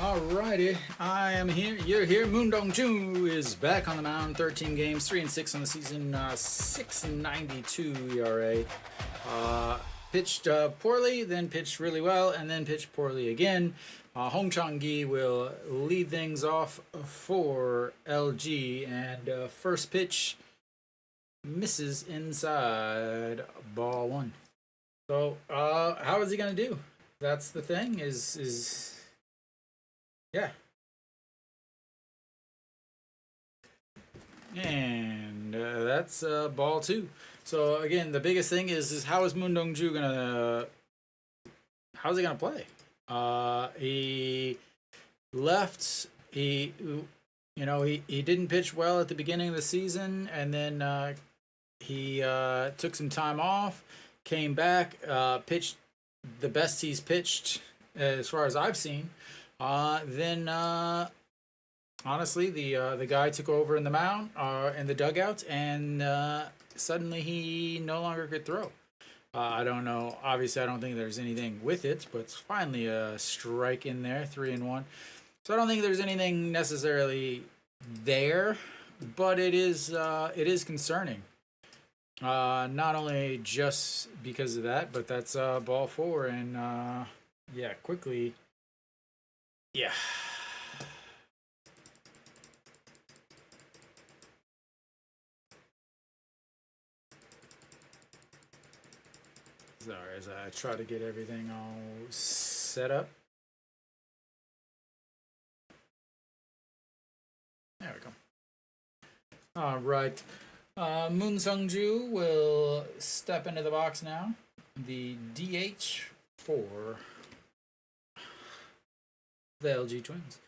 Alrighty, I am here. You're here. Moondong Chu is back on the mound. 13 games, 3-6 on the season, 6.92 ERA. Pitched poorly, then pitched really well, and then pitched poorly again. Hong Chang-gi will lead things off for LG, and first pitch misses inside, ball one. So, how is he gonna do? That's the thing. Yeah. And that's ball two. So again, the biggest thing is how is Moondong Ju gonna? How's he gonna play? He left. He didn't pitch well at the beginning of the season, and then he took some time off, came back, pitched the best he's pitched as far as I've seen. Then honestly, the guy took over in the mound, in the dugout, and suddenly he no longer could throw. I don't know. Obviously, I don't think there's anything with it, but it's finally a strike in there, 3-1. So I don't think there's anything necessarily there, but it is concerning. Not only just because of that, but that's ball four, and yeah, quickly. Yeah. Sorry, as I try to get everything all set up. There we go. All right. Moon Sung-ju will step into the box now. The DH for the LG Twins.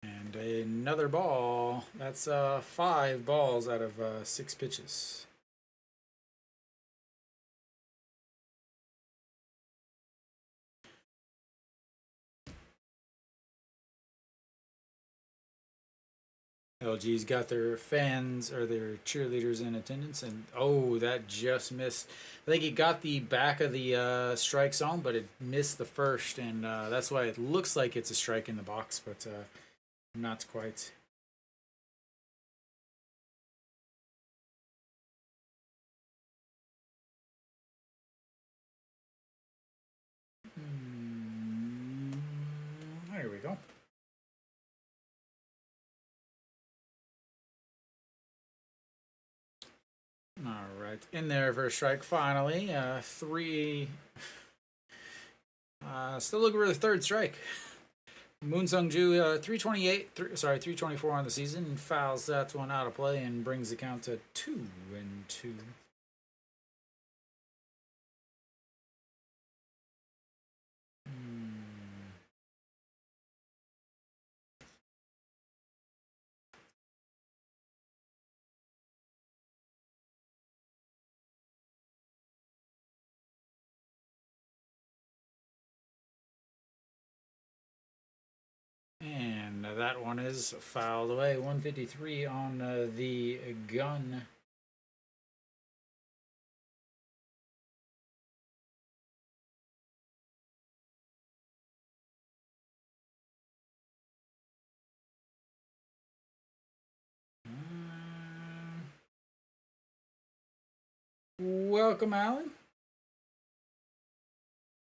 And another ball. That's 5 balls out of 6 pitches. LG's got their fans or their cheerleaders in attendance, and oh, that just missed. I think he got the back of the strike zone, but it missed the first, and that's why it looks like it's a strike in the box, but not quite. There we go. All right, in there for a strike finally. 3. Still looking for the third strike. Moon Sung-ju, 324 on the season, fouls that one out of play and brings the count to 2-2. And that one is fouled away. 153 on the gun. Welcome, Alan.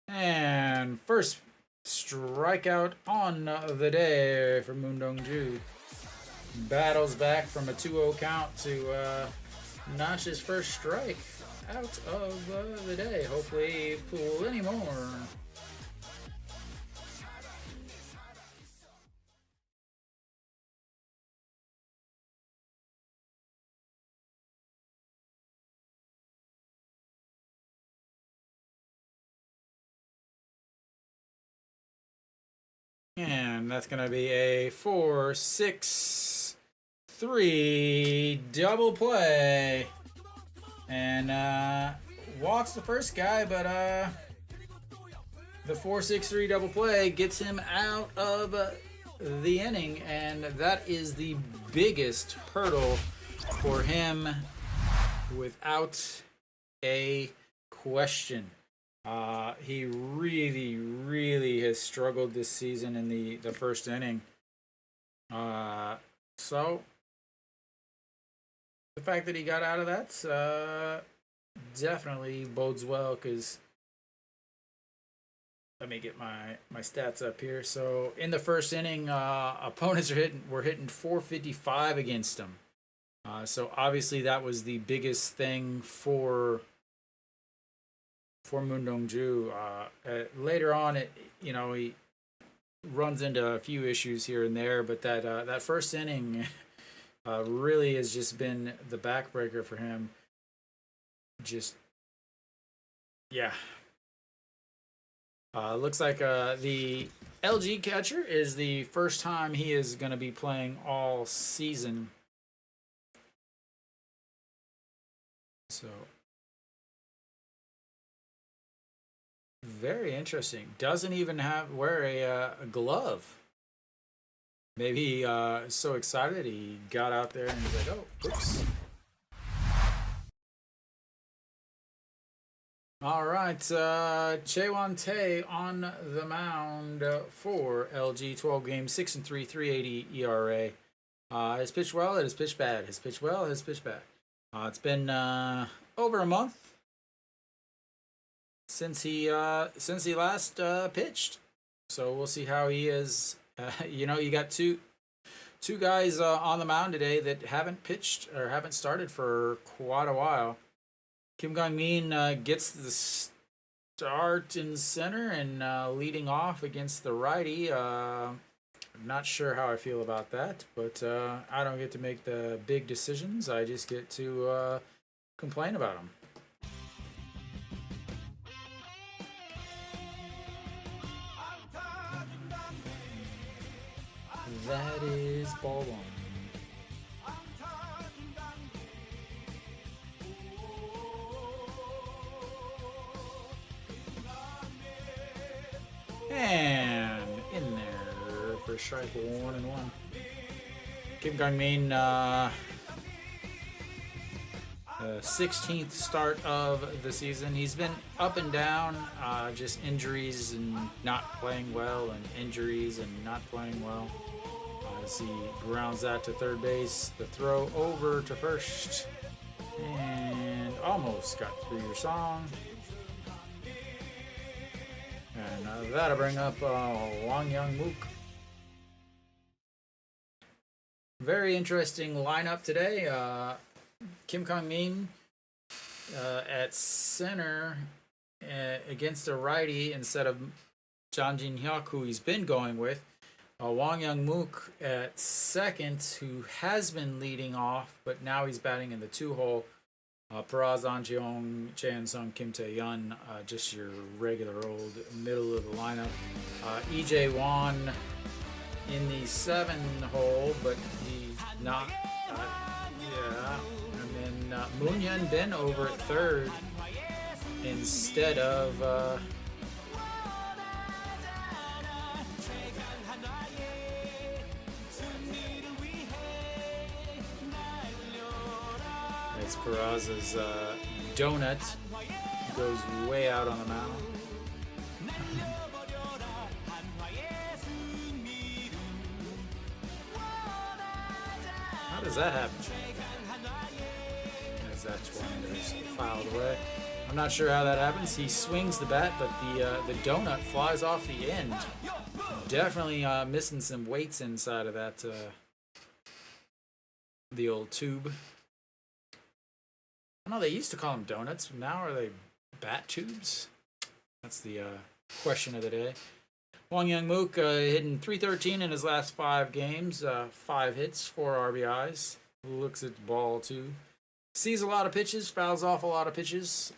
And first strikeout on the day for Moondong Ju. Battles back from a 2-0 count to notch his first strike out of the day. Hopefully pull any more. And that's going to be a 4-6-3 double play. And walks the first guy, but the 4-6-3 double play gets him out of the inning. And that is the biggest hurdle for him without a question. He really has struggled this season in the first inning. So the fact that he got out of that definitely bodes well, because let me get my stats up here. So in the first inning, opponents were hitting 455 against him. So obviously that was the biggest thing for Moon Dong-ju. Later on, he runs into a few issues here and there, but that first inning really has just been the backbreaker for him. Just yeah. Looks like the LG catcher is the first time he is going to be playing all season. So very interesting. Doesn't even wear a glove. Maybe he is so excited he got out there and he's like, oh, oops. All right, Chaewon Tae on the mound for LG. 12 games, 6-3, 3.80 ERA. Has pitched well. It has pitched bad. Has pitched well. Has pitched bad. It's been over a month since he last pitched. So we'll see how he is. You got two guys on the mound today that haven't pitched or haven't started for quite a while. Kim Gong-min gets the start in center and leading off against the righty. I'm not sure how I feel about that, but I don't get to make the big decisions. I just get to complain about them. That is ball one. And in there for strike 1-1. Kim Gong-min, 16th start of the season. He's been up and down, just injuries and not playing well, and injuries and not playing well. As he grounds that to third base, the throw over to first, and almost got through your song. And that'll bring up Wang Young-mook. Very interesting lineup today. Kim Gong-min at center against a righty instead of Jang Jin-hyuk, who he's been going with. Wang Young-mook at second, who has been leading off, but now he's batting in the 2-hole. Paraz An-jeong, Chan Sung, Kim Tae-yun, just your regular old middle of the lineup. EJ Won in the 7-hole, but he's not. And then Moon Hyun Bin over at third instead of. It's Peraz's donut goes way out on the mound. How does that happen? As that's one is filed away. I'm not sure how that happens. He swings the bat, but the donut flies off the end. Definitely missing some weights inside of that the old tube. I know they used to call them donuts. Now are they bat tubes? That's the question of the day. Wang Young-mook hitting .313 in his last 5 games. 5 hits, 4 RBIs. Looks at the ball too. Sees a lot of pitches, fouls off a lot of pitches.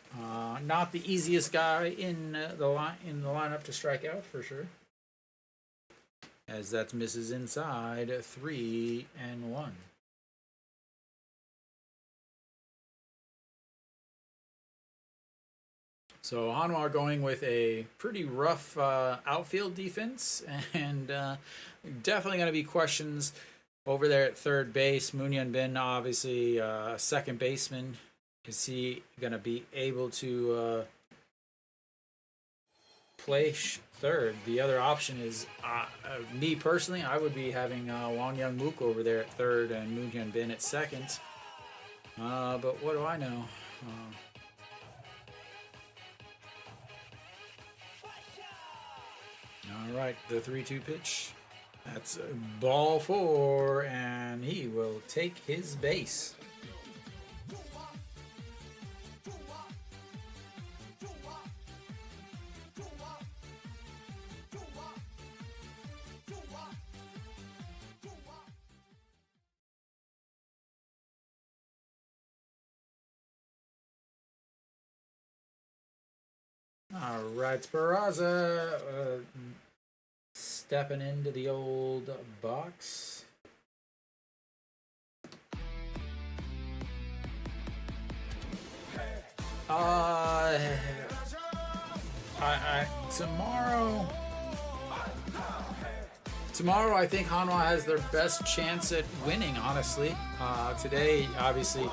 Not the easiest guy in the lineup to strike out for sure. As that misses inside 3-1. So Hanwha are going with a pretty rough outfield defense, and definitely going to be questions over there at third base. Moon Hyun Bin, obviously second baseman, Is he going to be able to place third? The other option is, me personally, I would be having Wang Young Mook over there at third and Moon Hyun Bin at second. But what do I know? All right, the 3-2 pitch. That's ball 4, and he will take his base. All right, Peraza stepping into the old box. Tomorrow I think Hanwha has their best chance at winning, honestly. Today, obviously,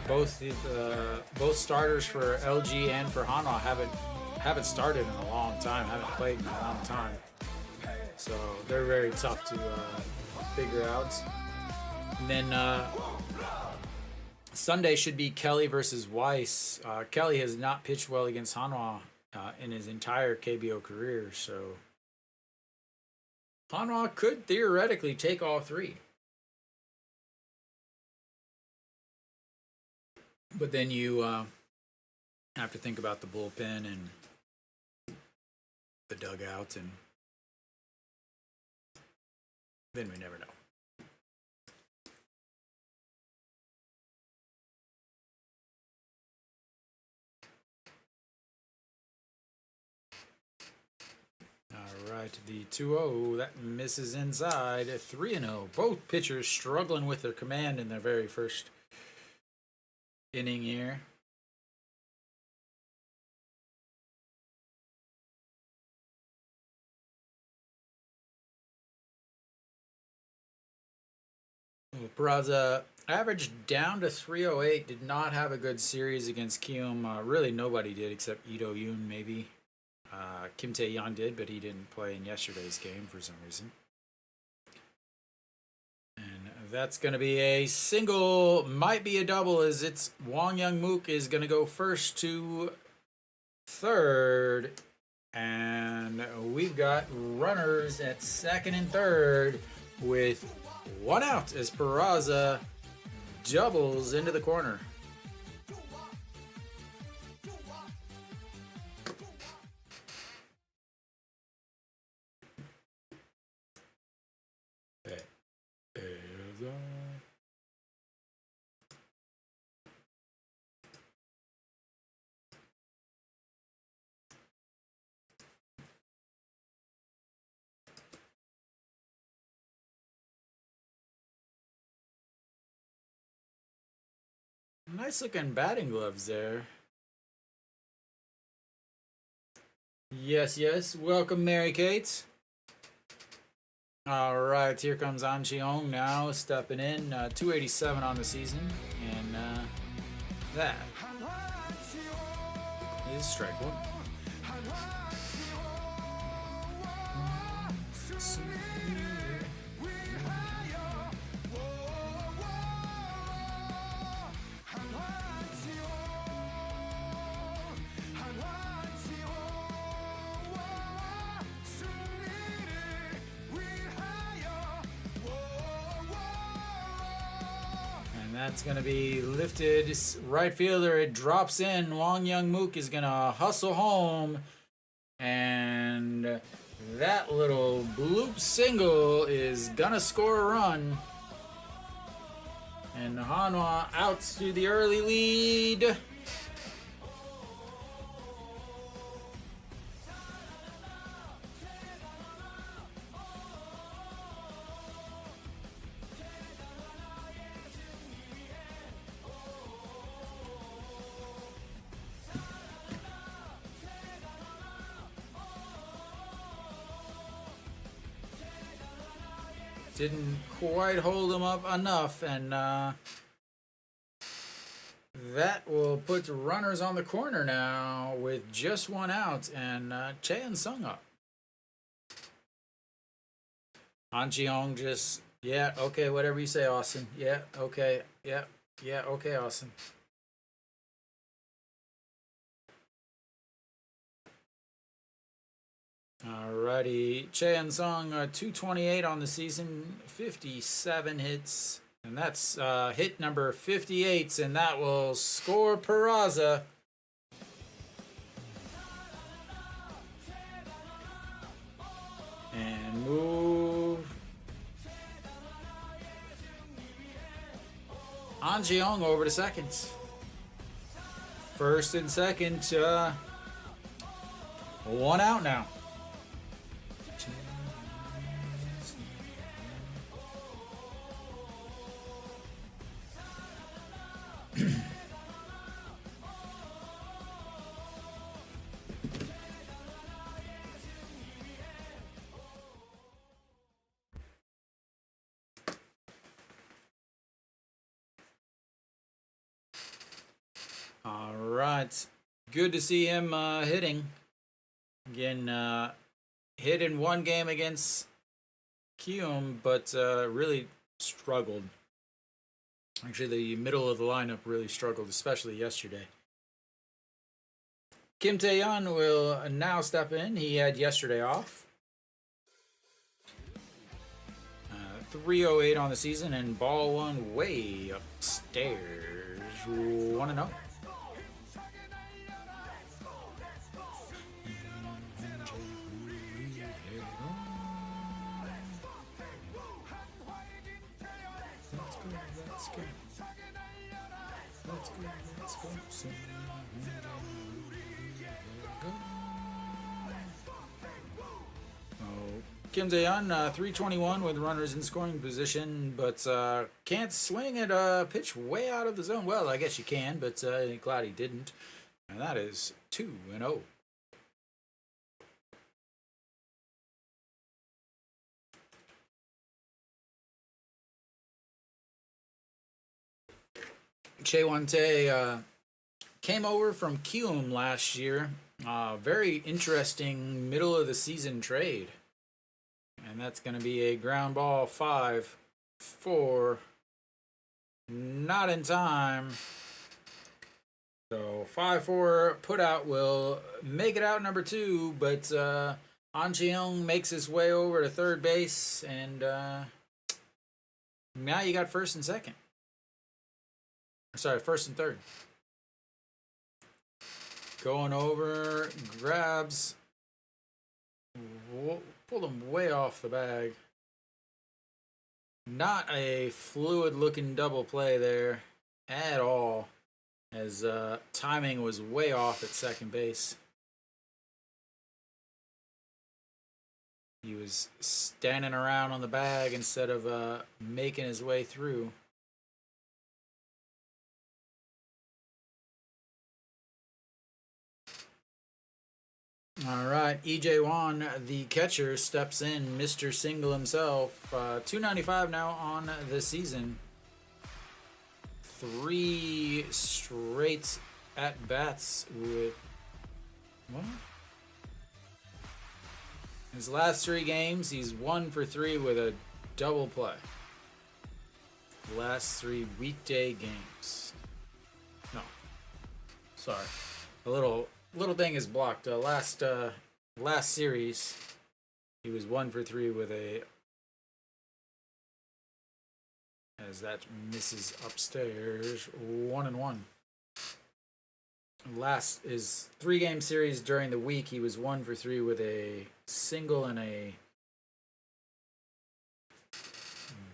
both starters for LG and for Hanwha haven't started in a long time, haven't played in a long time. So they're very tough to figure out. And then Sunday should be Kelly versus Weiss. Kelly has not pitched well against Hanwha in his entire KBO career, so Hanwha could theoretically take all three. But then you have to think about the bullpen and the dugout, and then we never know. All right, the 2-0, that misses inside. 3-0. Both pitchers struggling with their command in their very first inning here. Peraza averaged down to 308. Did not have a good series against Kiwoom. Really nobody did except Ito Yoon, maybe. Kim Tae-yeon did, but he didn't play in yesterday's game for some reason. And that's going to be a single, might be a double, as it's Wang Young Mook is going to go first to third. And we've got runners at second and third with one out as Peraza doubles into the corner. Nice looking batting gloves there. Yes, yes. Welcome, Mary Kate. All right, here comes An Cheong now stepping in. 287 on the season, and that is strike one. That's going to be lifted. Right fielder, it drops in. Wang Young Mook is going to hustle home. And that little bloop single is going to score a run. And Hanwha outs to the early lead. Didn't quite hold him up enough, and that will put runners on the corner now with just one out, and Che and Sung up. Han Ji-hong just, yeah, okay, whatever you say, Austin. Yeah, okay, yeah, okay, Austin. Alrighty, Che and Sung, 228 on the season, 57 hits, and that's hit number 58, and that will score Peraza. And move Han Ji-hong over to second. First and second, one out now. All right, good to see him hitting. Again, hit in one game against Kiwoom, but really struggled. Actually, the middle of the lineup really struggled, especially yesterday. Kim Tae-yeon will now step in. He had yesterday off. 308 on the season, and ball one way upstairs. 1-0. Let's go. Kim Tae-yeon, 321 with runners in scoring position, but can't swing at a pitch way out of the zone. Well, I guess you can, but glad he didn't. And that is 2-0. Che Won-tae came over from Kiwoom last year. Very interesting middle of the season trade. And that's going to be a ground ball 5-4. Not in time. So 5-4 put out will make it out number 2, but Han Ji-hong makes his way over to third base, and now you got first and second. Sorry, first and third. Going over, grabs, pulled him way off the bag. Not a fluid-looking double play there at all, as timing was way off at second base. He was standing around on the bag instead of making his way through. All right, EJ Wan, the catcher, steps in. Mr. Single himself. 295 now on the season. 3 straight at bats with what? His last 3 games, he's 1 for 3 with a double play. Last 3 weekday games. No, sorry, a little thing is blocked. Last series, he was 1 for 3 with a, as that misses upstairs, 1-1. Last is 3-game series during the week. He was 1 for 3 with a single and a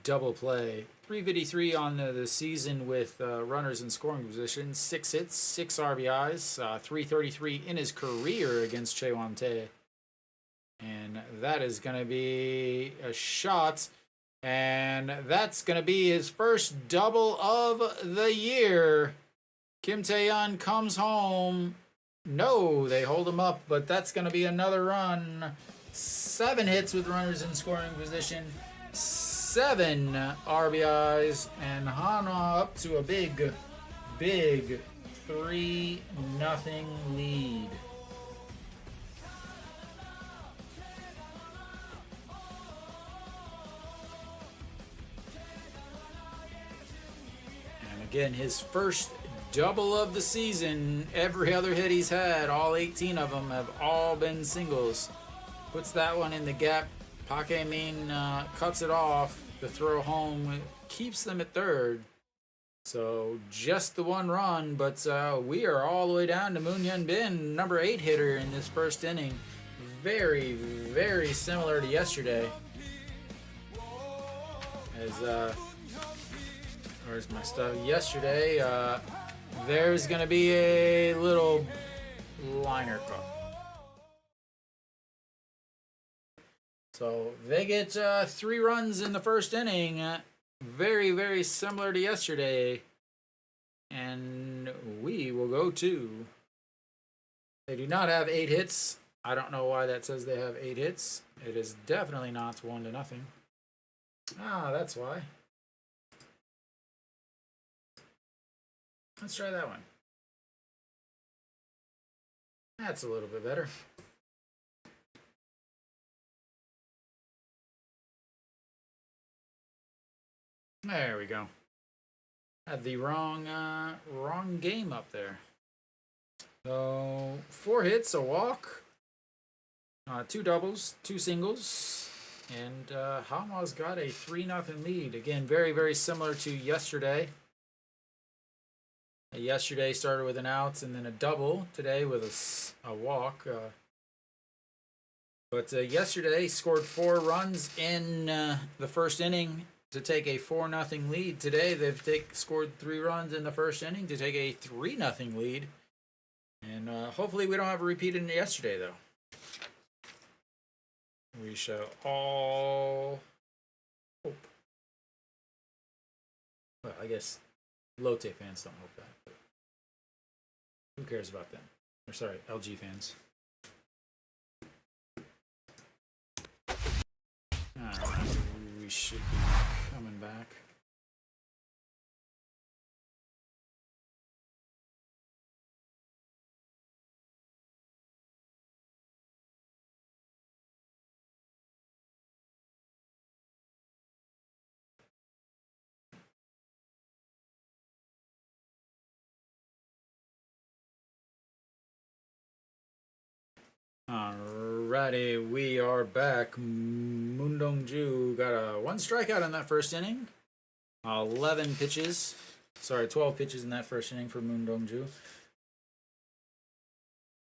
double play. 353 on the season with runners in scoring position. 6 hits, 6 RBIs, 333 in his career against Che Won-tae. And that is going to be a shot. And that's going to be his first double of the year. Kim Tae-yeon comes home. No, they hold him up, but that's going to be another run. 7 hits with runners in scoring position. 7 RBIs, and Hanwha up to a big 3-0 lead. And again, his first double of the season. Every other hit he's had, all 18 of them, have all been singles. Puts that one in the gap. Pakemin cuts it off. The throw home keeps them at third. So just the one run, but we are all the way down to Moon Yun Bin, number 8 hitter in this first inning. Very, very similar to yesterday. As where's my stuff? Yesterday, there's gonna be a little liner cut. So they get 3 runs in the first inning. Very, very similar to yesterday. And we will go to... They do not have 8 hits. I don't know why that says they have 8 hits. It is definitely not 1-0. Ah, that's why. Let's try that one. That's a little bit better. There we go. Had the wrong game up there. So 4 hits, a walk, 2 doubles, 2 singles, and Hanwha's got a 3-0 lead. Again, very, very similar to yesterday. Yesterday started with an out and then a double. Today with a walk. But yesterday scored 4 runs in the first inning to take a 4-0 lead. Today they've scored 3 runs in the first inning to take a 3-0 lead. And hopefully we don't have a repeat in yesterday, though. We shall all hope. Well, I guess Lotte fans don't hope that. But who cares about them? Or sorry, LG fans. Alright, we should be coming back. Alrighty, we are back. Moon Dong-ju got a 1 strikeout in that first inning. 12 pitches in that first inning for Moon Dong-ju.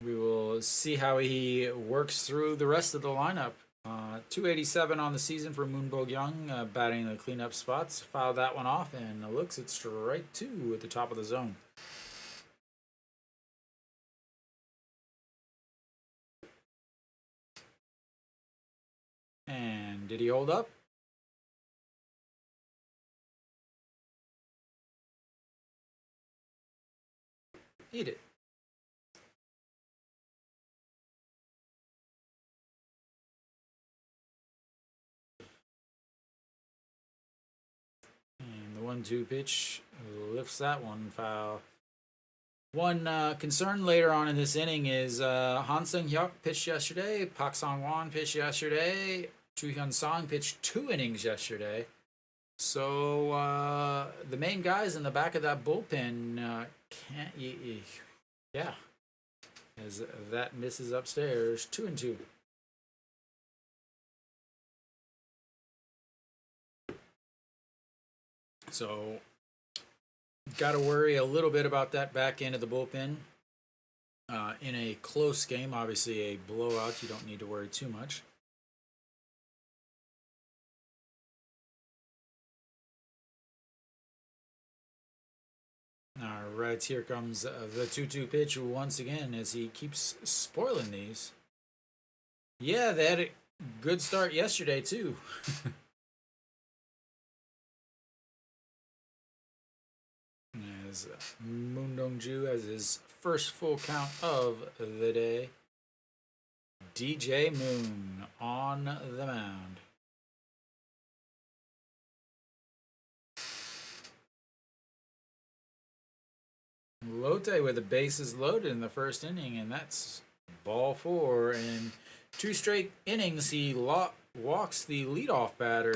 We will see how he works through the rest of the lineup. 287 on the season for Moon Bo-kyung, batting the cleanup spots. Fouled that one off and looks at strike 2 at the top of the zone. And did he hold up? He did. And the 1-2 pitch lifts that one foul. One concern later on in this inning is Han Seung-hyuk pitched yesterday, Park Sang-won pitched yesterday, Chu Hyun-sang pitched 2 innings yesterday. So the main guys in the back of that bullpen can't... Yeah. As that misses upstairs, 2-2. So got to worry a little bit about that back end of the bullpen. In a close game, obviously a blowout, you don't need to worry too much. All right, here comes the 2-2 pitch once again as he keeps spoiling these. Yeah, they had a good start yesterday too. As Moon Dong-ju has his first full count of the day. DJ Moon on the mound. Lotte with the bases loaded in the first inning, and that's ball 4. And 2 straight innings, he walks the leadoff batter.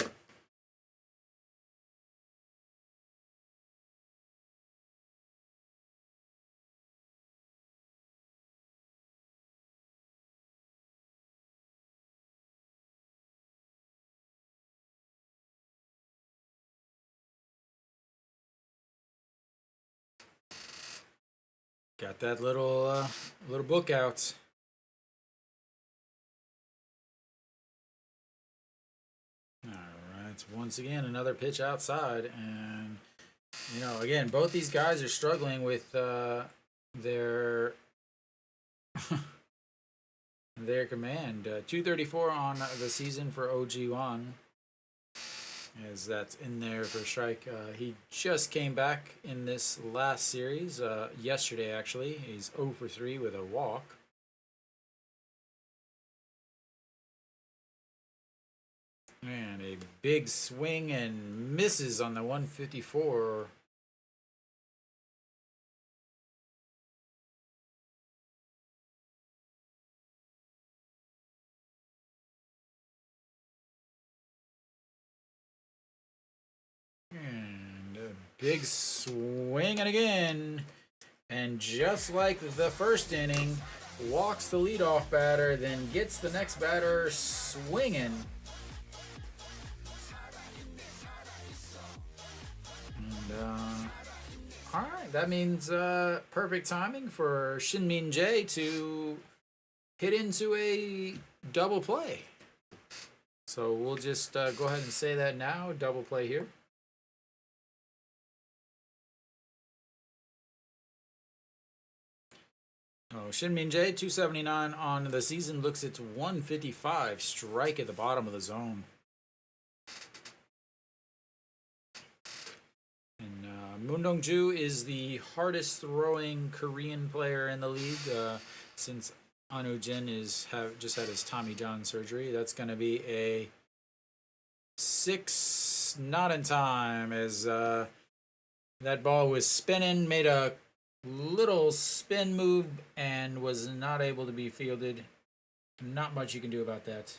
Got that little book out. All right, once again another pitch outside, and again both these guys are struggling with their their command. 234 on the season for OG1. As that's in there for a strike. He just came back in this last series, yesterday actually. He's 0 for 3 with a walk. And a big swing and misses on the 154. And a big swing and again. And just like the first inning, walks the leadoff batter, then gets the next batter swinging. And, all right, that means perfect timing for Shin-Min Jae to hit into a double play. So we'll just go ahead and say that now, double play here. Oh, Shin-Min Jae, 279 on the season, looks at 155, strike at the bottom of the zone. And Moon Dong-ju is the hardest throwing Korean player in the league since Anu Jin just had his Tommy John surgery. That's going to be a 6, not in time, as that ball was spinning, made a little spin move and was not able to be fielded. Not much you can do about that.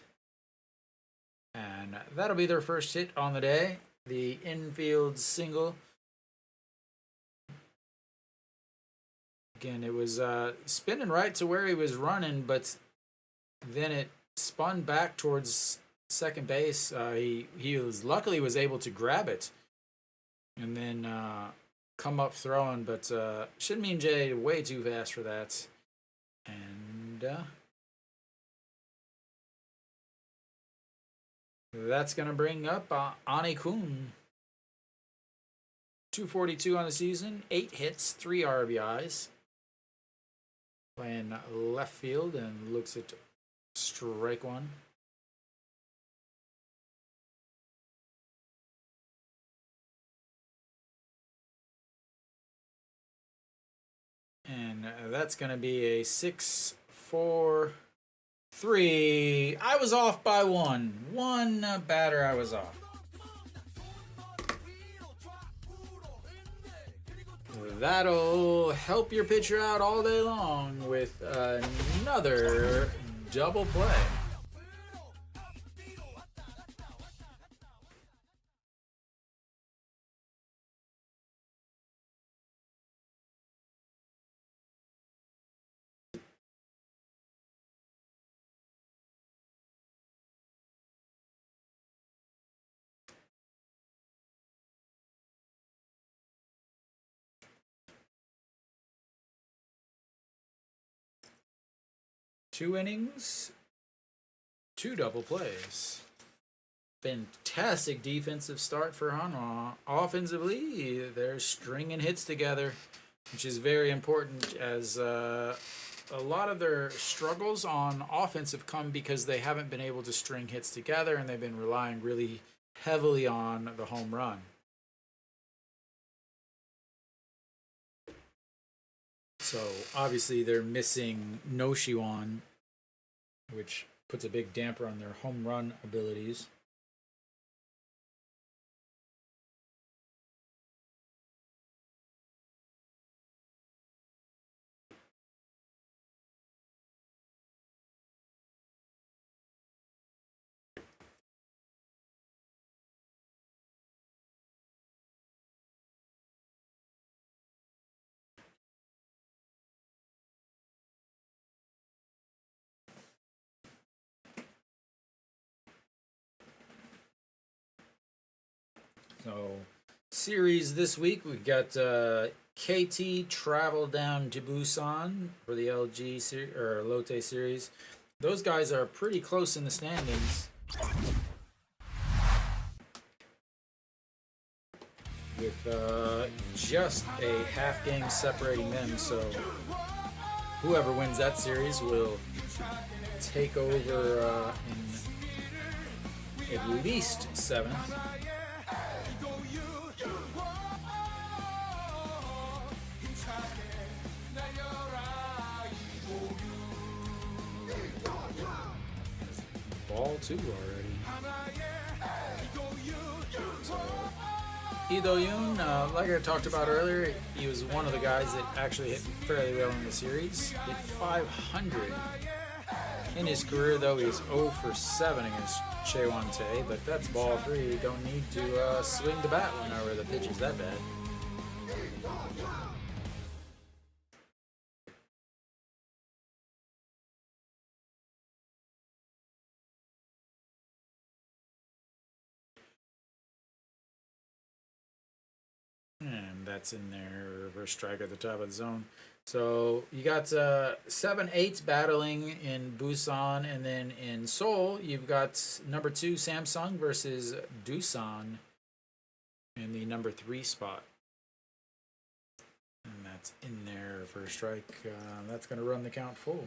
And that'll be their first hit on the day. The infield single. Again, it was spinning right to where he was running, but then it spun back towards second base. He luckily was able to grab it and then come up throwing, but Shin-Min Jae way too fast for that. And that's going to bring up Ani Kun. 242 on the season, 8 hits, 3 RBIs. Playing left field and looks at strike 1. And that's going to be a 6-4-3. I was off by 1. One batter I was off. That'll help your pitcher out all day long with another double play. Two innings, 2 double plays. Fantastic defensive start for Hanwha. Offensively, they're stringing hits together, which is very important, as a lot of their struggles on offense have come because they haven't been able to string hits together, and they've been relying really heavily on the home run. So obviously they're missing No Shiwan, which puts a big damper on their home run abilities. So, series this week, we've got KT travel down to Busan for the LG or Lotte series. Those guys are pretty close in the standings, with just a half game separating them. So whoever wins that series will take over in at least 7th. Ball 2 already. Lee Do-yoon, like I talked about earlier, he was one of the guys that actually hit fairly well in the series. Hit 500 in his career, though he was 0 for 7 against Chaewon Tae, but that's ball 3. You don't need to swing the bat whenever the pitch is that bad. And that's in there, reverse strike at the top of the zone. So you got 7-8 battling in Busan, and then in Seoul, you've got number 2 Samsung versus Doosan in the number 3 spot. And that's in there, reverse strike. That's going to run the count full.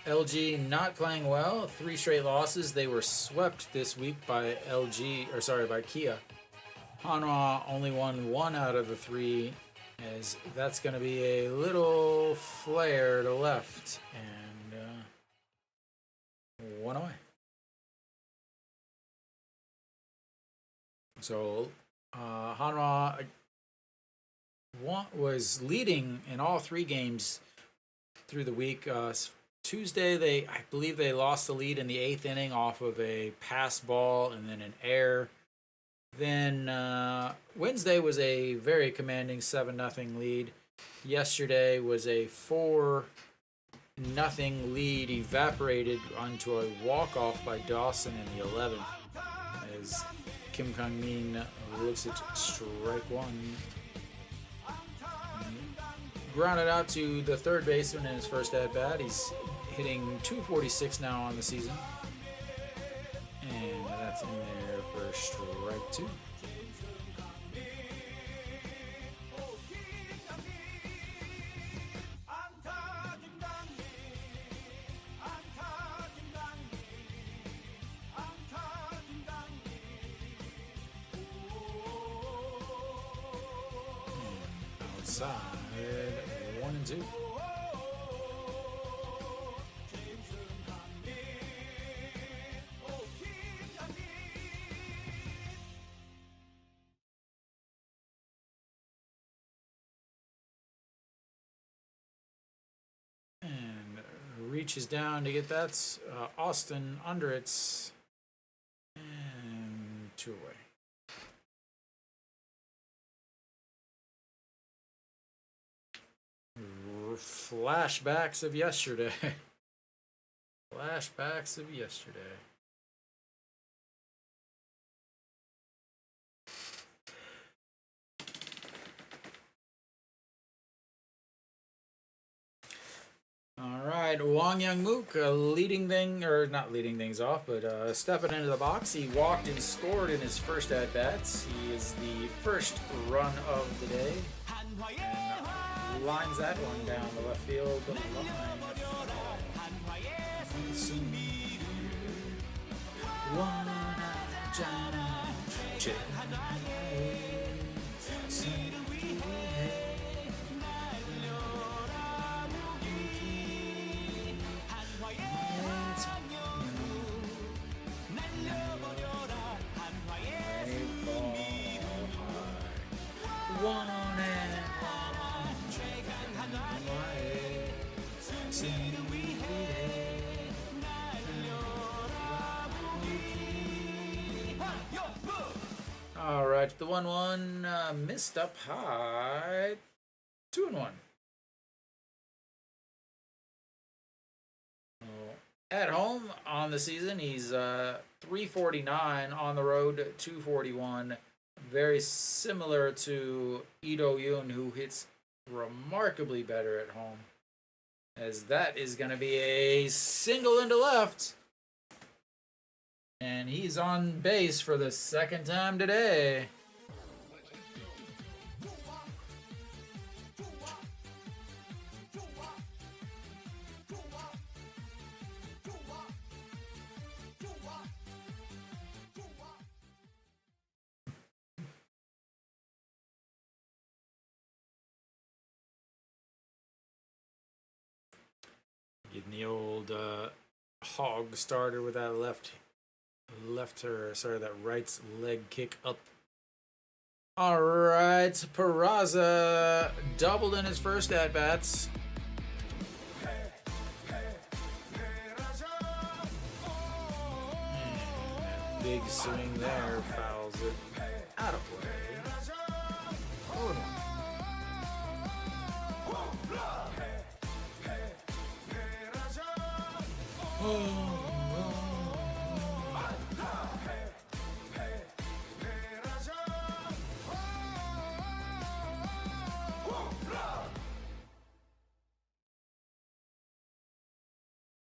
LG not playing well, 3 straight losses. They were swept this week by by Kia. Hanwha only won 1 out of the 3, as that's going to be a little flare to left, and 1 away. So Hanwha was leading in all 3 games through the week. Tuesday, I believe they lost the lead in the 8th inning off of a pass ball and then an error. Then Wednesday was a very commanding 7-0 lead. Yesterday was a 4-0 lead evaporated onto a walk-off by Dawson in the 11th, as Kim Kang-min looks at strike 1. Grounded out to the third baseman in his first at-bat. He's hitting .246 now on the season. And that's in there for strike 2. Outside, 1-2. Reaches down to get that. Austin under it. And 2 away. Flashbacks of yesterday. Flashbacks of yesterday. All right, Wang Youngmook not leading things off, but stepping into the box. He walked and scored in his first at-bats. He is the first run of the day. And lines that one down the left field line. All right, the 1-1 missed up high. 2-1. At home on the season, he's 349. On the road, 241. Very similar to Ito Yoon, who hits remarkably better at home. As that is going to be a single into left. And he's on base for the second time today. Getting the old hog starter with that that right leg kick up. All right, Peraza doubled in his first at bats. Big swing there, fouls it out of play. Oh,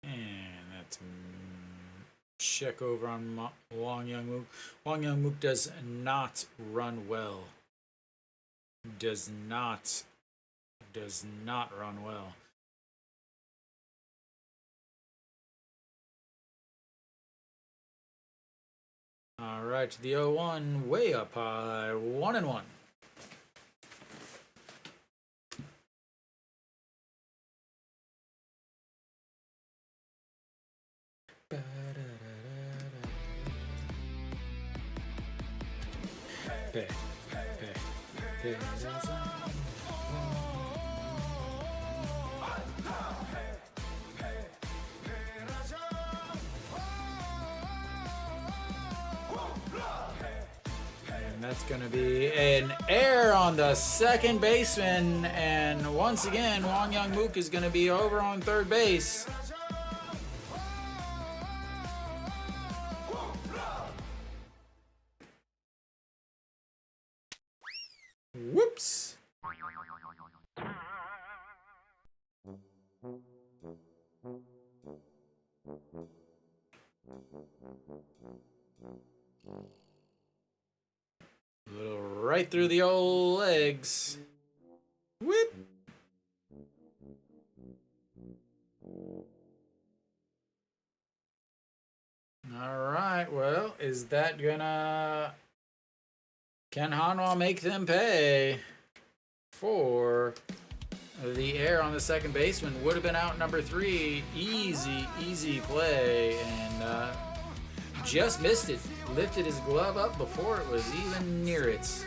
and that's check over on Wang Youngmook. Wang Youngmook does not run well. Does not run well. All right, the 0-1 way up high, 1-1. And that's going to be an error on the second baseman. And once again, Wang Youngmook is going to be over on third base. Whoops. A little right through the old legs. Whip. All right, well, is that gonna... Can Hanwha make them pay for the error on the second baseman? Would have been out number 3. Easy play, and just missed it. Lifted his glove up before it was even near it.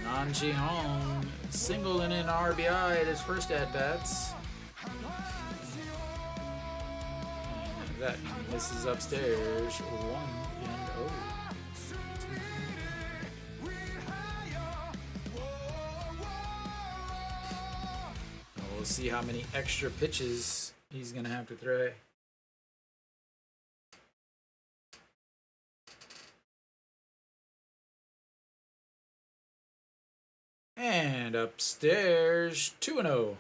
An Chi-hong singled in an RBI at his first at-bats. And that misses upstairs. 1-0. We'll see how many extra pitches he's going to have to throw. And upstairs, 2-0.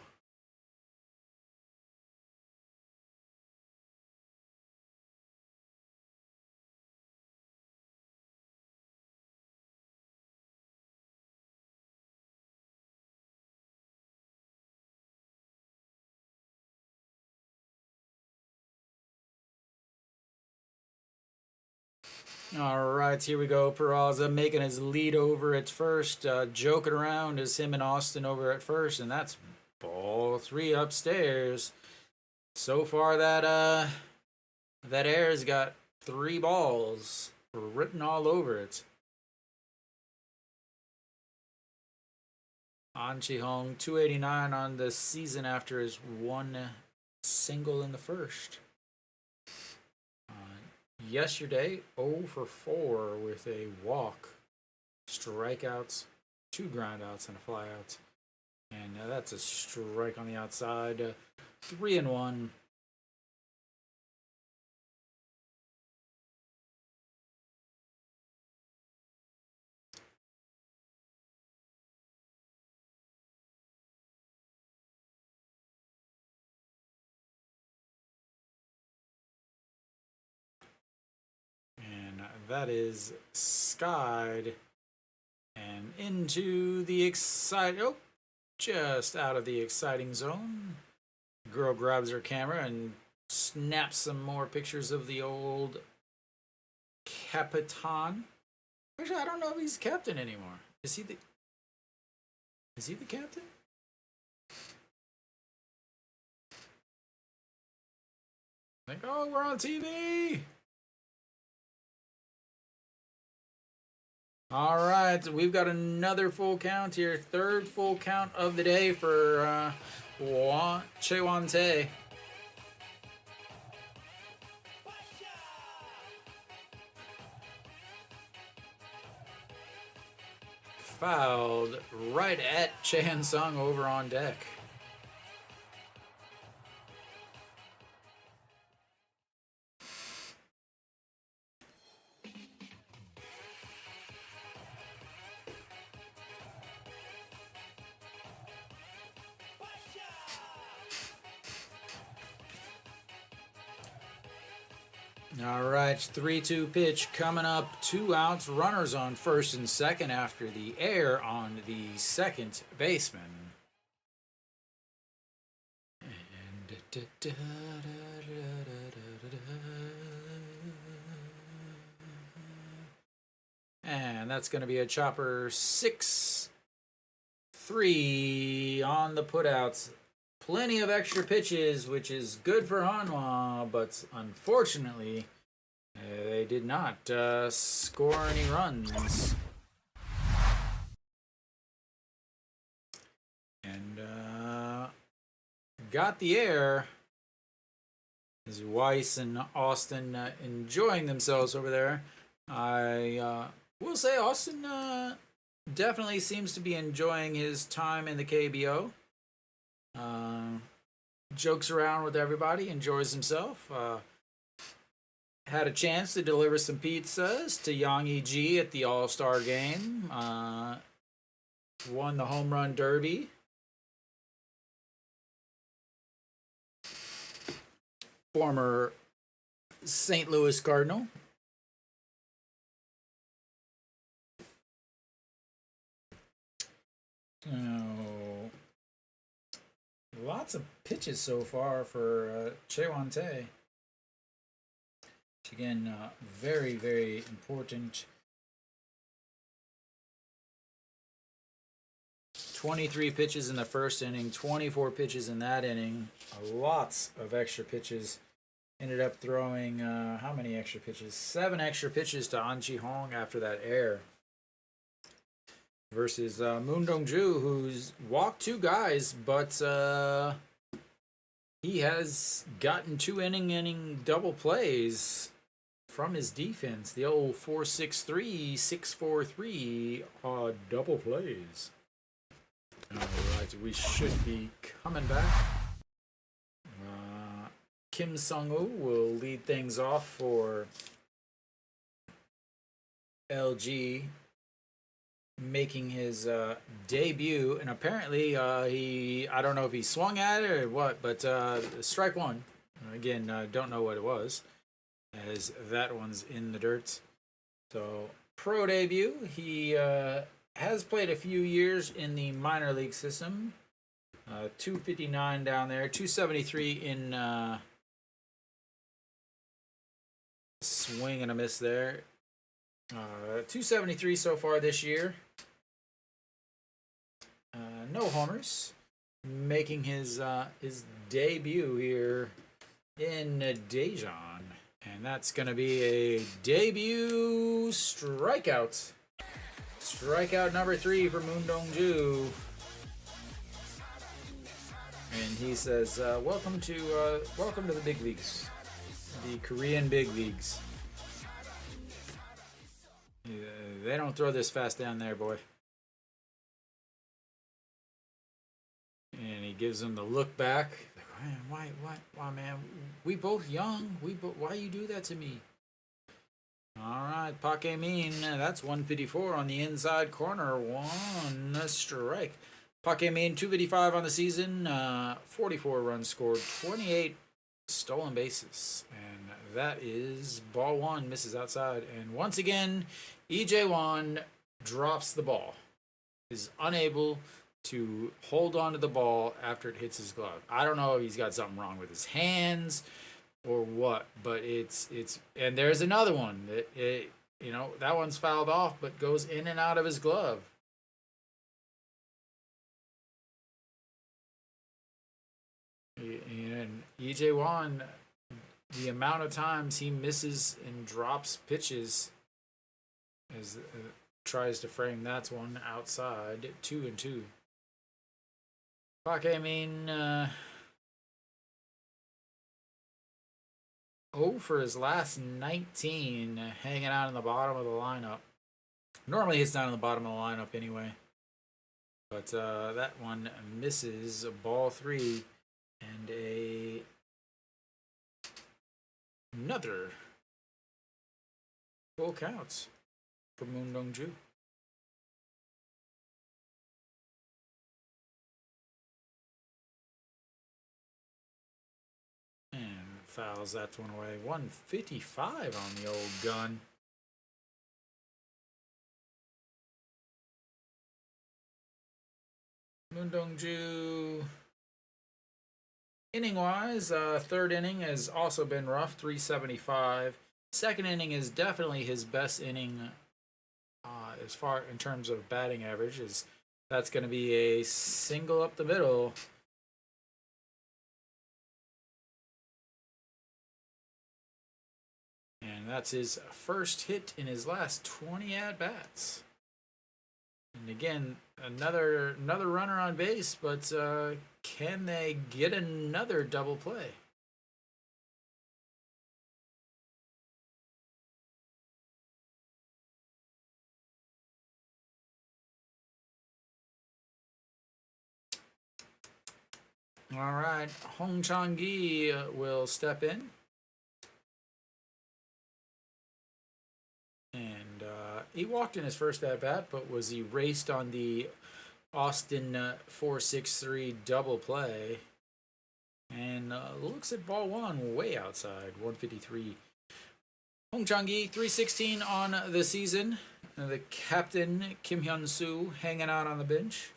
All right, here we go. Peraza making his lead over at first. Joking around is him and Austin over at first, and that's ball 3 upstairs. So far, that air's got 3 balls written all over it. An Chi-hong, 289 on the season after his 1 single in the first. Yesterday, 0 for 4 with a walk, strikeouts, 2 groundouts, and a flyout. And that's a strike on the outside. 3-1. that is skied and into the exciting. Oh, just out of the exciting zone. Girl grabs her camera and snaps some more pictures of the old Capitan. Actually, I don't know if he's captain anymore. Is he the captain? Like, oh, we're on TV. All right, we've got another full count here. Third full count of the day for Chewante. Fouled right at Chan Sung over on deck. All right, 3-2 pitch coming up. 2 outs, runners on first and second after the air on the second baseman. And that's going to be a chopper 6-3 on the putouts. Plenty of extra pitches, which is good for Hanwha, but unfortunately, they did not score any runs. And got the air. As Weiss and Austin enjoying themselves over there. I will say Austin definitely seems to be enjoying his time in the KBO. Jokes around with everybody, enjoys himself. Had a chance to deliver some pizzas to Yang E.G. at the All-Star game. Won the home run derby. Former St. Louis Cardinal. So, lots of pitches so far for Chewante. Again, very, very important. 23 pitches in the first inning, 24 pitches in that inning. Lots of extra pitches. Ended up throwing, how many extra pitches? 7 extra pitches to An Chi-hong after that air. Versus Moon Dong-ju, who's walked 2 guys, but he has gotten 2 inning double plays from his defense. The old 4-6-3, 6-4-3 double plays. All right, we should be coming back. Kim Sung-woo will lead things off for LG, making his debut, and apparently I don't know if he swung at it or what, but strike 1. Again, don't know what it was, as that one's in the dirt. So, pro debut. He has played a few years in the minor league system. 259 down there, 273 in swing and a miss there. 273 so far this year. No homers. Making his debut here in Daejeon. And that's going to be a debut strikeout. Strikeout number 3 for Moon Dong-ju. And he says, welcome to the big leagues. The Korean big leagues. They don't throw this fast down there, boy. And he gives him the look back. Like, why, man? We both young. Why you do that to me? All right, Pak Min. That's 154 on the inside corner. 1 strike. Pak Min, 255 on the season. 44 runs scored. 28 stolen bases. And that is ball one, misses outside. And once again, EJ1 drops the ball, is unable to hold on to the ball after it hits his glove. I don't know if he's got something wrong with his hands or what, but it's and there's another one that that one's fouled off but goes in and out of his glove. And EJ1, the amount of times he misses and drops pitches as tries to frame, that's one outside. 2-2. Fuck, I mean, 0 for his last 19, hanging out in the bottom of the lineup. Normally he's down in the bottom of the lineup anyway. But that one misses, ball 3, and another full counts for Moon Dong-ju. And fouls that one away. 155 on the old gun. Moon Dong-ju, inning-wise, third inning has also been rough, 375. Second inning is definitely his best inning as far in terms of batting average. That's going to be a single up the middle. And that's his first hit in his last 20 at-bats. And again, another runner on base, but can they get another double play? All right, Hong Chang-gi will step in. And he walked in his first at-bat, but was erased on the Austin 4-6-3 double play. And looks at ball one, way outside, 153. Hong Chang-gi, 316 on the season. The captain, Kim Hyun-soo, hanging out on the bench.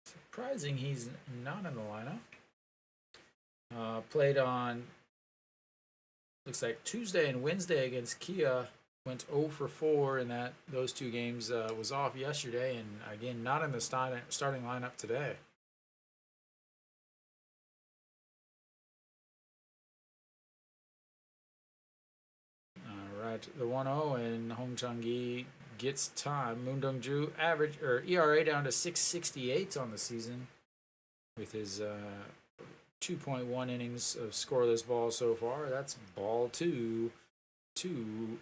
Surprising he's not in the lineup. Played on, looks like Tuesday and Wednesday against Kia. Went 0 for 4 in those two games. Was off yesterday, and again, not in the starting lineup today. All right, the 1-0, and Hong Chang-gi gets time. Moon Dong-ju ERA down to 6.68 on the season, with his 2.1 innings of scoreless ball so far. That's ball 2, 2-0.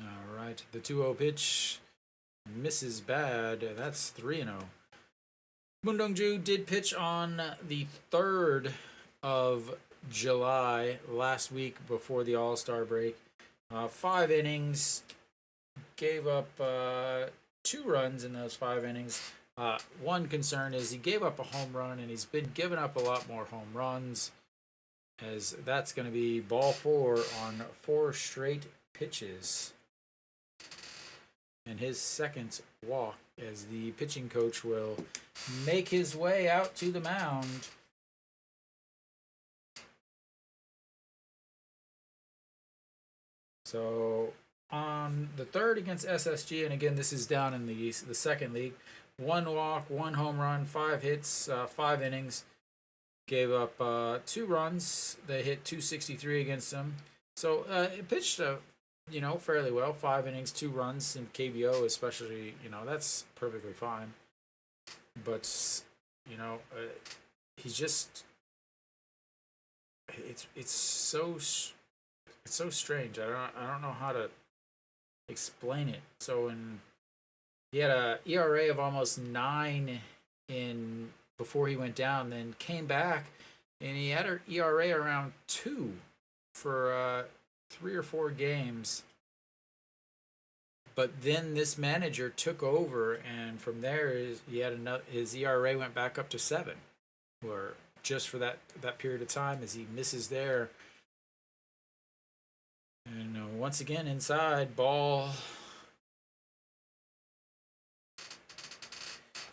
All right, the 2-0 pitch misses bad. That's 3-0. Moon Dong-ju did pitch on the 3rd of July, last week before the All-Star break. 5 innings, gave up 2 runs in those 5 innings. One concern is he gave up a home run, and he's been giving up a lot more home runs, as that's going to be ball 4 on 4 straight pitches. And his second walk, as the pitching coach will make his way out to the mound. So on the 3rd against SSG, and again, this is down in the second league, 1 walk, 1 home run, 5 hits, 5 innings. Gave up 2 runs. They hit 263 against him. So it pitched fairly well. 5 innings, 2 runs in KBO, especially, that's perfectly fine. But, he's just, it's so strange. I don't know how to explain it. So He had a ERA of almost 9 in before he went down, then came back, and he had an ERA around 2 for 3 or 4 games. But then this manager took over, and from there he had his ERA went back up to 7, or just for that period of time as he misses there. And once again inside ball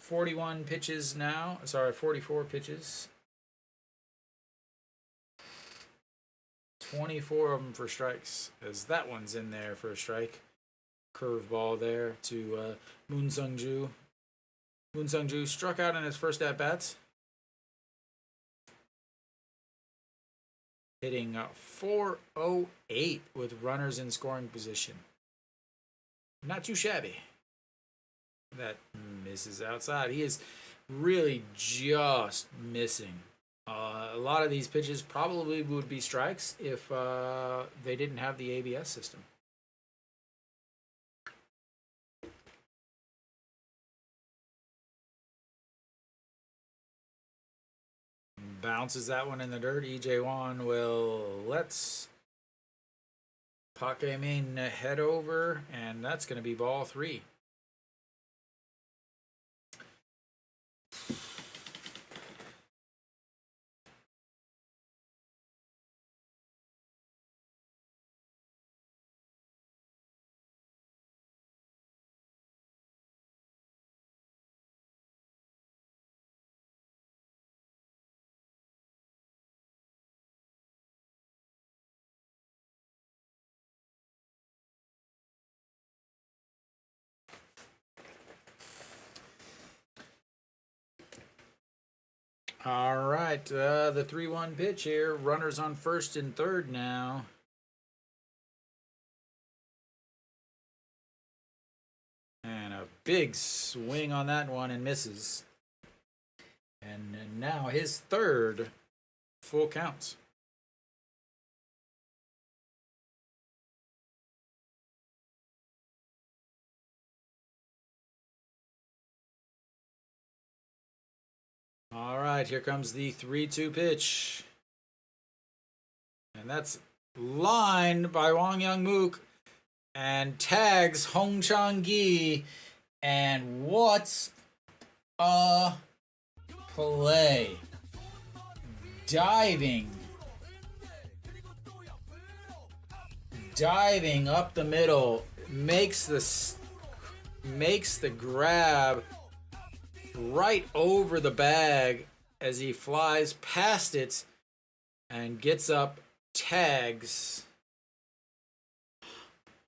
41 pitches now. Sorry, 44 pitches. 24 of them for strikes, as that one's in there for a strike. Curveball there to Moon Sung-ju. Moon Sung-ju struck out in his first at-bats. Hitting 408 with runners in scoring position. Not too shabby. That misses outside. He is really just missing. A lot of these pitches probably would be strikes if they didn't have the ABS system. Bounces that one in the dirt. EJ Wan will let's Pakemin head over, and that's going to be ball 3. All right, the 3-1 pitch here. Runners on first and third now. And a big swing on that one and misses. And now his third full count. All right, here comes the 3-2 pitch. And that's lined by Wang Young-mook and tags Hong Chang-gi. And what a play. Diving up the middle, makes the grab right over the bag as he flies past it and gets up, tags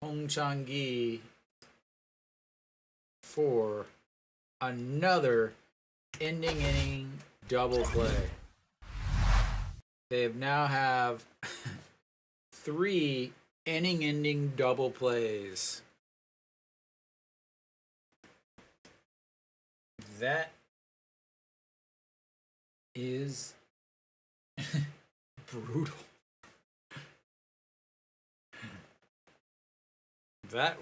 Hong Chang-gi for another inning double play. They now have 3 inning-ending double plays. That is brutal. That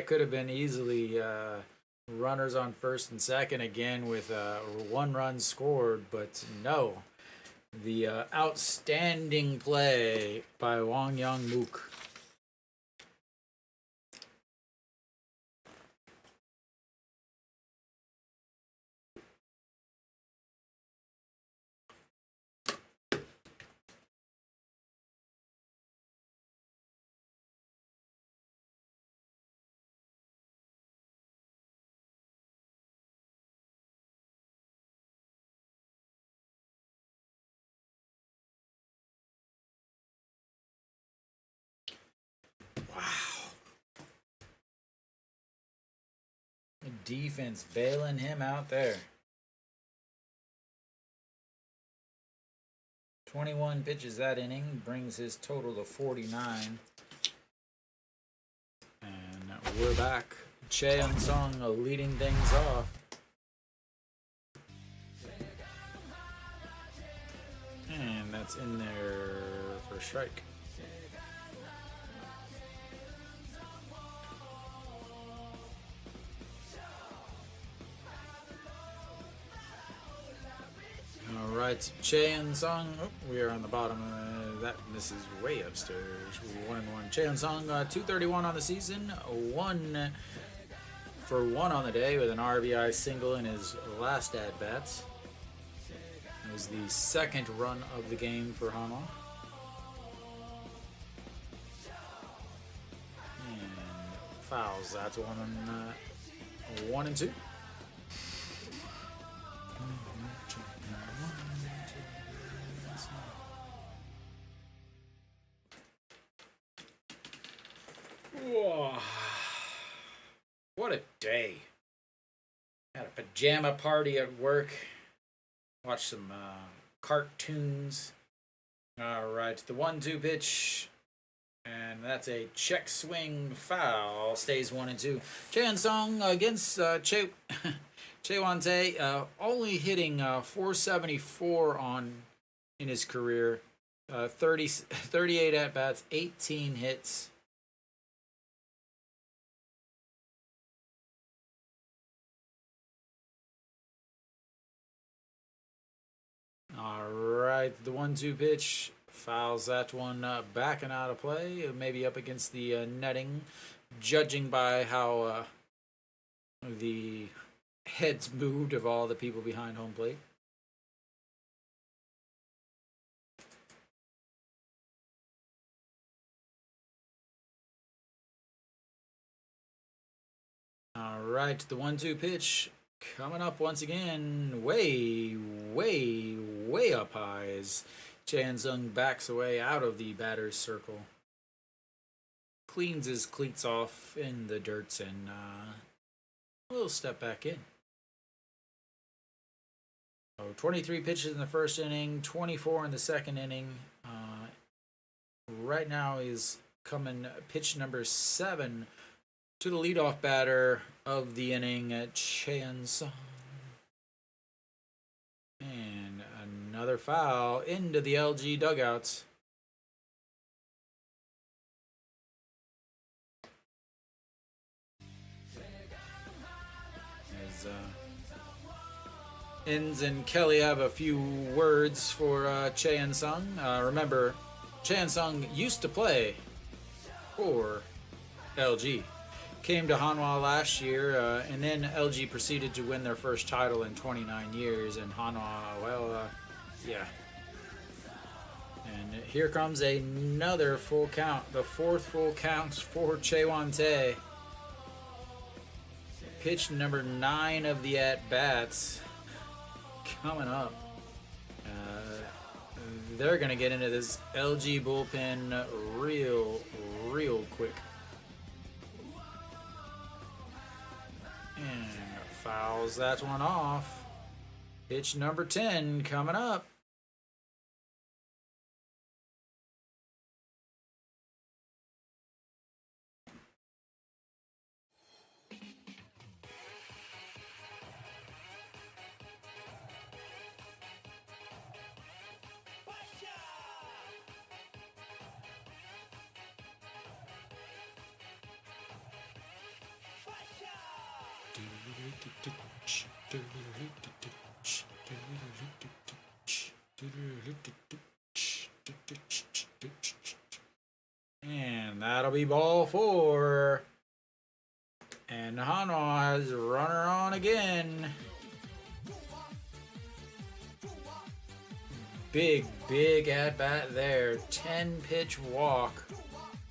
could have been easily runners on first and second again with 1 run scored, but no. The outstanding play by Wang Young-mook. Defense bailing him out there. 21 pitches that inning, brings his total to 49. And we're back. Che Young-sung leading things off. And that's in there for a strike. right, Chaein Sung. Oh, we are on the bottom. This is way upstairs. 1-1. Chaein Sung, 231 on the season, 1 for 1 on the day with an RBI single in his last at bats. It was the second run of the game for Hanwha. And fouls. That's 1 and 2. Whoa. What a day. Had a pajama party at work. Watched some cartoons. Alright, the 1-2 pitch. And that's a check swing foul. Stays 1 and 2. Chaein Sung against Chaewon Tae, only hitting 474 in his career. 38 at bats, 18 hits. All right, the 1-2 pitch fouls that one back and out of play. Maybe up against the netting, judging by how the heads moved of all the people behind home plate. All right, the 1-2 pitch coming up once again, way up high as Chaein Sung backs away out of the batter's circle. Cleans his cleats off in the dirt and will step back in. So 23 pitches in the first inning, 24 in the second inning. Right now is coming pitch number 7 to the leadoff batter of the inning, Chaein Sung. And another foul into the LG dugouts. As Inns and Kelly have a few words for Chaein Sung. Remember, Chaein Sung used to play for LG. Came to Hanwha last year, and then LG proceeded to win their first title in 29 years, and Hanwha, well, yeah. And here comes another full count, the 4th full count for Chaewon Tae. Pitch number 9 of the at-bats coming up. They're going to get into this LG bullpen real quick. And fouls that one off. Pitch number 10 coming up. And that'll be ball 4. And Hanwha has a runner on again. Big at bat there. 10-pitch walk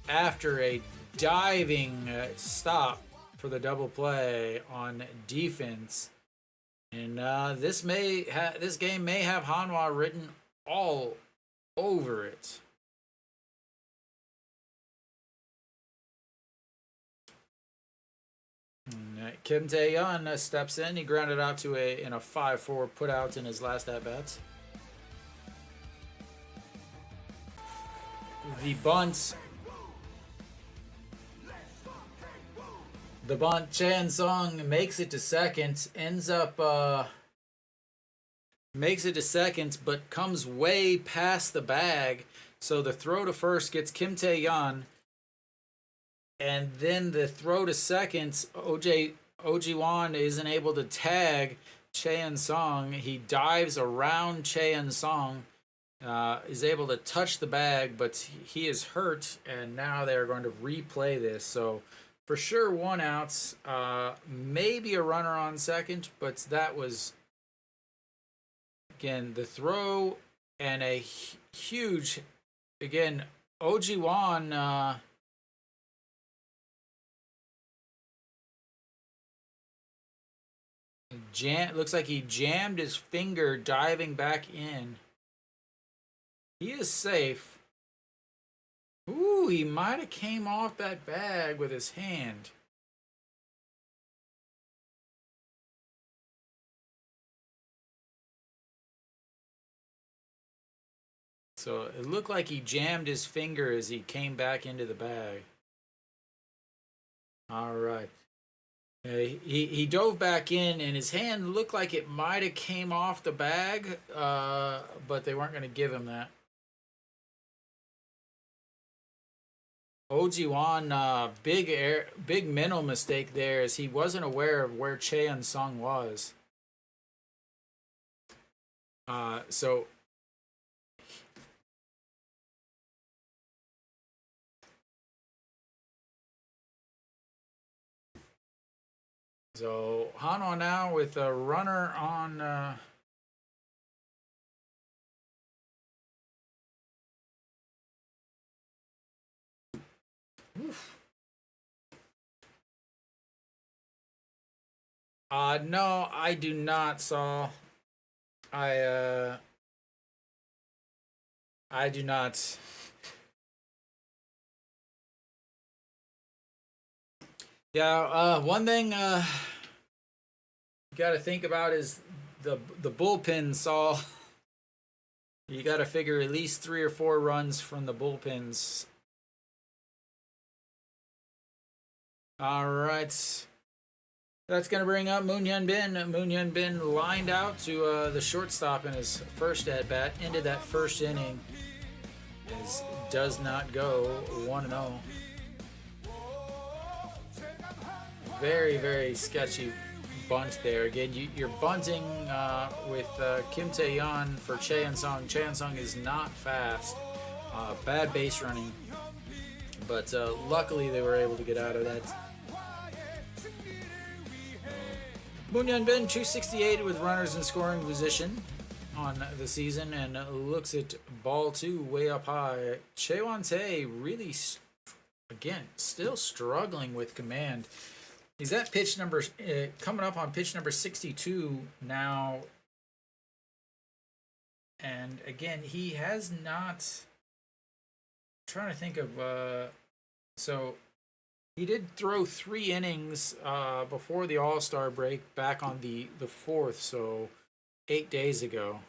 after a diving stop for the double play on defense. And this game may have Hanwha written all over it. Kim Tae-yeon steps in. He grounded out to a 5-4 putout in his last at bats. The bunt. Chaein Sung makes it to second. Makes it to second, but comes way past the bag. So the throw to first gets Kim Tae-yeon. And then the throw to second, OG Won isn't able to tag Chaeun-sung. He dives around Chaeun-sung, is able to touch the bag, but he is hurt, and now they're going to replay this. So for sure, 1 out, maybe a runner on second, but that was, again, the throw and a huge, again, Ojiwan, looks like he jammed his finger diving back in. He is safe. Ooh, he might have came off that bag with his hand. So it looked like he jammed his finger as he came back into the bag. All right. He dove back in, and his hand looked like it might have came off the bag, but they weren't going to give him that. Ojiwan, big mental mistake there, as he wasn't aware of where Chaeun-sung was. So Hanwha now with a runner on. No, I do not, Saul. I do not. Yeah, one thing you got to think about is the bullpen, Saul. You got to figure at least 3 or 4 runs from the bullpens. All right. That's going to bring up Moon Hyun Bin. Moon Hyun Bin lined out to the shortstop in his first at-bat. Ended that first inning. Does not go 1-0. Very, very sketchy bunt there. Again, you're bunting with Kim Tae-yeon for Chaeun-sung. Chaeun-sung is not fast. Bad base running. But luckily they were able to get out of that. Moon Hyun Bin, 268 with runners in scoring position on the season, and looks at ball 2 way up high. Chaewon Tae really, again, still struggling with command. He's at pitch number, coming up on pitch number 62 now. And again, he has not, I'm trying to think of, so he did throw 3 innings before the All-Star break back on the 4th, so 8 days ago.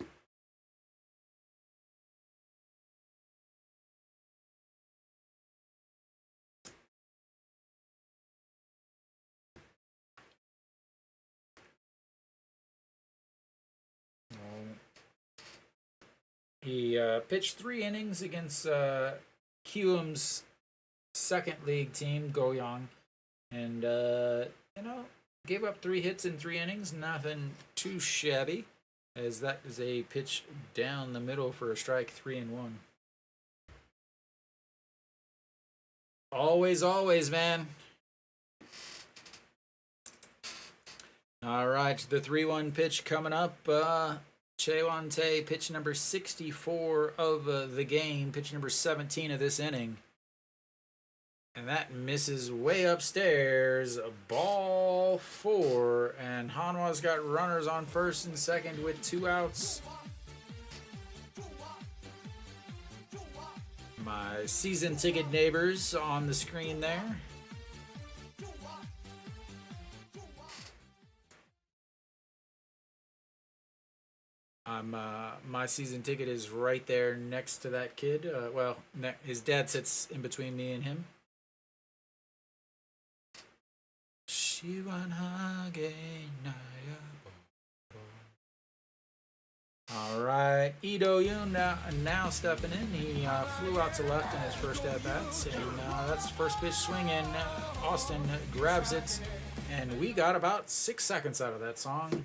He pitched 3 innings against Kiwoom's second league team, Goyang, and gave up 3 hits in 3 innings. Nothing too shabby, as that is a pitch down the middle for a strike, 3-1. Always, man. All right, the 3-1 pitch coming up. Chaewon Tae, pitch number 64 of the game, pitch number 17 of this inning. And that misses way upstairs. Ball 4. And Hanwha's got runners on first and second with 2 outs. My season ticket neighbors on the screen there. My season ticket is right there next to that kid. His dad sits in between me and him. All right, Lee Do-yoon now stepping in. He flew out to left in his first at-bats, and that's the first pitch swinging. Austin grabs it, and we got about 6 seconds out of that song.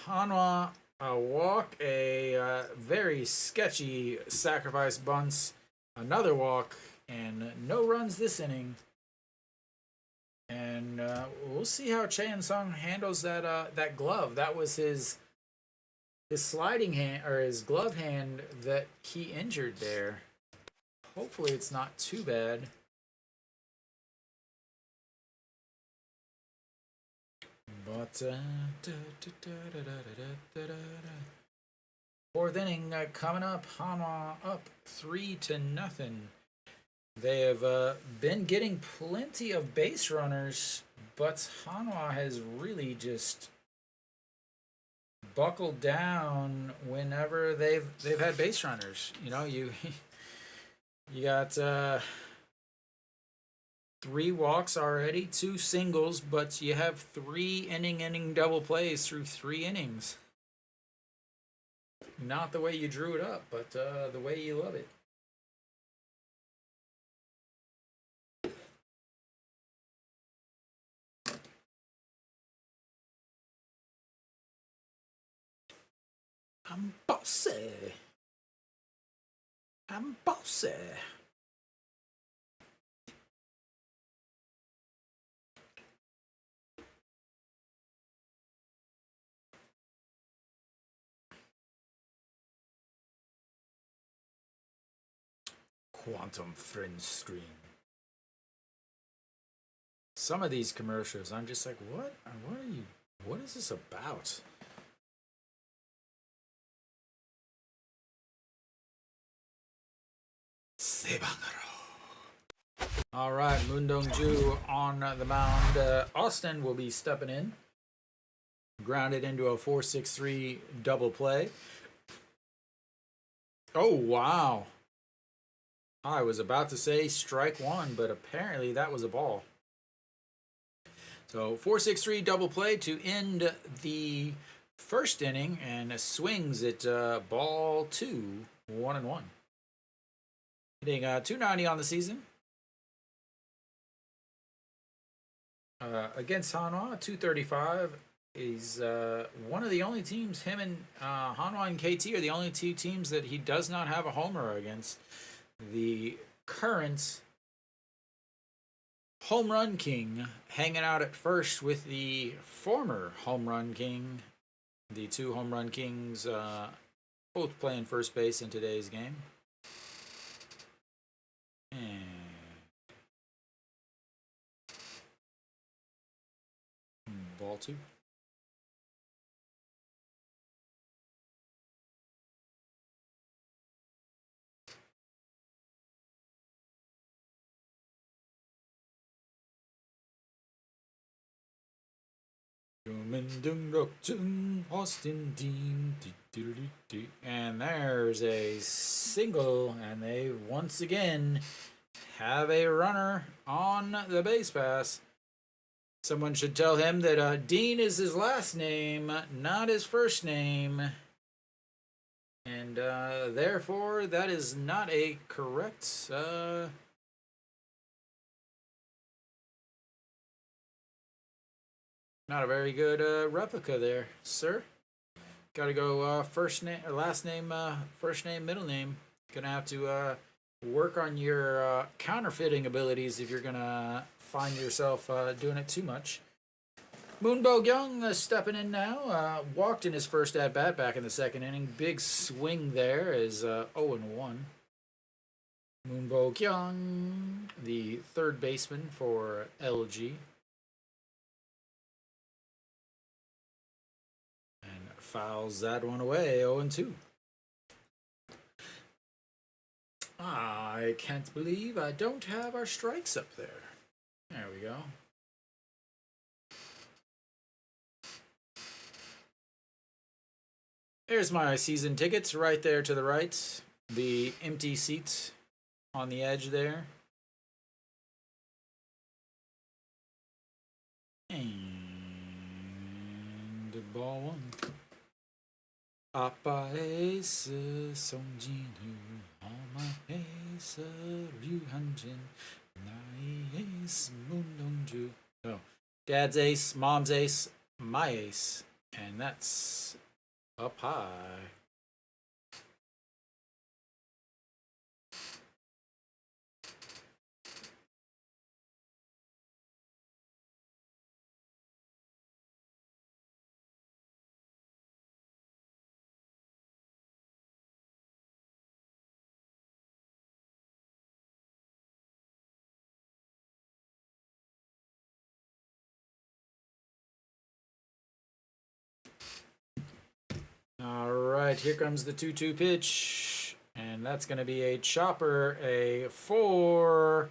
Hanwha a walk, a very sketchy sacrifice bunts, another walk, and no runs this inning. And we'll see how Chae Sung handles that glove. That was his sliding hand or his glove hand that he injured there. Hopefully it's not too bad. But fourth inning coming up. Hanwha up 3-0. They have been getting plenty of base runners, but Hanwha has really just buckled down whenever they've had base runners. You know, you got 3 walks already, 2 singles, but you have 3 inning double plays through 3 innings. Not the way you drew it up, but the way you love it. I'm bossy. I'm bossy. Quantum Fringe Screen. Some of these commercials, I'm just like, what are you? What is this about? All right, Moon Dong-ju on the mound. Austin will be stepping in. Grounded into a 4-6-3 double play. Oh, wow. I was about to say strike one, but apparently that was a ball. So 4-6-3 double play to end the first inning, and swings at ball 2, 1-1. Hitting 290 on the season. Against Hanwha, 235 is one of the only teams. Him and Hanwha and KT are the only 2 teams that he does not have a homer against. The current home run king hanging out at first with the former home run king. The 2 home run kings both playing first base in today's game. And ball 2. Austin Dean. And there's a single, and they once again have a runner on the base pass. Someone should tell him that Dean is his last name, not his first name. And therefore, that is not a correct... not a very good replica there, sir. Got to go first name, last name, first name, middle name. Gonna have to work on your counterfeiting abilities if you're gonna find yourself doing it too much. Moon Bo-kyung stepping in now. Walked in his first at bat back in the second inning. Big swing there is 0-1. Moon Bo-kyung, the third baseman for LG. Fouls that one away, 0-2. I can't believe I don't have our strikes up there. There we go. There's my season tickets right there to the right. The empty seats on the edge there. And ball 1. 아빠 에이스 송진우 엄마 에이스 류한진 나의 에이스 문동주. Oh, dad's ace, mom's ace, my ace. And that's up high. All right, here comes the 2-2 pitch. And that's going to be a chopper, a 4-3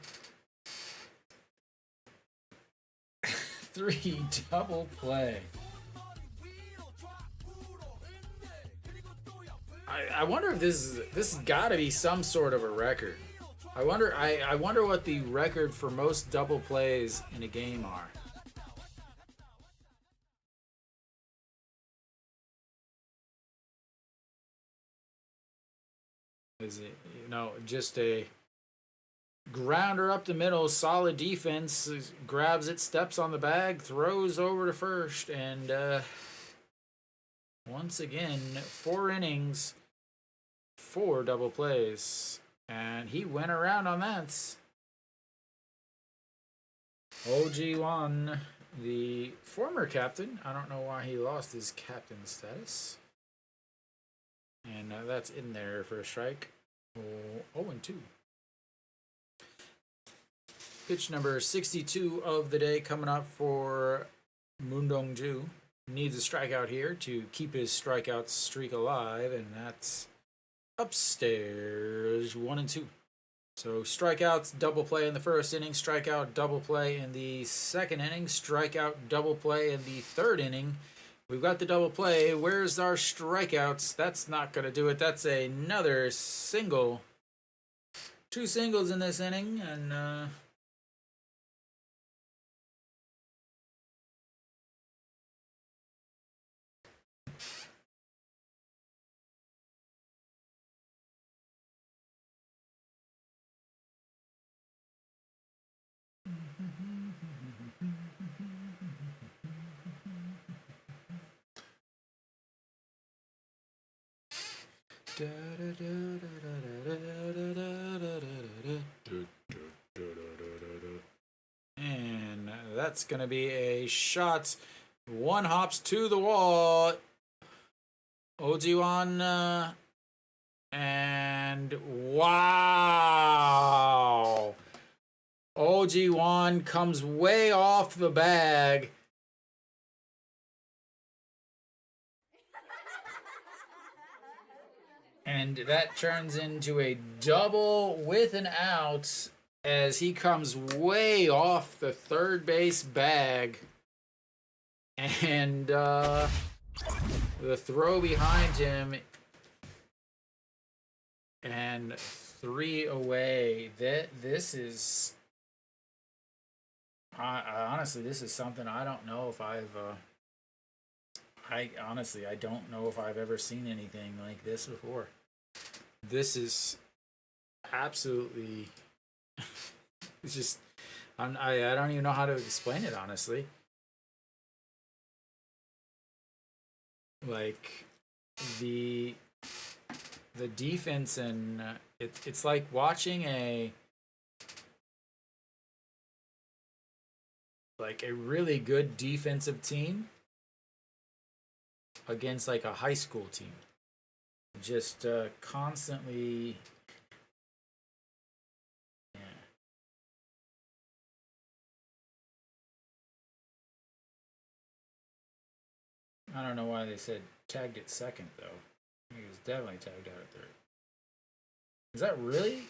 double play. I wonder if this has got to be some sort of a record. I wonder what the record for most double plays in a game are. Is it, just a grounder up the middle, solid defense, grabs it, steps on the bag, throws over to first, and once again, 4 innings, 4 double plays, and he went around on that. OG1, the former captain, I don't know why he lost his captain status. And that's in there for a strike. 0-2. Pitch number 62 of the day coming up for Moon Dong-ju. Needs a strikeout here to keep his strikeout streak alive, and that's upstairs. 1-2. So strikeouts, double play in the first inning, strikeout, double play in the second inning, strikeout, double play in the third inning. We've got the double play. Where's our strikeouts? That's not going to do it. That's another single. 2 singles in this inning, and and that's going to be a shot. 1 hops to the wall. Ojiwan, and wow. OG1 comes way off the bag. And that turns into a double with an out as he comes way off the third base bag. And the throw behind him. And 3 away. This is... honestly, this is something I don't know if I've... I don't know if I've ever seen anything like this before. This is absolutely... it's just... I don't even know how to explain it, honestly. Like, the defense, and it's like watching a really good defensive team against like a high school team. Just constantly, yeah. I don't know why they said tagged at second though. He was definitely tagged out at third. Is that really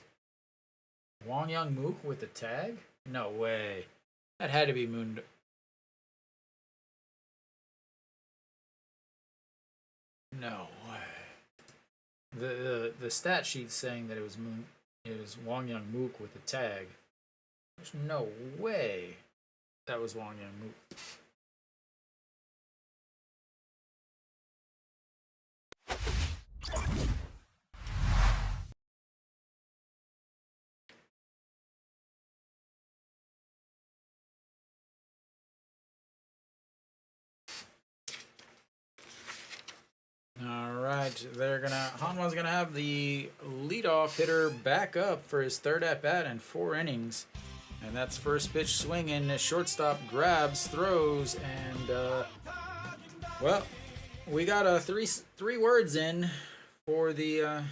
Wong Young Mook with the tag? No way. That had to be Moon. No way. The stat sheet's saying that it was Wong Young Mook with the tag. There's no way that was Wong Young Mook. All right, Hanwha's gonna have the leadoff hitter back up for his third at bat and 4 innings, and that's first pitch swinging. Shortstop grabs, throws, and well, we got three words in for the.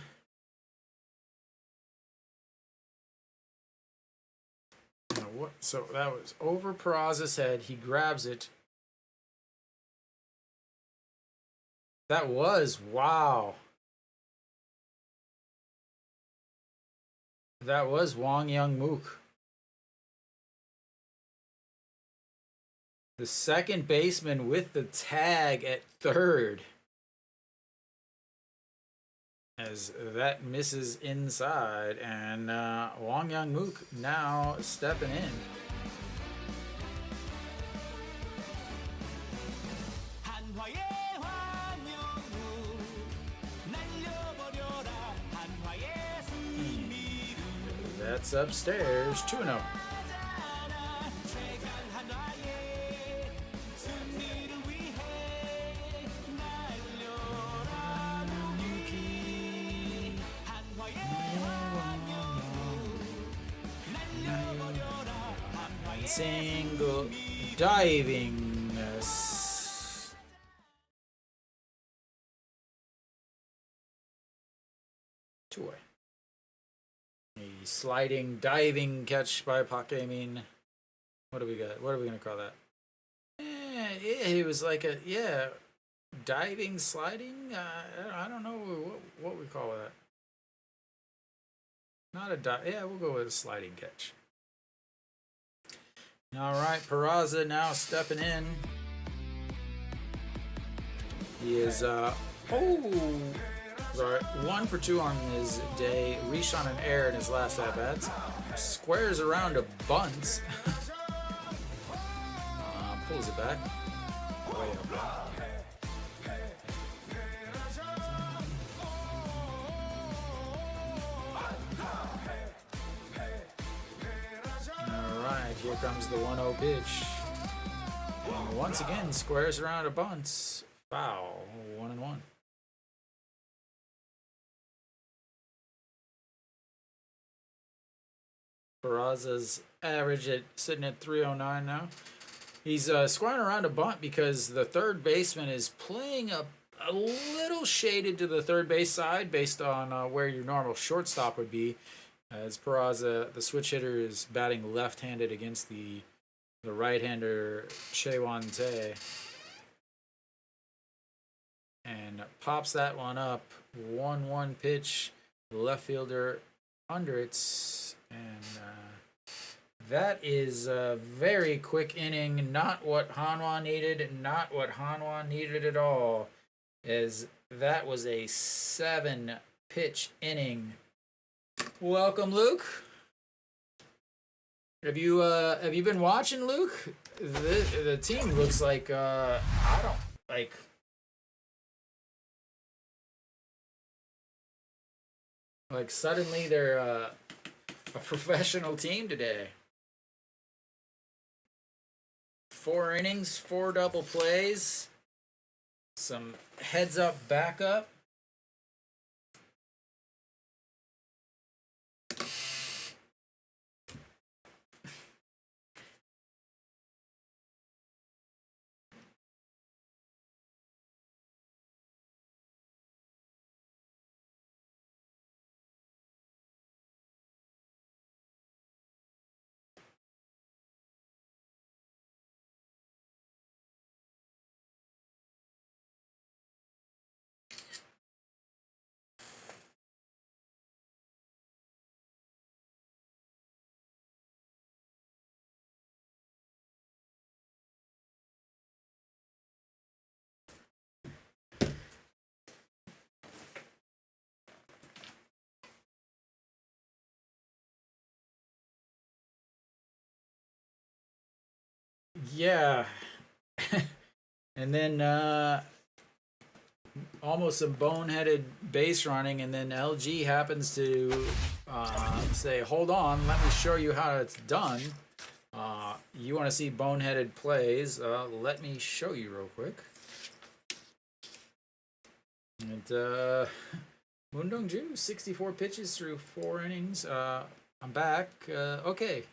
What? So that was over Peraza's head. He grabs it. That was, wow. That was Wong Young Mook. The second baseman with the tag at third. As that misses inside, and Wong Young Mook now stepping in. That's upstairs, 2-0. Single diving. Two-way. A sliding diving catch by Pakemin. What do we got? What are we gonna call that? It was like a diving sliding. I don't know what we call that. Not a dive. Yeah, we'll go with a sliding catch. All right, Peraza now stepping in. He is sorry, 1 for 2 on his day. Reached on an error in his last at bats. Squares around a bunt. Pulls it back. Way up there. Here comes the 1-0 pitch. And once again, squares around a bunt. Foul. 1-1. Peraza's average sitting at 309 now. He's squaring around a bunt because the third baseman is playing a little shaded to the third base side based on where your normal shortstop would be. As Peraza, the switch hitter, is batting left-handed against the right-hander Chewan Tae. And pops that one up. 1-1 pitch. Left fielder under it. And that is a very quick inning. Not what Hanwha needed. Not what Hanwha needed at all. As that was a 7-pitch inning. Welcome, Luke. Have you been watching, Luke? The team looks like like suddenly they're a professional team today. 4 innings, 4 double plays, some heads up backup. Yeah. And then almost some boneheaded base running, and then LG happens to say, hold on, let me show you how it's done. You want to see boneheaded plays? Let me show you real quick. And Moon Dong-ju, 64 pitches through 4 innings. I'm back. Okay.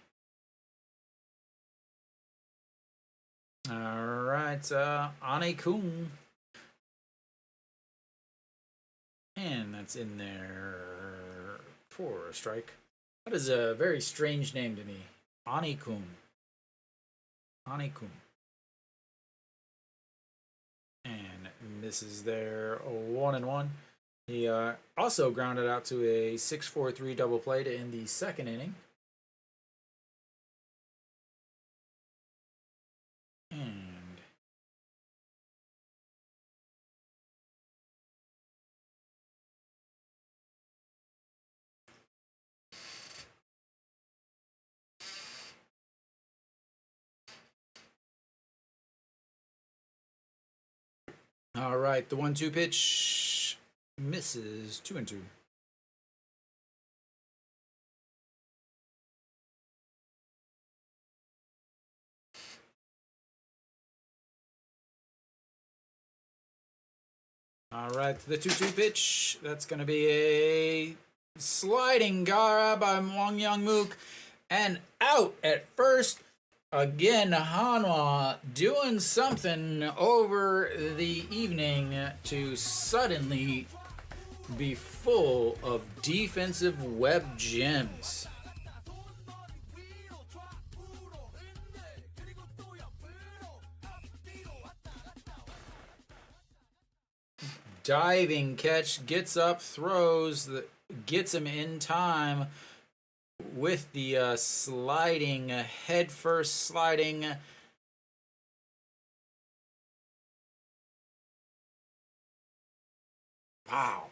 All right. Ane-kun. And that's in there for a strike. That is a very strange name to me. Ane-kun. Ane-kun. And misses there 1-1. He also grounded out to a 6-4-3 double play to end the second inning. And all right, the 1-2 pitch misses 2-2. All right, the 2-2 pitch. That's going to be a sliding gara by Wang Young-mook. And out at first. Again, Hanwha doing something over the evening to suddenly be full of defensive web gems. Diving catch, gets up, throws, gets him in time with the sliding, head first sliding. Wow.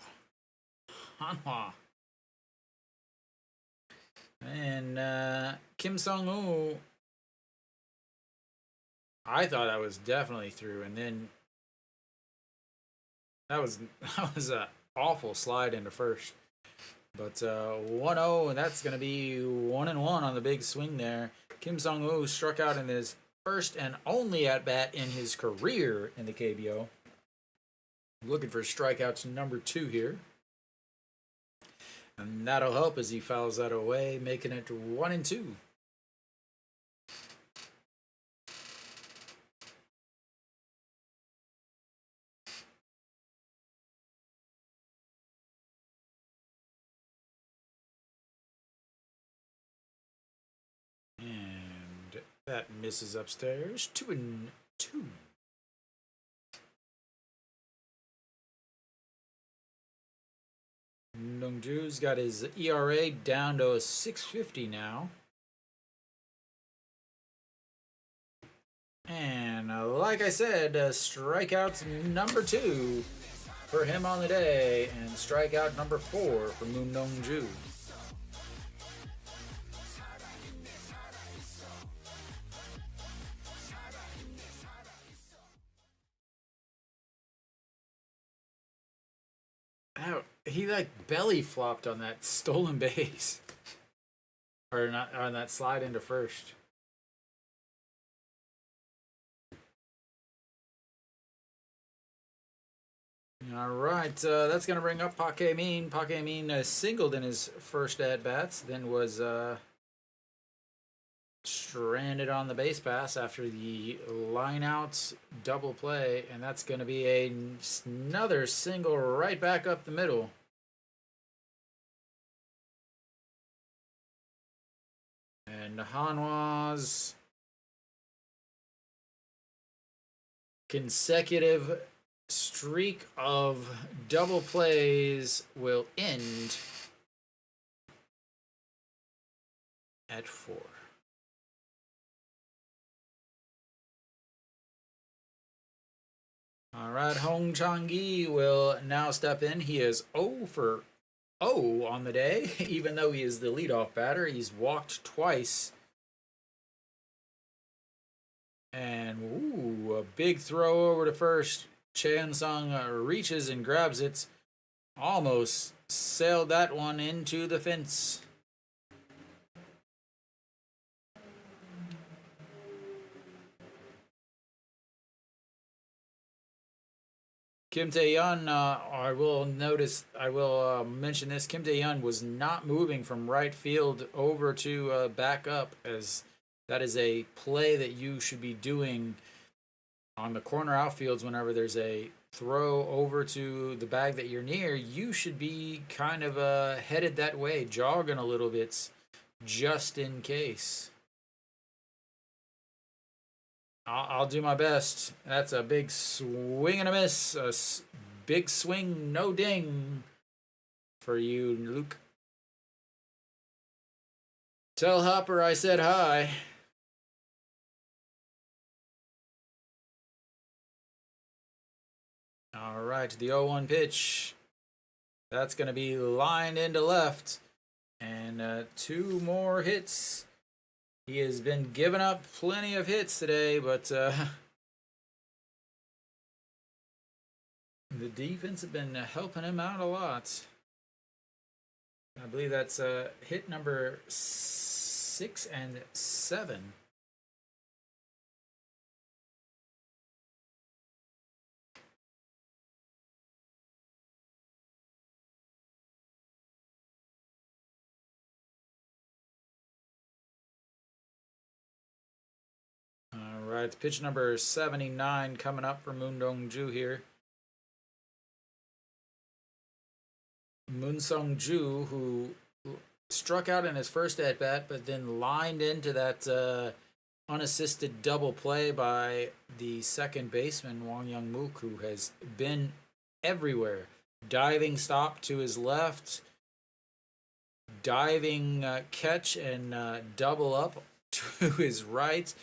Hanwha. And Kim Sung-woo, I thought I was definitely through, and then that was an awful slide into first. But 1-0, and that's going to be 1-1 on the big swing there. Kim Sung-woo struck out in his first and only at-bat in his career in the KBO. Looking for strikeouts number 2 here. And that'll help as he fouls that away, making it 1-2. And that misses upstairs. 2-2. Dongju's got his ERA down to a 6.50 now. And like I said, strikeouts number 2 for him on the day, and strikeout number 4 for Moon Dong-ju. He like belly flopped on that stolen base, or not on that slide into first. All right, that's going to bring up Park Hae-min. Park Hae-min singled in his first at-bats, then was stranded on the base pass after the line-out double play, and that's going to be another single right back up the middle. And Hanwha's consecutive streak of double plays will end at 4. All right, Hong Chang-gi will now step in. He is 0 for 0 on the day, even though he is the leadoff batter. He's walked twice. And, ooh, a big throw over to first. Chan Sung reaches and grabs it. Almost sailed that one into the fence. Kim Tae-yeon, I will mention this. Kim Tae-yeon was not moving from right field over to back up, as that is a play that you should be doing on the corner outfields whenever there's a throw over to the bag that you're near. You should be kind of headed that way, jogging a little bit, just in case. I'll do my best. That's a big swing and a miss. A big swing, no ding for you, Luke. Tell Hopper I said hi. All right, the 0-1 pitch. That's going to be lined into left. And 2 more hits. He has been giving up plenty of hits today, but the defense have been helping him out a lot. I believe that's hit number 6 and 7. All right, pitch number 79 coming up for Moon Dong-ju here. Moon Sung-ju, who struck out in his first at-bat, but then lined into that unassisted double play by the second baseman, Wang Young-mook, who has been everywhere. Diving stop to his left, diving catch and double up to his right,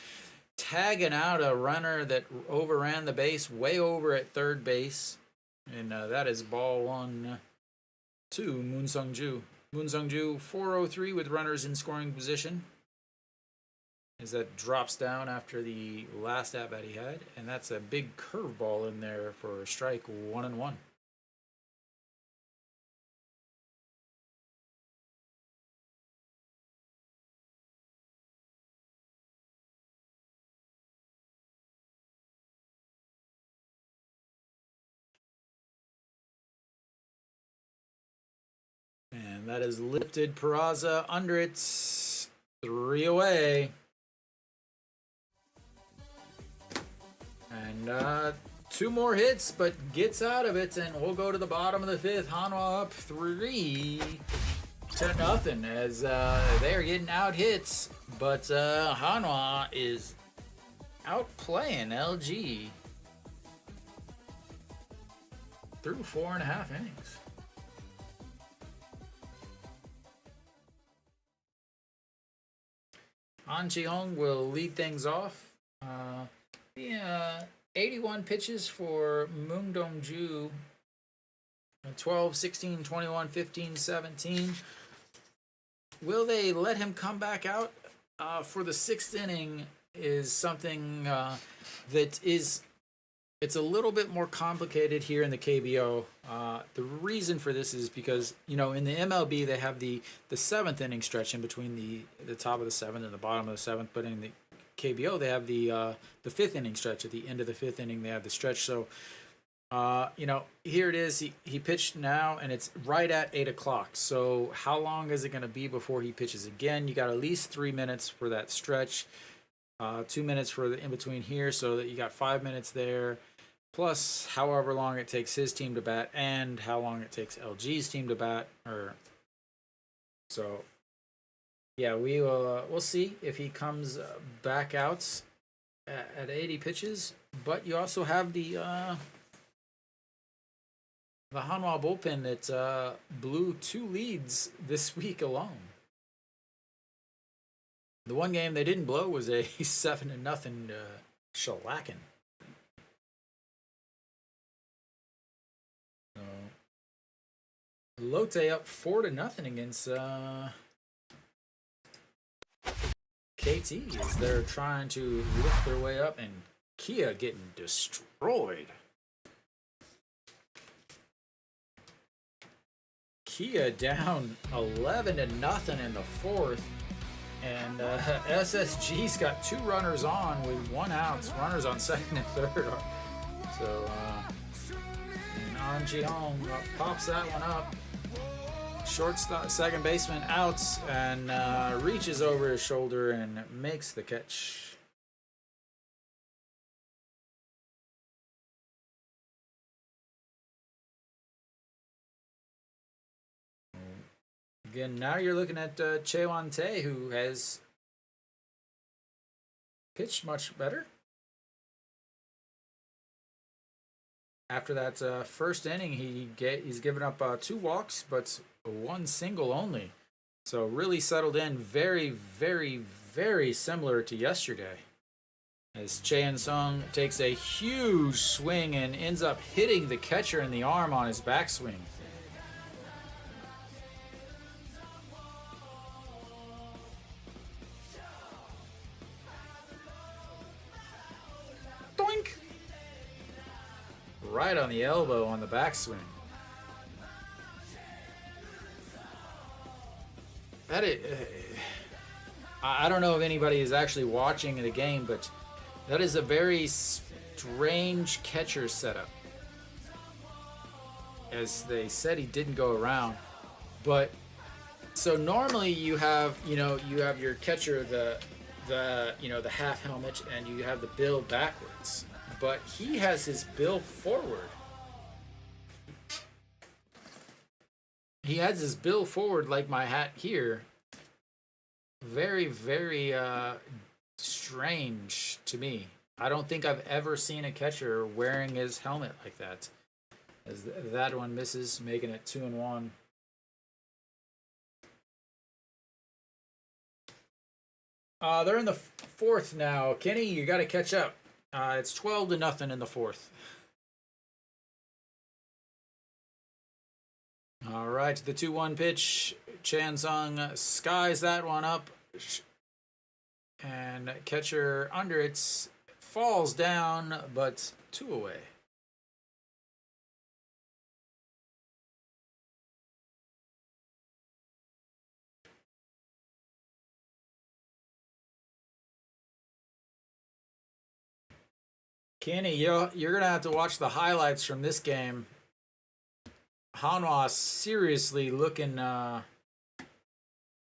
tagging out a runner that overran the base way over at third base. And that is ball 1 to Moon Sung-ju. Moon Sung-ju 403 with runners in scoring position as that drops down after the last at-bat he had. And that's a big curveball in there for strike 1-1. And that is lifted. Peraza under it. 3 away. And 2 more hits, but gets out of it. And we'll go to the bottom of the 5th. Hanwha up 3-0 as they are getting out hits. But Hanwha is outplaying LG through 4.5 innings. An Chi-hong will lead things off. 81 pitches for Moon Dong-ju. 12, 16, 21, 15, 17. Will they let him come back out for the 6th inning is something that is, it's a little bit more complicated here in the KBO. The reason for this is because, you know, in the MLB they have the 7th inning stretch in between the top of the 7th and the bottom of the 7th, but in the KBO they have the 5th inning stretch. At the end of the 5th inning they have the stretch. So you know, here it is. He pitched now, and it's right at 8 o'clock. So how long is it going to be before he pitches again? You got at least 3 minutes for that stretch, 2 minutes for the in between here, so that you got 5 minutes there. Plus, however long it takes his team to bat, and how long it takes LG's team to bat. So, yeah, we'll see if he comes back out at 80 pitches. But you also have the Hanwha bullpen that blew 2 leads this week alone. The one game they didn't blow was a 7-0 shellacking. Lotte up 4-0 against KT as they're trying to lift their way up, and Kia getting destroyed. Kia down 11-0 in the 4th, and SSG's got 2 runners on with 1 out. Runners on 2nd and 3rd. So And An Ji-hong pops that one up. Second baseman out and reaches over his shoulder and makes the catch. Again, now you're looking at Chaewon Tae, who has pitched much better. After that first inning, he's given up 2 walks, but 1 single only. So really settled in, very, very, very similar to yesterday. As Chae In-sung takes a huge swing and ends up hitting the catcher in the arm on his backswing. Doink! Right on the elbow on the backswing. I don't know if anybody is actually watching the game, but that is a very strange catcher setup. As they said, he didn't go around, but so normally you have your catcher, the half helmet, and you have the bill backwards, but he has his bill forward. He has his bill forward like my hat here. Very, very strange to me. I don't think I've ever seen a catcher wearing his helmet like that. As that one misses, making it 2-1. They're in the 4th now. Kenny, you got to catch up. It's 12-0 in the 4th. All right, the 2-1 pitch. Chae In-sung skies that one up, and catcher under it falls down, but 2 away. Kenny, you're gonna have to watch the highlights from this game. Hanwha seriously looking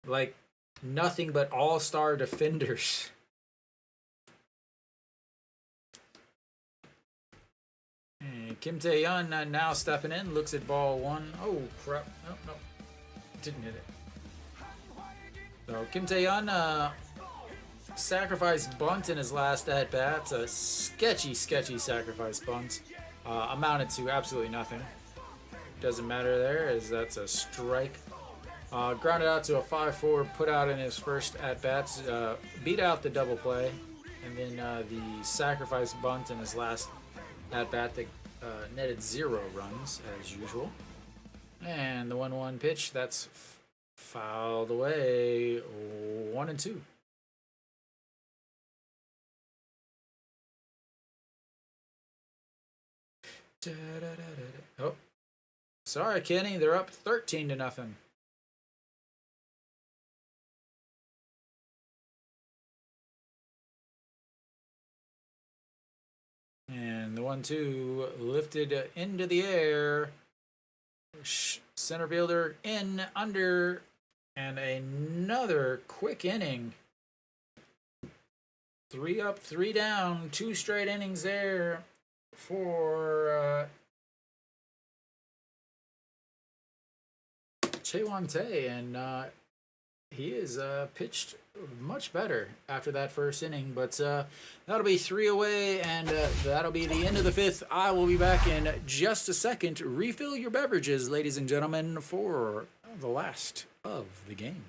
like nothing but all-star defenders. And Kim Tae-yeon now stepping in, looks at ball 1. Oh crap! No, didn't hit it. So Kim Tae-yeon sacrifice bunt in his last at bat. A sketchy sacrifice bunt. Amounted to absolutely nothing. Doesn't matter there, as that's a strike. Grounded out to a 5-4, put out in his first at-bats, beat out the double play, and then the sacrifice bunt in his last at-bat that netted 0 runs, as usual. And the 1-1 pitch, that's fouled away, 1-2. Oh. Sorry, Kenny. They're up 13-0. And the 1-2 lifted into the air. Center fielder in, under, and another quick inning. 3 up, 3 down. 2 straight innings there for Chaewon Tae, and he is pitched much better after that first inning, but that'll be 3 away, and that'll be the end of the 5th. I will be back in just a second. Refill your beverages, ladies and gentlemen, for the last of the game.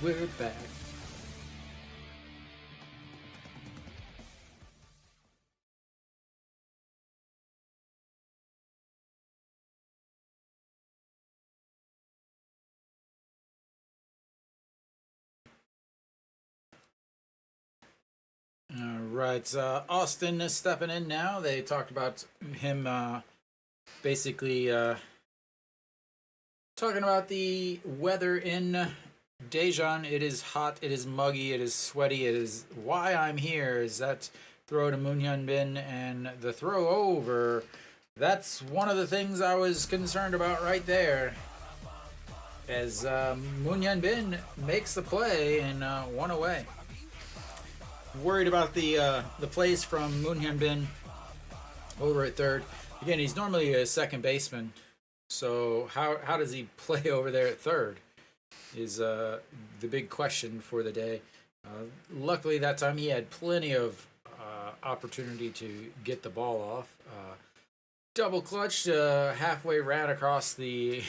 we're back. All right, Austin is stepping in now. They talked about him basically talking about the weather in Daejeon. It is hot, it is muggy, it is sweaty, it is why I'm here. Is that throw to Moon Hyun Bin and the throw over. That's one of the things I was concerned about right there. As Moon Hyun Bin makes the play and one away. Worried about the plays from Moon Hyun Bin over at third. Again, he's normally a second baseman, so how does he play over there at third is the big question for the day. Luckily that time he had plenty of opportunity to get the ball off. Double clutched, halfway ran across the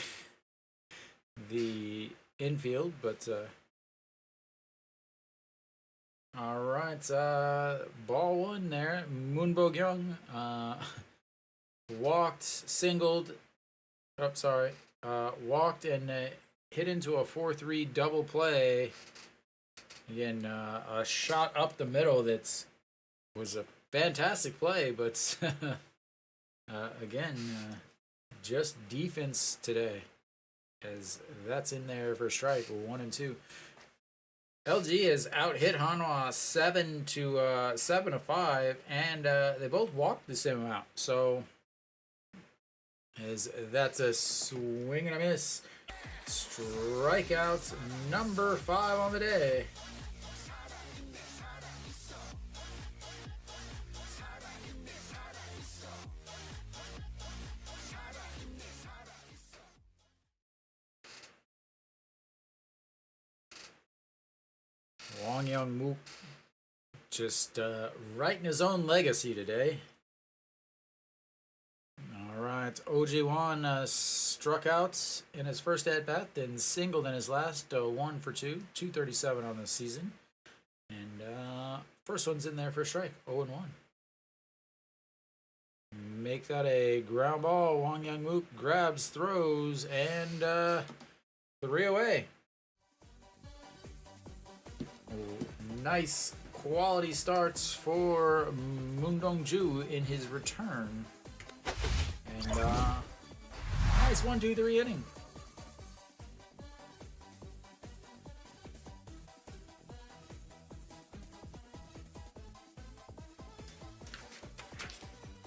infield, but all right, ball one there. Moon Bo-kyung walked, singled. Oh, sorry. Walked and hit into a 4-3 double play. Again, a shot up the middle that was a fantastic play, but again, just defense today, as that's in there for strike 1 and 2. LG has out hit Hanwha 7-5, and they both walked the same amount. So, that's a swing and a miss. Strikeout number 5 on the day. Wang Young Mook just writing his own legacy today. All right, OJ Wan struck out in his first at bat, then singled in his last, 1 for 2, 237 on the season, and first one's in there for a strike, 0 and 1. Make that a ground ball. Wang Young Mook grabs, throws, and 3 away. Nice quality starts for Moon Dong-ju in his return. And nice 1-2-3 inning.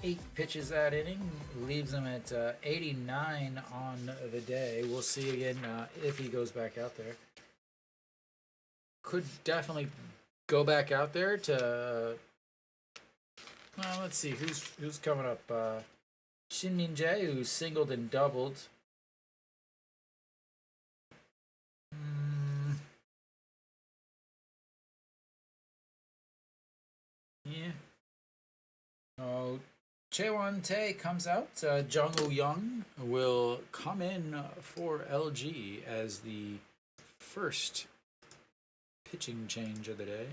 Eight pitches that inning leaves him at 89 on the day. We'll see again if he goes back out there. Could definitely go back out there to. Well, let's see who's coming up. Shin Min-jae, who singled and doubled. Yeah. Oh, Chaewon Tae comes out. Jung Woo Young will come in for LG as the first pitching change of the day.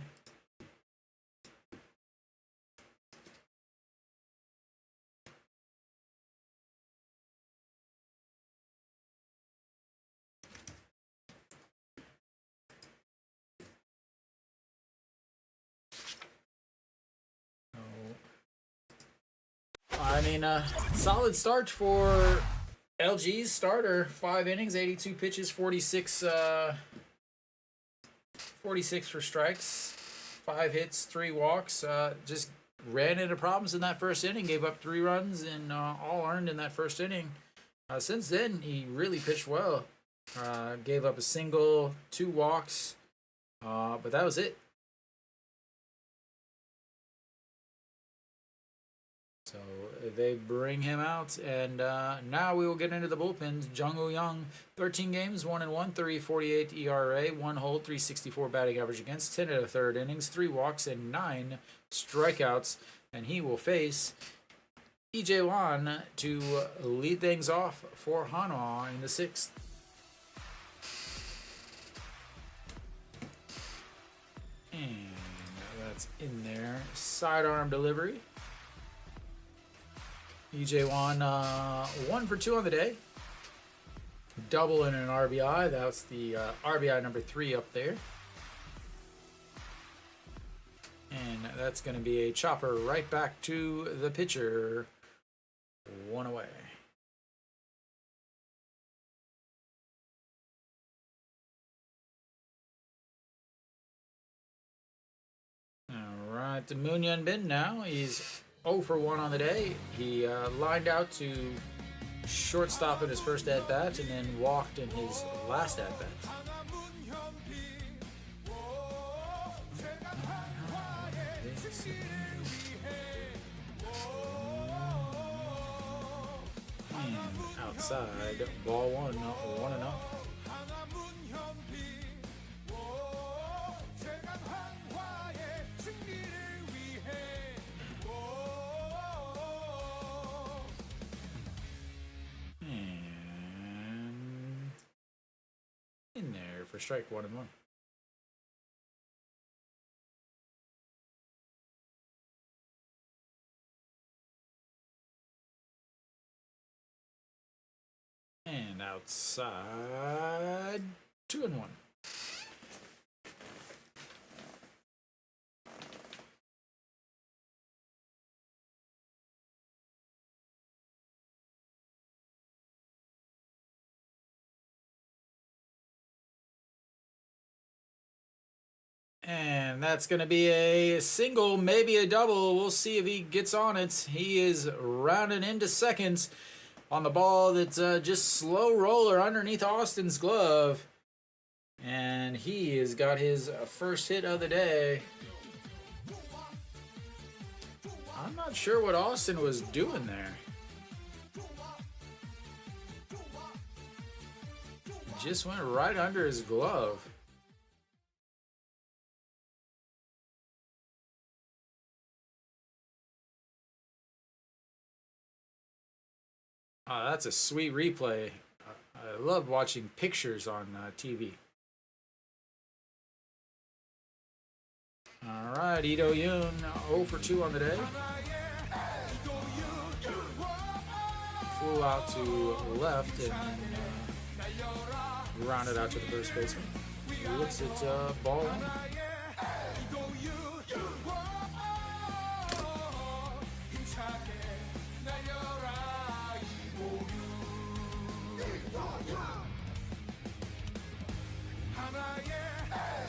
I mean, solid start for LG's starter. 5 innings, 82 pitches, 46 for strikes, 5 hits, 3 walks. Just ran into problems in that first inning. Gave up 3 runs and all earned in that first inning. Since then, he really pitched well. Gave up a single, 2 walks, but that was it. So they bring him out, and now we will get into the bullpens. Jung Woo Young, 13 games, 1-1, 3.48 ERA, 1 hold, 364 batting average against, 10 and a third innings, 3 walks, and 9 strikeouts. And he will face EJ Wan to lead things off for Hanwha in the 6th. And that's in there. Sidearm delivery. EJ1, 1 for 2 on the day. Double and an RBI. That's the RBI number 3 up there. And that's going to be a chopper right back to the pitcher. 1 away. All right, to Moon Hyun Bin now. He's 0 for 1 on the day. He lined out to shortstop in his first at-bat and then walked in his last at-bat. And outside, ball 1, 1-0. In there for strike 1 and 1. And outside 2 and 1. And that's going to be a single, maybe a double. We'll see if he gets on it. He is rounding into seconds on the ball that's just slow roller underneath Austin's glove. And he has got his first hit of the day. I'm not sure what Austin was doing there. Just went right under his glove. Oh, that's a sweet replay. I love watching pictures on TV. All right, Ito Yoon, 0 for 2 on the day. Flew out to left and rounded out to the first baseman. He looks at ball 1.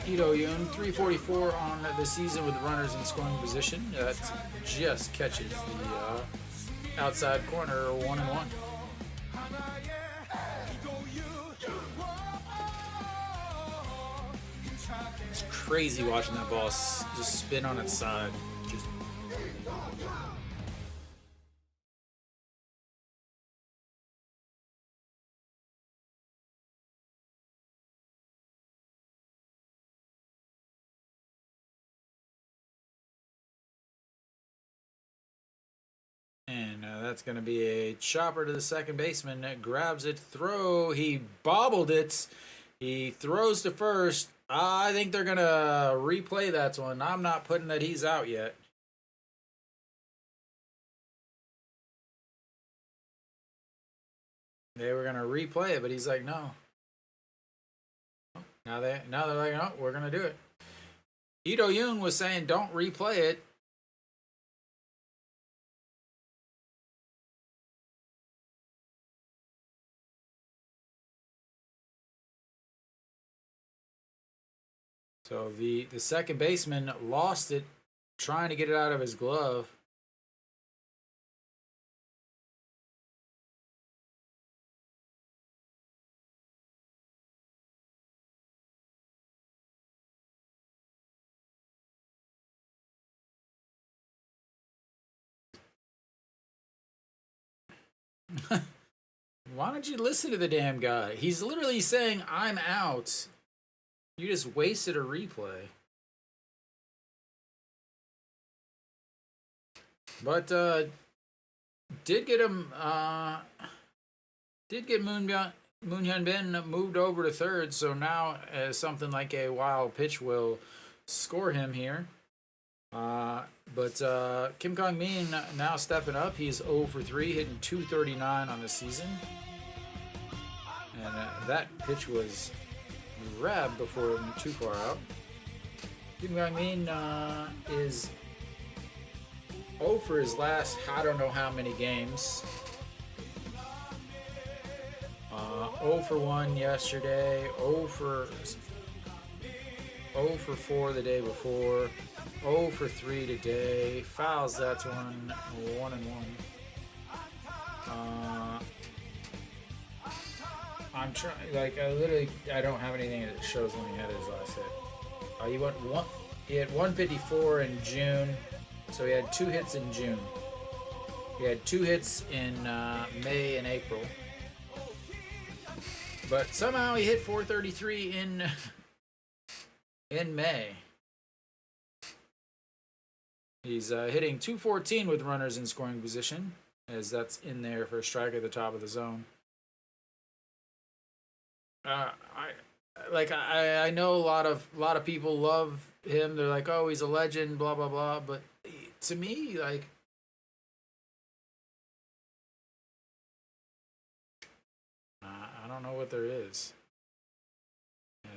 Ito Yoon, 344 on the season with runners in scoring position. That just catches the outside corner, 1 and 1. It's crazy watching that ball just spin on its side. Just And that's going to be a chopper to the second baseman. That grabs it, throw. He bobbled it. He throws to first. I think they're going to replay that one. I'm not putting that he's out yet. They were going to replay it, but he's like, no. Now they're like, no, we're going to do it. Ito Yoon was saying, don't replay it. So the second baseman lost it trying to get it out of his glove. Why don't you listen to the damn guy? He's literally saying, I'm out. You just wasted a replay. But did get him Moon Hyun Bin moved over to third, so now something like a wild pitch will score him here. But Kim Kong-min now stepping up. He's 0 for 3, hitting 239 on the season. And that pitch was grabbed before it went too far out. Kim Kong-min is 0 for his last I don't know how many games. 0 for 1 yesterday, 0 for 4 the day before, 0 for 3 today. Fouls, that's 1 and 1. I'm trying, like, I don't have anything that shows when he had his last hit. He had 154 in June, so he had 2 hits in June. He had 2 hits in May and April. But somehow he hit 433 in May. He's hitting 214 with runners in scoring position, as that's in there for a strike at the top of the zone. I know a lot of people love him. They're like, oh, he's a legend, blah blah blah. But to me, like, I don't know what there is.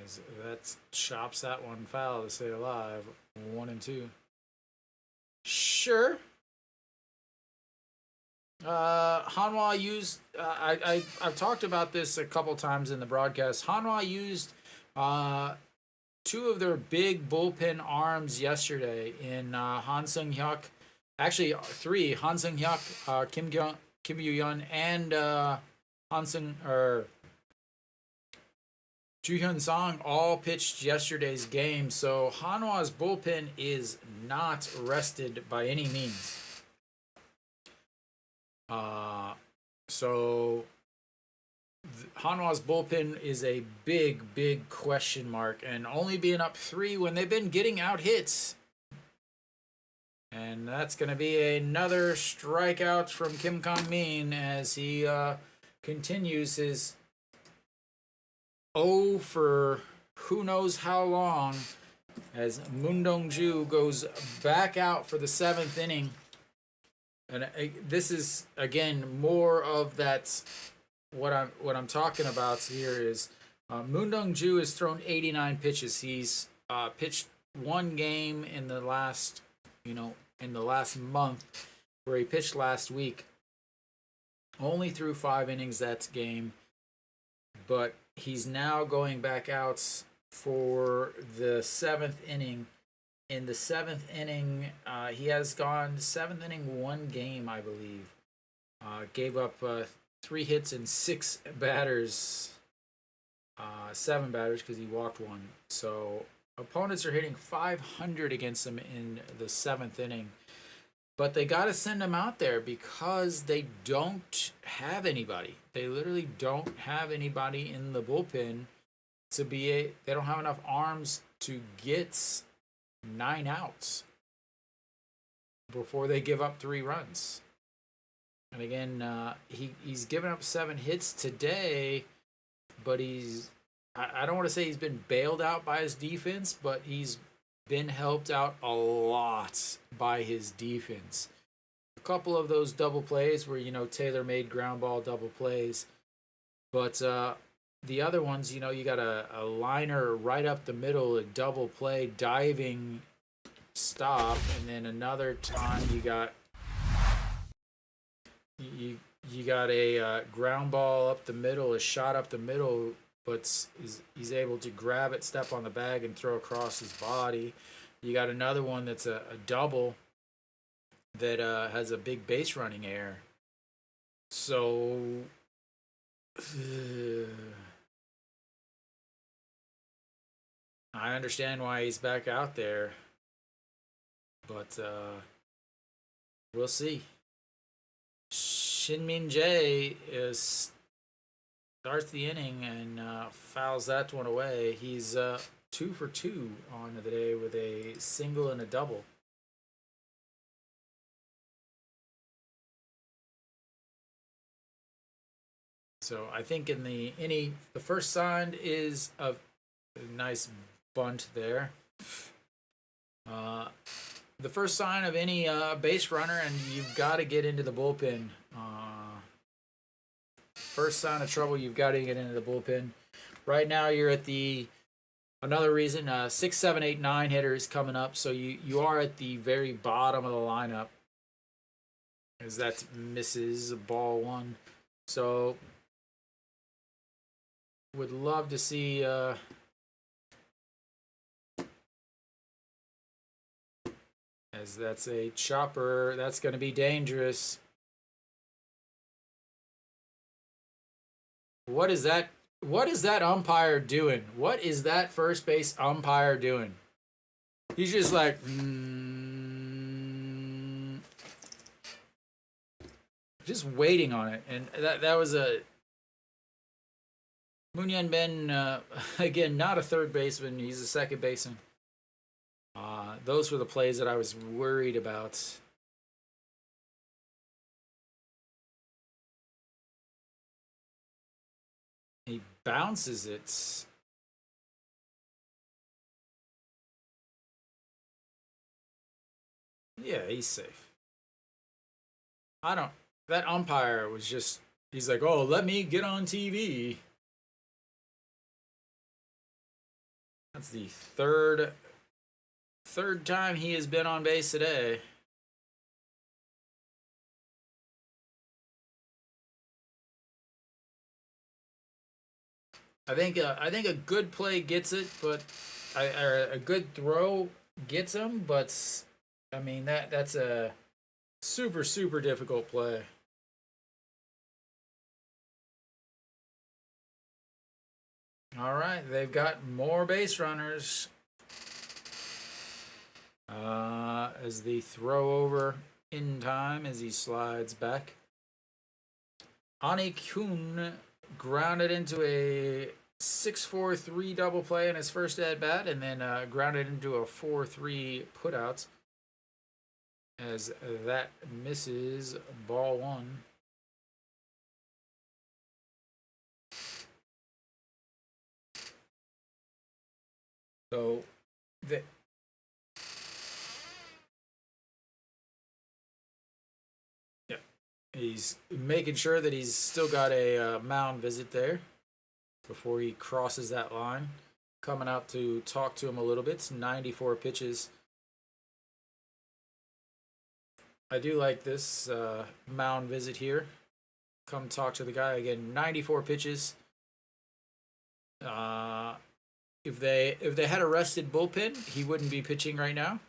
As that chops that one foul to stay alive. 1 and 2. Sure. Hanwha used. I've talked about this a couple times in the broadcast. Hanwha used 2 of their big bullpen arms yesterday in Han Sung-hyuk. Actually, 3. Han Sung-hyuk, Kim Yu-yeon, and Ju Hyun-song all pitched yesterday's game. So Hanwha's bullpen is not rested by any means. So Hanwha's bullpen is a big question mark, and only being up 3 when they've been getting out hits. And that's going to be another strikeout from Kim Kong-min as he continues his 0 for who knows how long, as Moon Dong-ju goes back out for the 7th inning. And this is, again, more of that. What I'm talking about here is Moon Dong-ju has thrown 89 pitches. He's pitched 1 game in the last month, where he pitched last week. Only threw 5 innings that game, but he's now going back out for the 7th inning. In the 7th inning, he has gone 7th inning 1 game, I believe. Gave up 3 hits and 6 batters. 7 batters because he walked 1. So opponents are hitting 500 against him in the 7th inning. But they got to send him out there because they don't have anybody. They literally don't have anybody in the bullpen they don't have enough arms to get 9 outs before they give up 3 runs. And again, he's given up 7 hits today, but I don't want to say he's been bailed out by his defense, but he's been helped out a lot by his defense. A couple of those double plays were, tailor-made ground ball double plays. But the other ones, you got a liner right up the middle, a double play, diving stop, and then another time you got a ground ball up the middle, a shot up the middle, but he's able to grab it, step on the bag, and throw across his body. You got another one that's a double that has a big base running error. So I understand why he's back out there, but we'll see. Shin Min Jae starts the inning and fouls that one away. He's 2 for 2 on the day with a single and a double. So I think in the first sign is a nice bunt there. The first sign of any base runner, and you've got to get into the bullpen. First sign of trouble, you've got to get into the bullpen. Right now, you're at the another reason 6, 7, 8, 9 hitters coming up, so you are at the very bottom of the lineup, as that misses ball one. So would love to see. As that's a chopper, that's going to be dangerous. What is that? What is that umpire doing? What is that first base umpire doing? He's just like, just waiting on it, and that was a Moon Hyun-bin, again, not a third baseman. He's a second baseman. Those were the plays that I was worried about. He bounces it. Yeah, he's safe. That umpire was just, he's like, oh, let me get on TV. That's the third time he has been on base today. I think a good play gets it, but a good throw gets him. But I mean that's a super difficult play. All right, they've got more base runners. As the throw over in time as he slides back. Ani-kun grounded into a 6-4-3 double play in his first at bat, and then grounded into a 4-3 putout as that misses ball one. So he's making sure that he's still got a mound visit there before he crosses that line. Coming out to talk to him a little bit. It's 94 pitches. I do like this mound visit here. Come talk to the guy again. 94 pitches. If they had a rested bullpen, he wouldn't be pitching right now.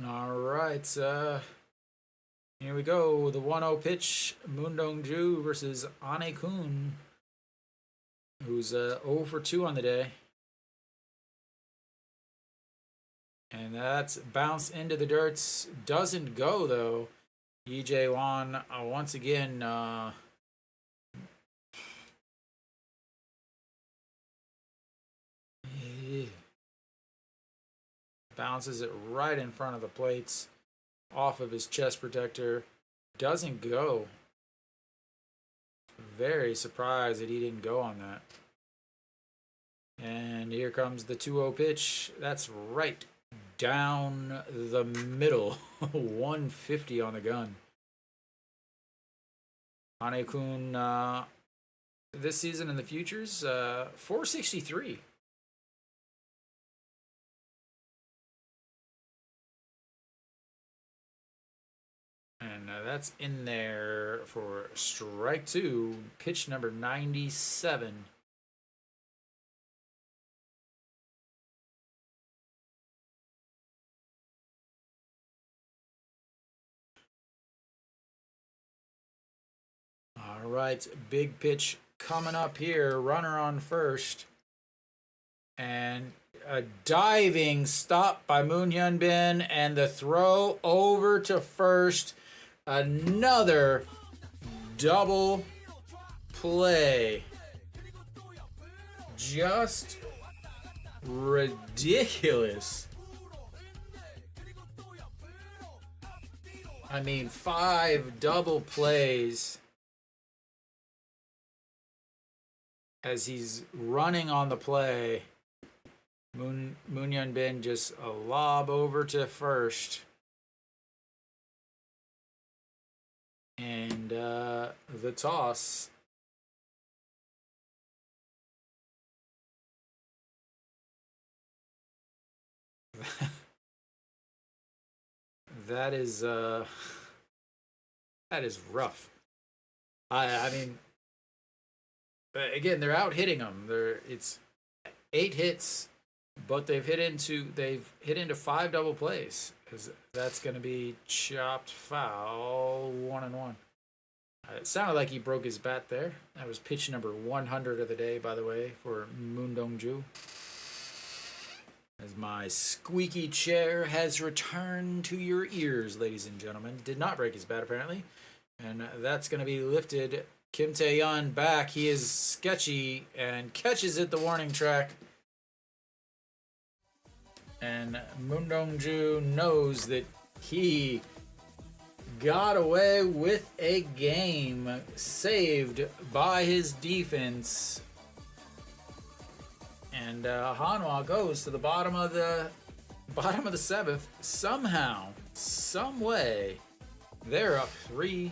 All right, here we go. The 1-0 pitch, Moon Dong-ju versus Ani-kun, who's 0 for 2 on the day. And that's bounced into the dirt. Doesn't go, though. Lee Jae-won, once again, bounces it right in front of the plates, off of his chest protector. Doesn't go. Very surprised that he didn't go on that. And here comes the 2-0 pitch. That's right down the middle. 150 on the gun. Ani-kun this season in the futures, 463. And that's in there for strike 2, pitch number 97. All right, big pitch coming up here. Runner on first. And a diving stop by Moon Hyun-bin, and the throw over to first. Another double play. Just ridiculous. I mean, 5 double plays as he's running on the play. Moon Yun Bin just a lob over to first. And the toss. That is rough. I mean, again, they're out hitting them. It's 8 hits, but they've hit into 5 double plays. That's going to be chopped foul, 1-1. It sounded like he broke his bat there. That was pitch number 100 of the day, by the way, for Moon Dong-ju. As my squeaky chair has returned to your ears, ladies and gentlemen. Did not break his bat, apparently. And that's going to be lifted. Kim Tae-yeon back. He is sketchy and catches it, the warning track. And Moon Dong-ju knows that he got away with a game saved by his defense. And Hanwha goes to the bottom of the 7th. Somehow, some way, they're up 3-0.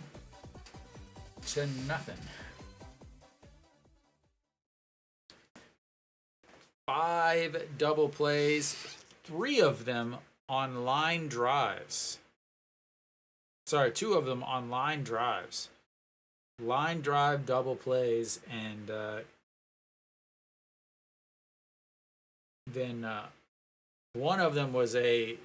5 double plays, 3 of them on line drives. Sorry, 2 of them on line drives. Line drive double plays, and then one of them was an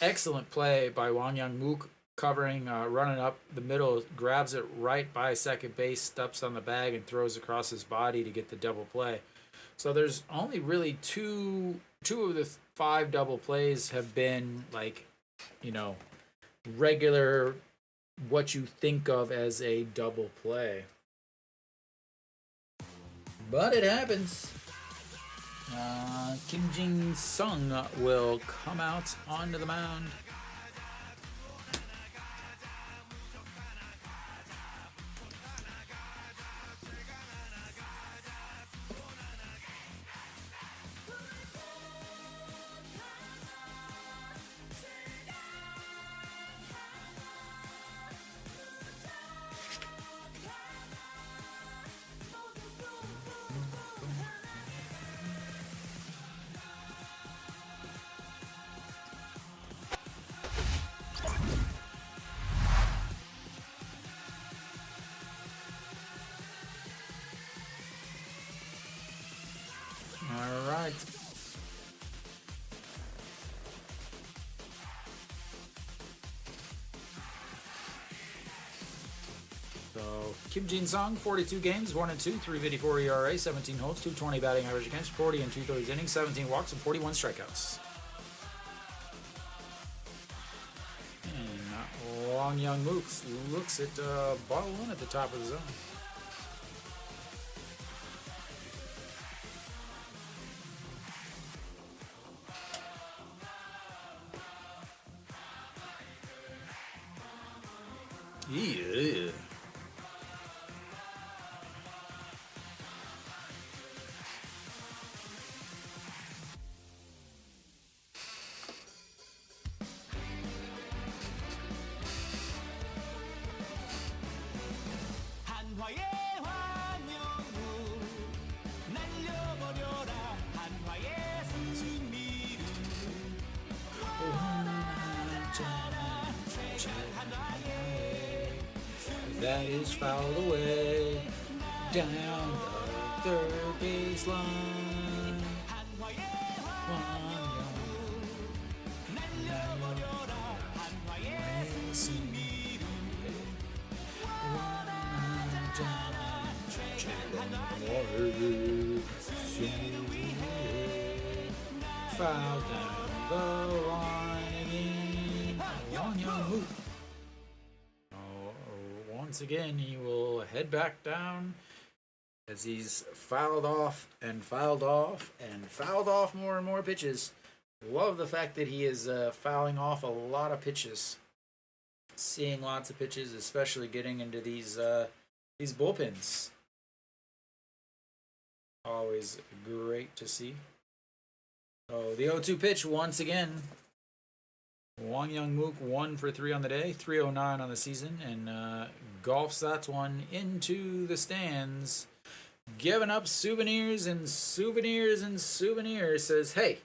excellent play by Wang Young-mook, covering, running up the middle, grabs it right by second base, steps on the bag, and throws across his body to get the double play. So there's only really two of the 5 double plays have been regular, what you think of as a double play. But it happens. Kim Jin-sung will come out onto the mound. All right. So Kim Jin-sung, 42 games, 1-2, 3.54 ERA, 17 holds, 220 batting average against, 40 and 2/3 innings, 17 walks, and 41 strikeouts. And Wang Young-mook looks at ball 1 at the top of the zone. Yeah. That is fouled away down the third baseline. Foul down the line again. Wang Young-mook. Once again, he will head back down as he's fouled off and fouled off and fouled off more and more pitches. Love the fact that he is fouling off a lot of pitches. seeing lots of pitches, especially getting into these bullpens. Always great to see. So the 0-2 pitch once again. Wang Young-mook 1 for 3 on the day, 309 on the season, and golfs that one into the stands. Giving up souvenirs and souvenirs and souvenirs. Says, hey,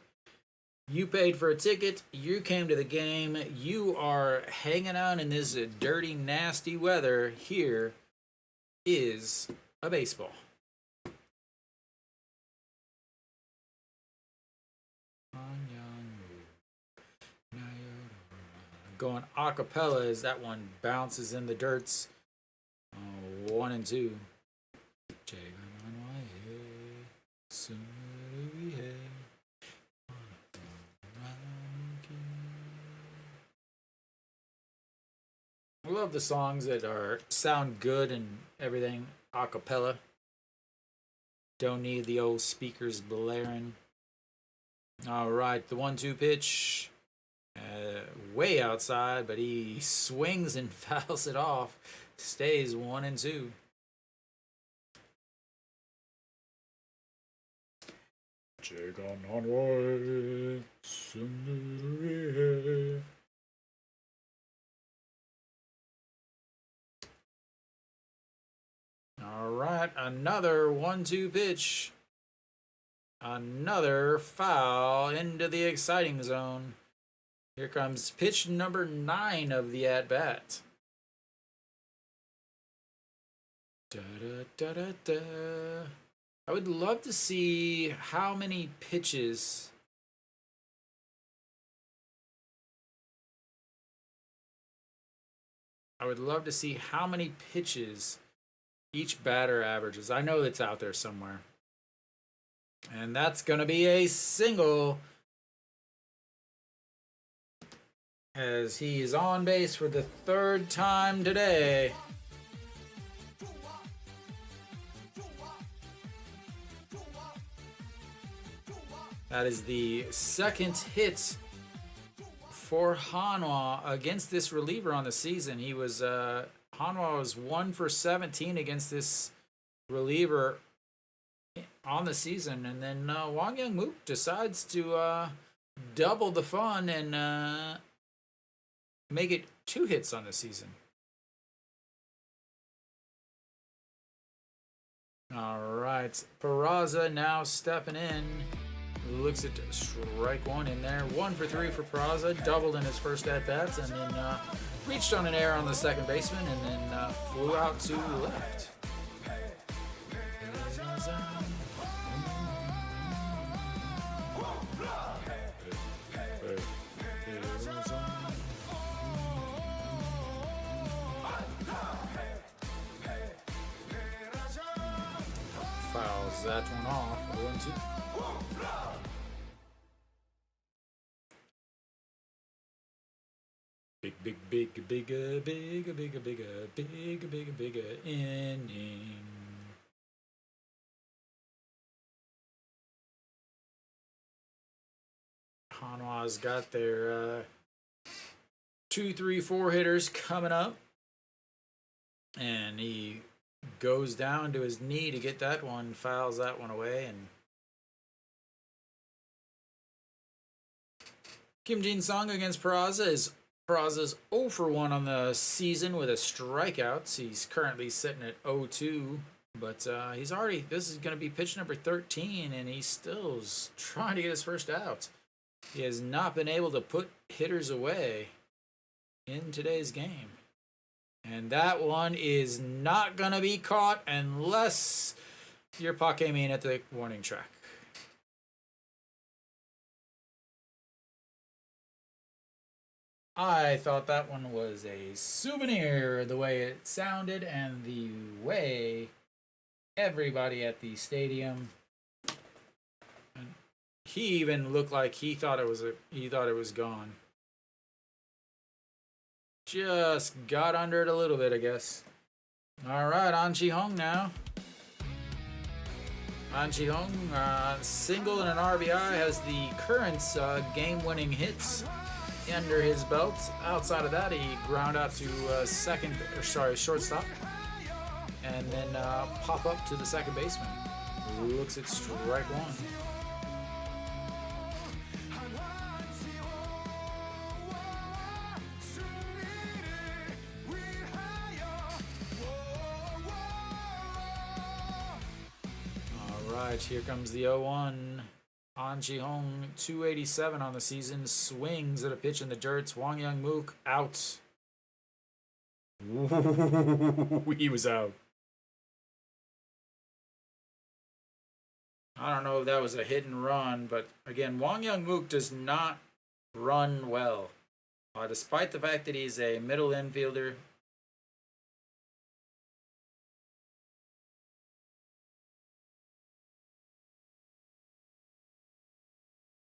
you paid for a ticket, you came to the game, you are hanging out in this dirty, nasty weather. Here is a baseball. Going acapella as that one bounces in the dirts. 1 and 2. I love the songs that sound good and everything acapella. Don't need the old speakers blaring. All right, the 1-2 pitch. Way outside, but he swings and fouls it off. Stays 1 and 2. All right, another 1-2 pitch. Another foul into the exciting zone. Here comes pitch number 9 of the at-bat. I would love to see how many pitches each batter averages. I know it's out there somewhere. And that's going to be a single, as he is on base for the 3rd time today. That is the 2nd hit for Hanwha against this reliever on the season. He was Hanwha was 1 for 17 against this reliever on the season, and then Wang Young-mook decides to double the fun and make it 2 hits on the season. All right, Peraza now stepping in. Looks at strike 1 in there. 1 for 3 for Peraza. Doubled in his first at-bats, and then reached on an error on the second baseman, and then flew out to left. Fouls that one off. 1-2. Bigger inning. Hanwha's got their 2, 3, 4 hitters coming up, and he goes down to his knee to get that one, fouls that one away, and Kim Jin-sung against Peraza is Peraza's 0 for 1 on the season with a strikeout. He's currently sitting at 0-2, but this is going to be pitch number 13, and he still is trying to get his first out. He has not been able to put hitters away in today's game. And that one is not going to be caught unless you're Pakemin at the warning track. I thought that one was a souvenir, the way it sounded and the way everybody at the stadium, and he even looked like he thought it was gone. Just got under it a little bit, I guess. All right, An Chi-hong now. An Chi-hong, single and an RBI, has the current game-winning hits under his belt. Outside of that, he ground out to shortstop, and then pop up to the second baseman. Looks at strike one. Alright, here comes the 0-1. Han Ji-hong, 287 on the season, swings at a pitch in the dirt. Wang Young Mook out. Ooh, he was out. I don't know if that was a hit and run, but again, Wang Young Mook does not run well. Despite the fact that he's a middle infielder.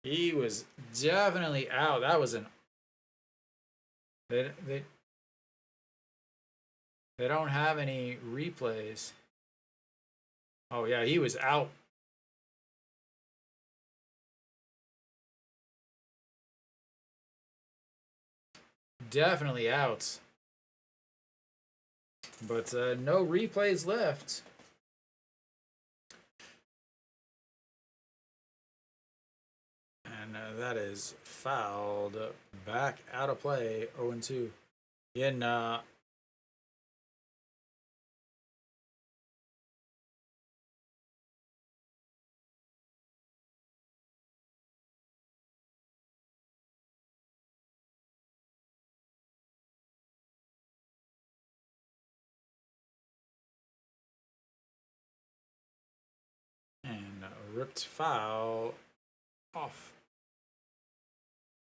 He was definitely out. That was an... They don't have any replays. Oh yeah, he was out. Definitely out. But no replays left. And that is fouled. Back out of play. 0-2. In ripped foul off.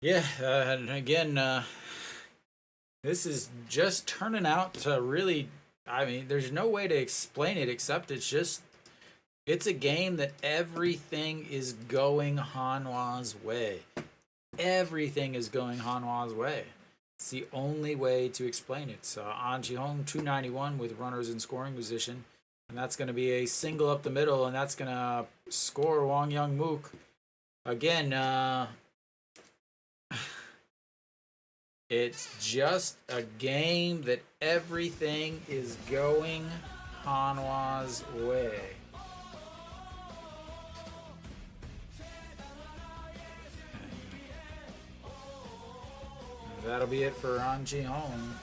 Yeah, and again, this is just turning out to really, I mean, there's no way to explain it except it's a game that everything is going Hanwha's way. Everything is going Hanwha's way. It's the only way to explain it. So, Han Ji-hong, 291 with runners in scoring position. And that's going to be a single up the middle, and that's going to score Wang Young Mook. Again, it's just a game that everything is going Hanwha's way. And that'll be it for Han Ji-hong.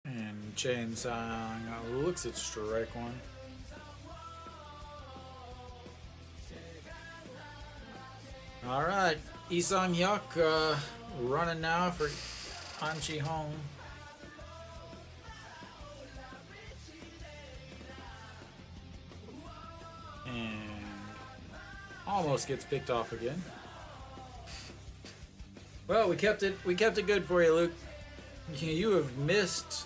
And Chain Sang looks at strike one. Alright, Lee Sang-hyuk running now for Han Ji-hong. And almost gets picked off again. Well, we kept it good for you, Luke. You have missed,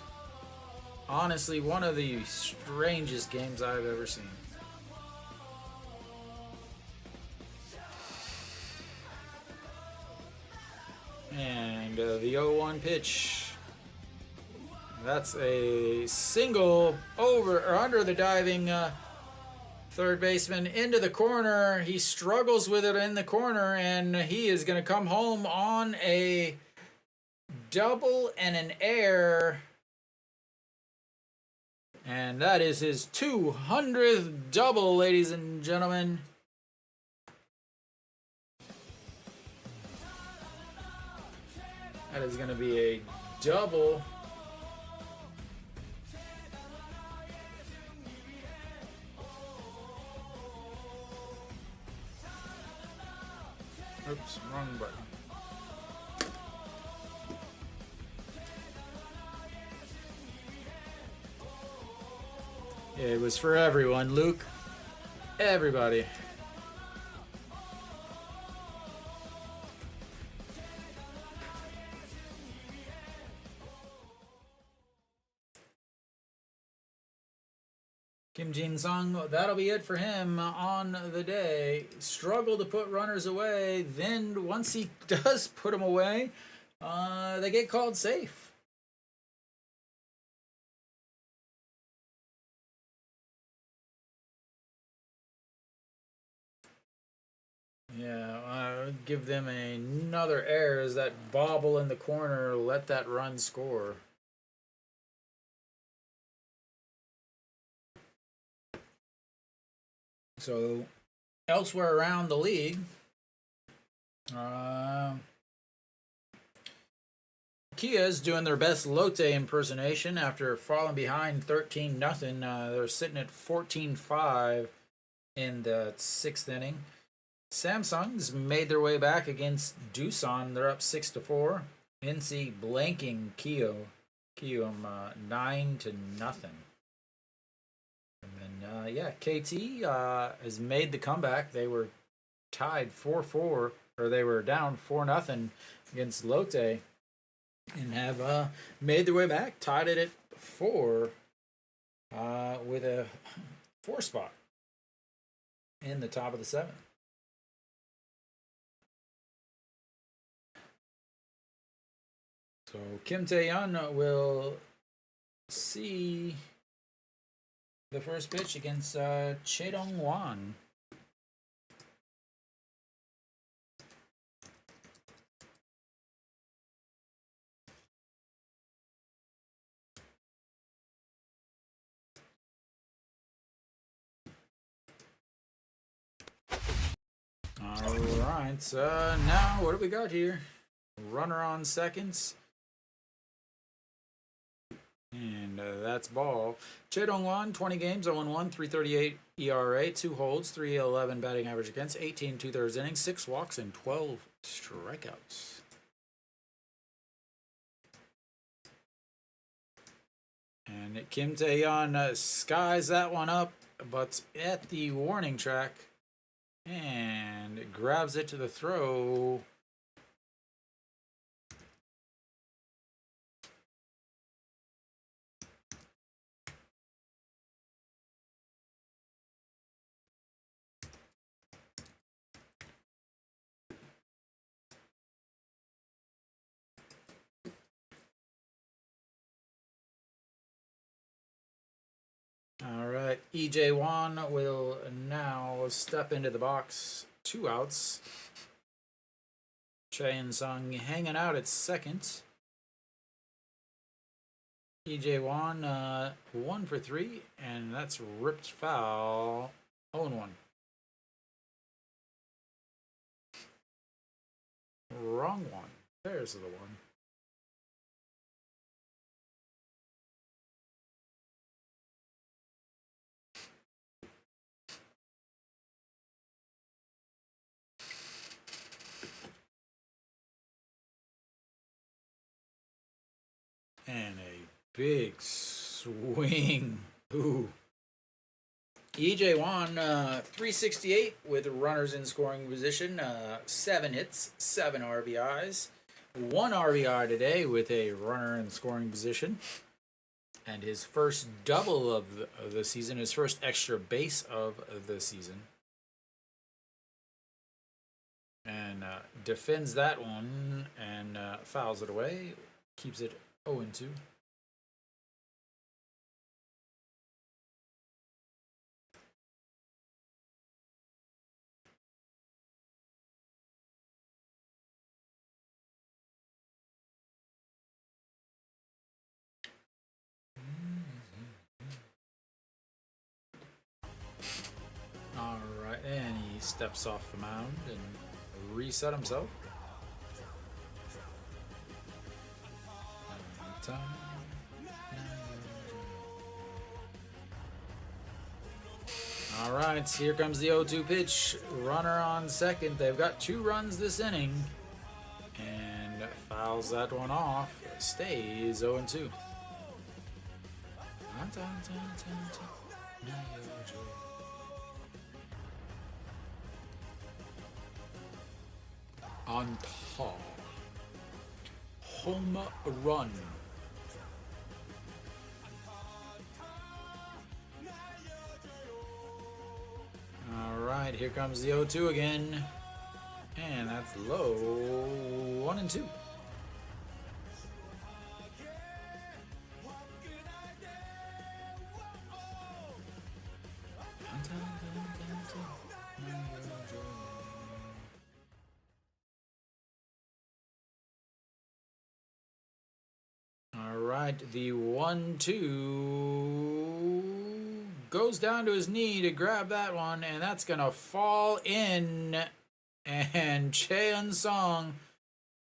honestly, one of the strangest games I've ever seen. And the 0-1 pitch. That's a single over or under the diving third baseman into the corner. He struggles with it in the corner, and he is going to come home on a double and an air. And that is his 200th double, ladies and gentlemen. That is going to be a double. Oops, wrong button. It was for everyone, Luke. Everybody. Kim Jin-sung, that'll be it for him on the day. Struggle to put runners away. Then once he does put them away, they get called safe. Yeah, give them another error as that bobble in the corner. Let that run score. So elsewhere around the league, Kia's doing their best Lotte impersonation after falling behind 13-0. They're sitting at 14-5 in the 6th inning. Samsung's made their way back against Doosan. They're up 6-4. NC blanking Kiwoom 9-0. And then KT has made the comeback. They were tied 4-4, or they were down 4-0 against Lotte, and have made their way back. Tied it at 4 with a 4 spot in the top of the 7th. So Kim Tae-yeon will see the first pitch against Chae Dong-hwan. All right, now what do we got here? Runner on seconds. And that's ball. Chae Dong-hwan, 20 games, 0-1, 3.38 ERA, 2 holds, 3.11 batting average against, 18 2/3 innings, 6 walks, and 12 strikeouts. And Kim Tae-yeon skies that one up, but at the warning track, and grabs it to the throw. All right, EJ Wan will now step into the box. 2 outs. Chae In-sung hanging out at second. EJ Wan 1 for 3, and that's ripped foul. 0-1. Wrong one. There's the one. And a big swing. Ooh. EJ Wan, 368 with runners in scoring position, 7 hits, 7 RBIs, 1 RBI today with a runner in scoring position, and his first double of the season, his first extra base of the season. And defends that one and fouls it away, keeps it 0-2. All right, and he steps off the mound and reset himself. All right, here comes the 0-2 pitch. Runner on second. They've got 2 runs this inning, and fouls that one off. Stays 0-2. On top. Home run. here comes the 0-2 again. And that's low. 1 and 2. All right, the 1-2 goes down to his knee to grab that one, and that's gonna fall in. And Cheon Song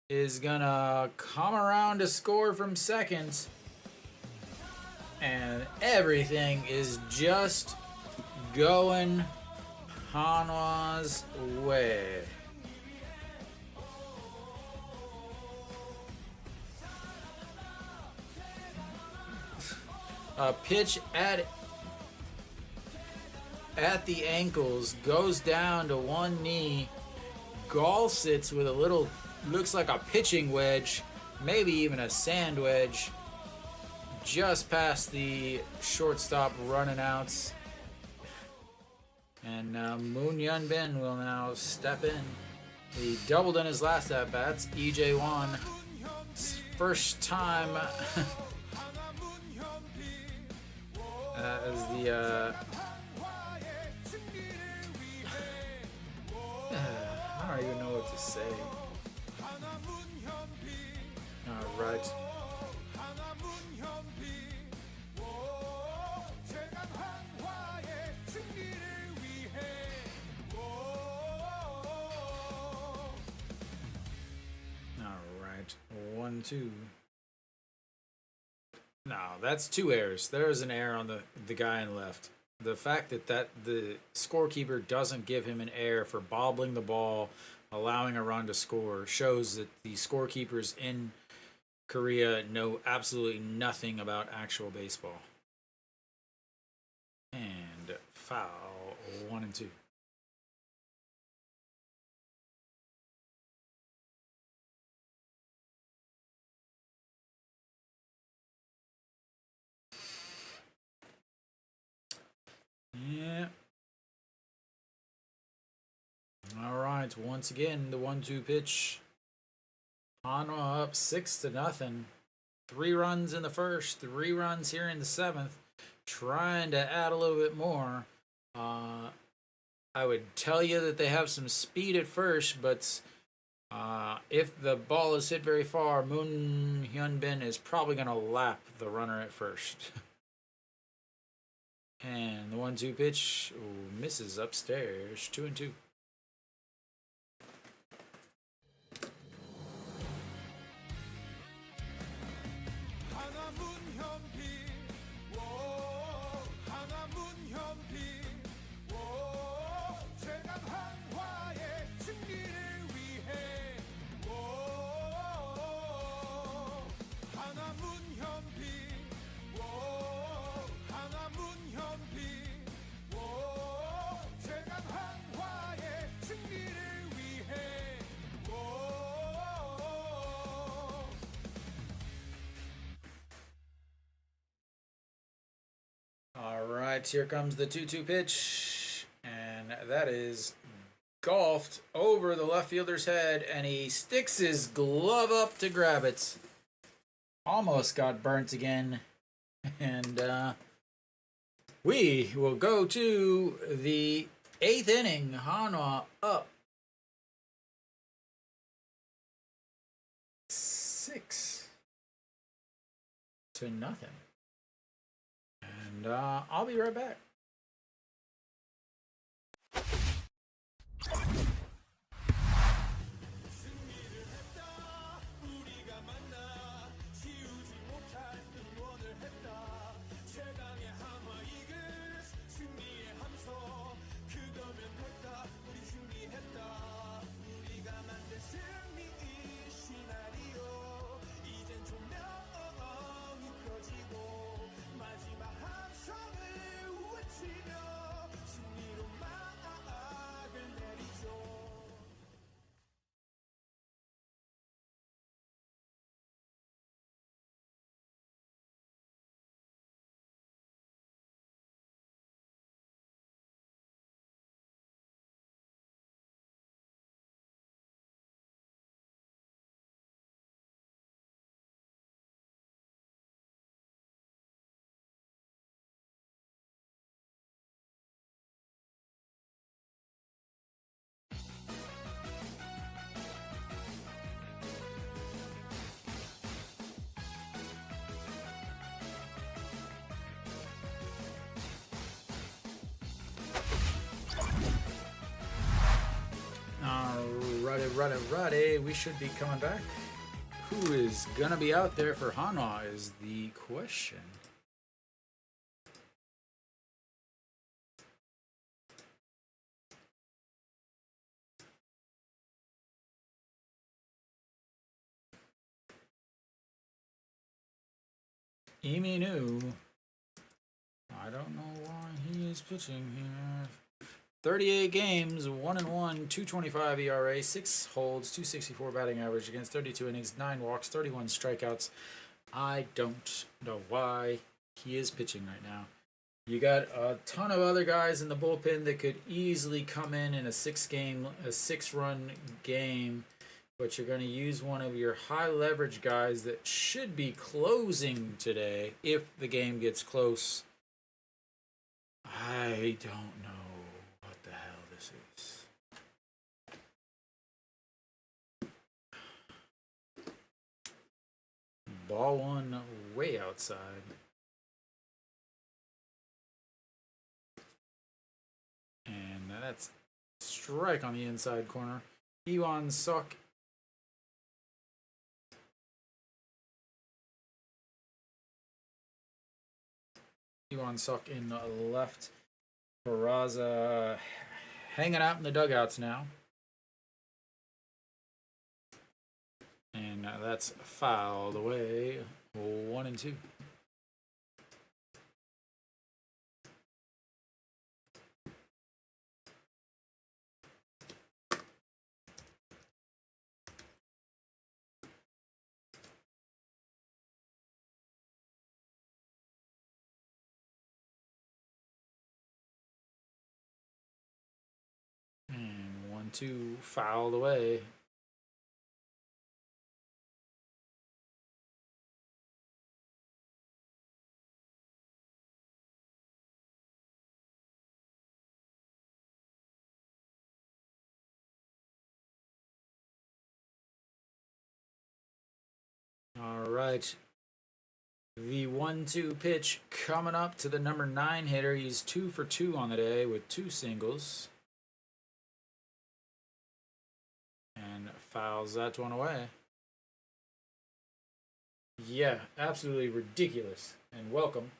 is gonna come around to score from second, and everything is just going Hanwha's way. A pitch at the ankles, goes down to one knee. Gall sits with a little, looks like a pitching wedge, maybe even a sand wedge, just past the shortstop running outs. And Moon Hyun-bin will now step in. He doubled in his last at bats. EJ Won, first time as the I don't even know what to say. All right. All right. 1-2. No, that's 2 errors. There's an error on the guy in left. The fact that the scorekeeper doesn't give him an error for bobbling the ball, allowing a run to score, shows that the scorekeepers in Korea know absolutely nothing about actual baseball. And foul. 1 and 2. Yeah. All right. Once again, the 1-2 pitch. Hanwha up 6-0. 3 runs in the first, 3 runs here in the 7th. Trying to add a little bit more. I would tell you that they have some speed at first, but if the ball is hit very far, Moon Hyun-bin is probably going to lap the runner at first. And the 1-2 pitch misses upstairs. 2 and 2. Alright, here comes the 2-2 pitch, and that is golfed over the left fielder's head, and he sticks his glove up to grab it. Almost got burnt again, and we will go to the 8th inning. Hanwha up 6-0. And I'll be right back. Alrighty. We should be coming back. Who is gonna be out there for Hanwha is the question. Eminu. I don't know why he is pitching here. 38 games, 1-1, 2.25 ERA, 6 holds, 2.64 batting average against 32 innings, 9 walks, 31 strikeouts. I don't know why he is pitching right now. You got a ton of other guys in the bullpen that could easily come in a 6-run game, but you're going to use one of your high leverage guys that should be closing today if the game gets close. I don't know what the hell this is. Ball one way outside. And that's strike on the inside corner. Iwan Sok. Iwan Sok in left. Peraza hanging out in the dugouts now. And that's fouled away. 1-2. And 1-2 fouled away. All right. The 1-2 pitch coming up to the number 9 hitter. He's 2 for 2 on the day with 2 singles. And fouls that one away. Yeah, absolutely ridiculous. And welcome.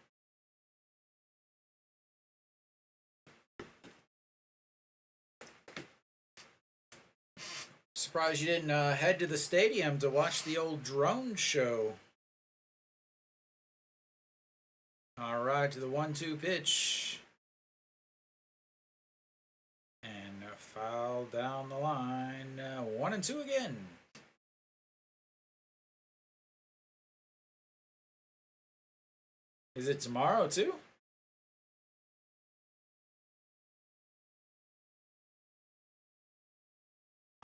Surprised you didn't head to the stadium to watch the old drone show. All right, to the 1-2 pitch. And a foul down the line. 1-2 again. Is it tomorrow too?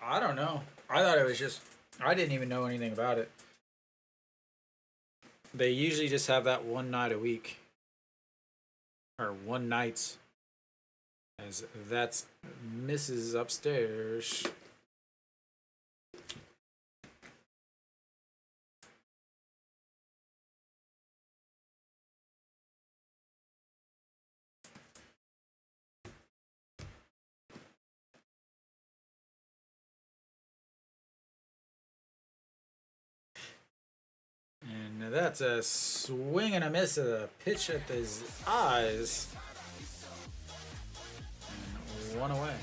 I don't know. I thought it was just, I didn't even know anything about it. They usually just have that one night a week. Or one night. As that's Mrs. Upstairs. And that's a swing and a miss of a pitch at his eyes. And 1 away.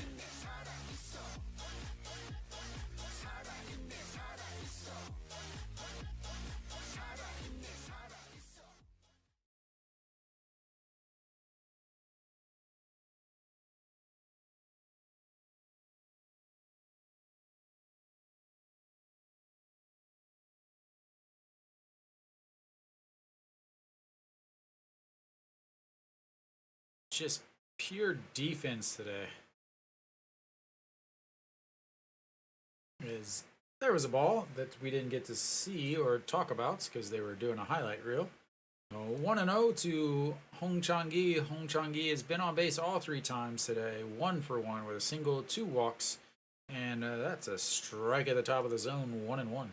Just pure defense today. There was a ball that we didn't get to see or talk about because they were doing a highlight reel. 1-0 to Hong Chang-gi. Hong Chang-gi has been on base all 3 times today. 1 for 1 with a single, 2 walks. And that's a strike at the top of the zone, 1-1.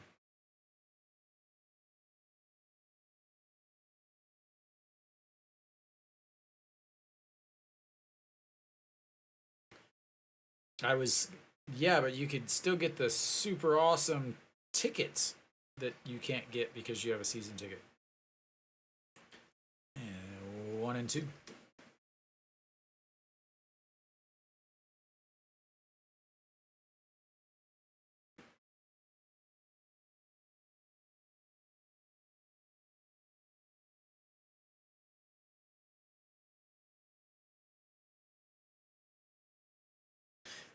I was Yeah, but you could still get the super awesome tickets that you can't get because you have a season ticket. And 1 and 2.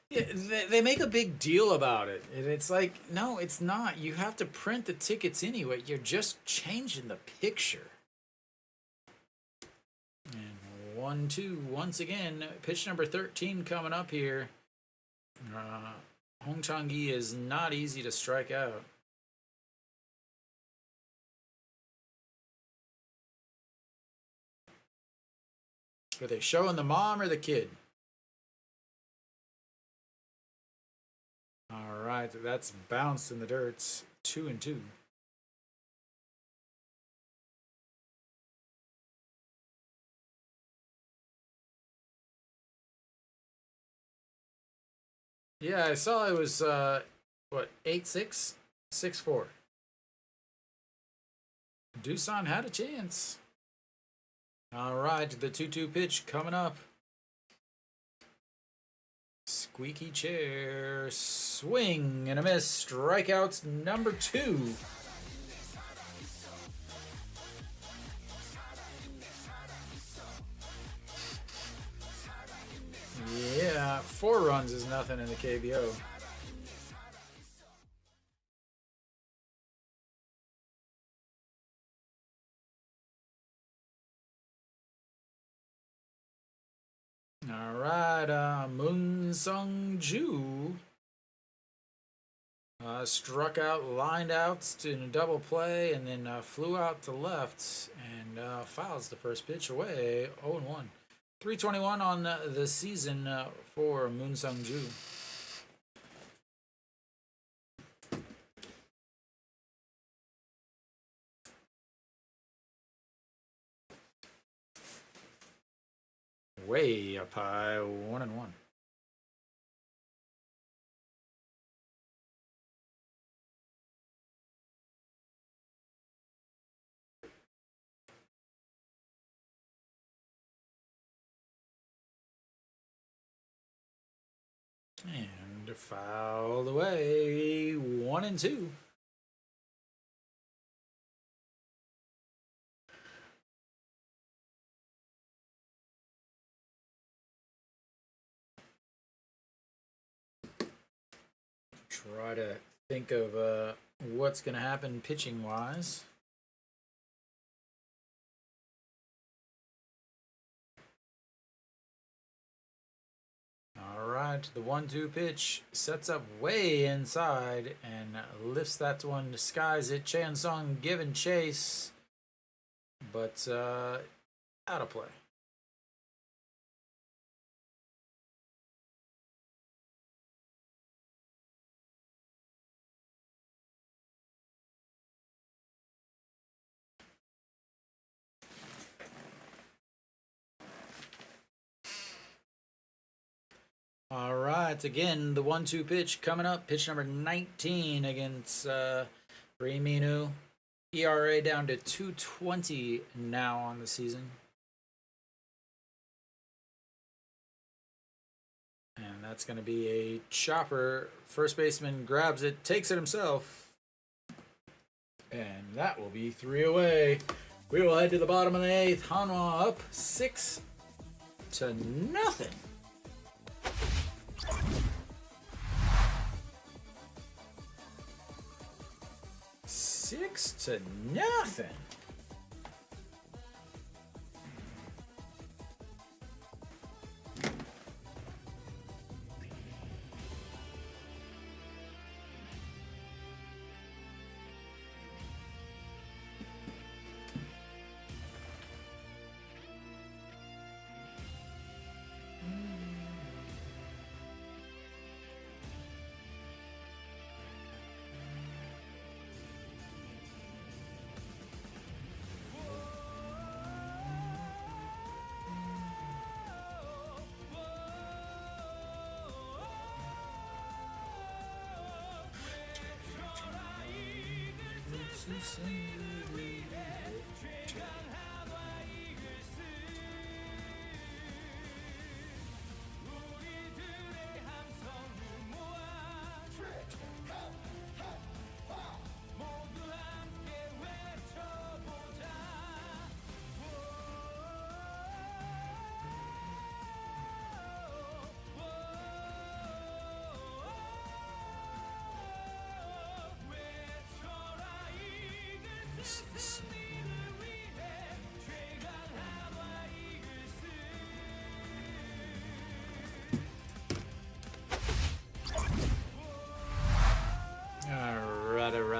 Yeah, they make a big deal about it. And it's like, no, it's not. You have to print the tickets anyway. You're just changing the picture. And 1 2. Once again, pitch number 13 coming up here. Hong Chang-gi is not easy to strike out. Are they showing the mom or the kid? All right, that's bounced in the dirt. 2 and 2. Yeah, I saw it was what 8-6, 6-4. Doosan had a chance. All right, the 2-2 pitch coming up. Squeaky chair, swing and a miss. Strikeouts number 2. Yeah, 4 runs is nothing in the KBO. All right, Moon Sung Ju struck out, lined out in a double play, and then flew out to left and fouls the first pitch away. 0-1. 321 on the season for Moon Sung Ju. Way up high, 1-1. And fouled away, 1-2. Try to think of what's going to happen pitching wise. All right, the 1-2 pitch sets up way inside and lifts that one, skies it. Chan Sung giving chase, but out of play. All right, again, the 1-2 pitch coming up. Pitch number 19 against Minu. ERA down to 2.20 now on the season. And that's going to be a chopper. First baseman grabs it, takes it himself. And that will be 3 away. We will head to the bottom of the 8th. Hanwha up 6-0. 6-0.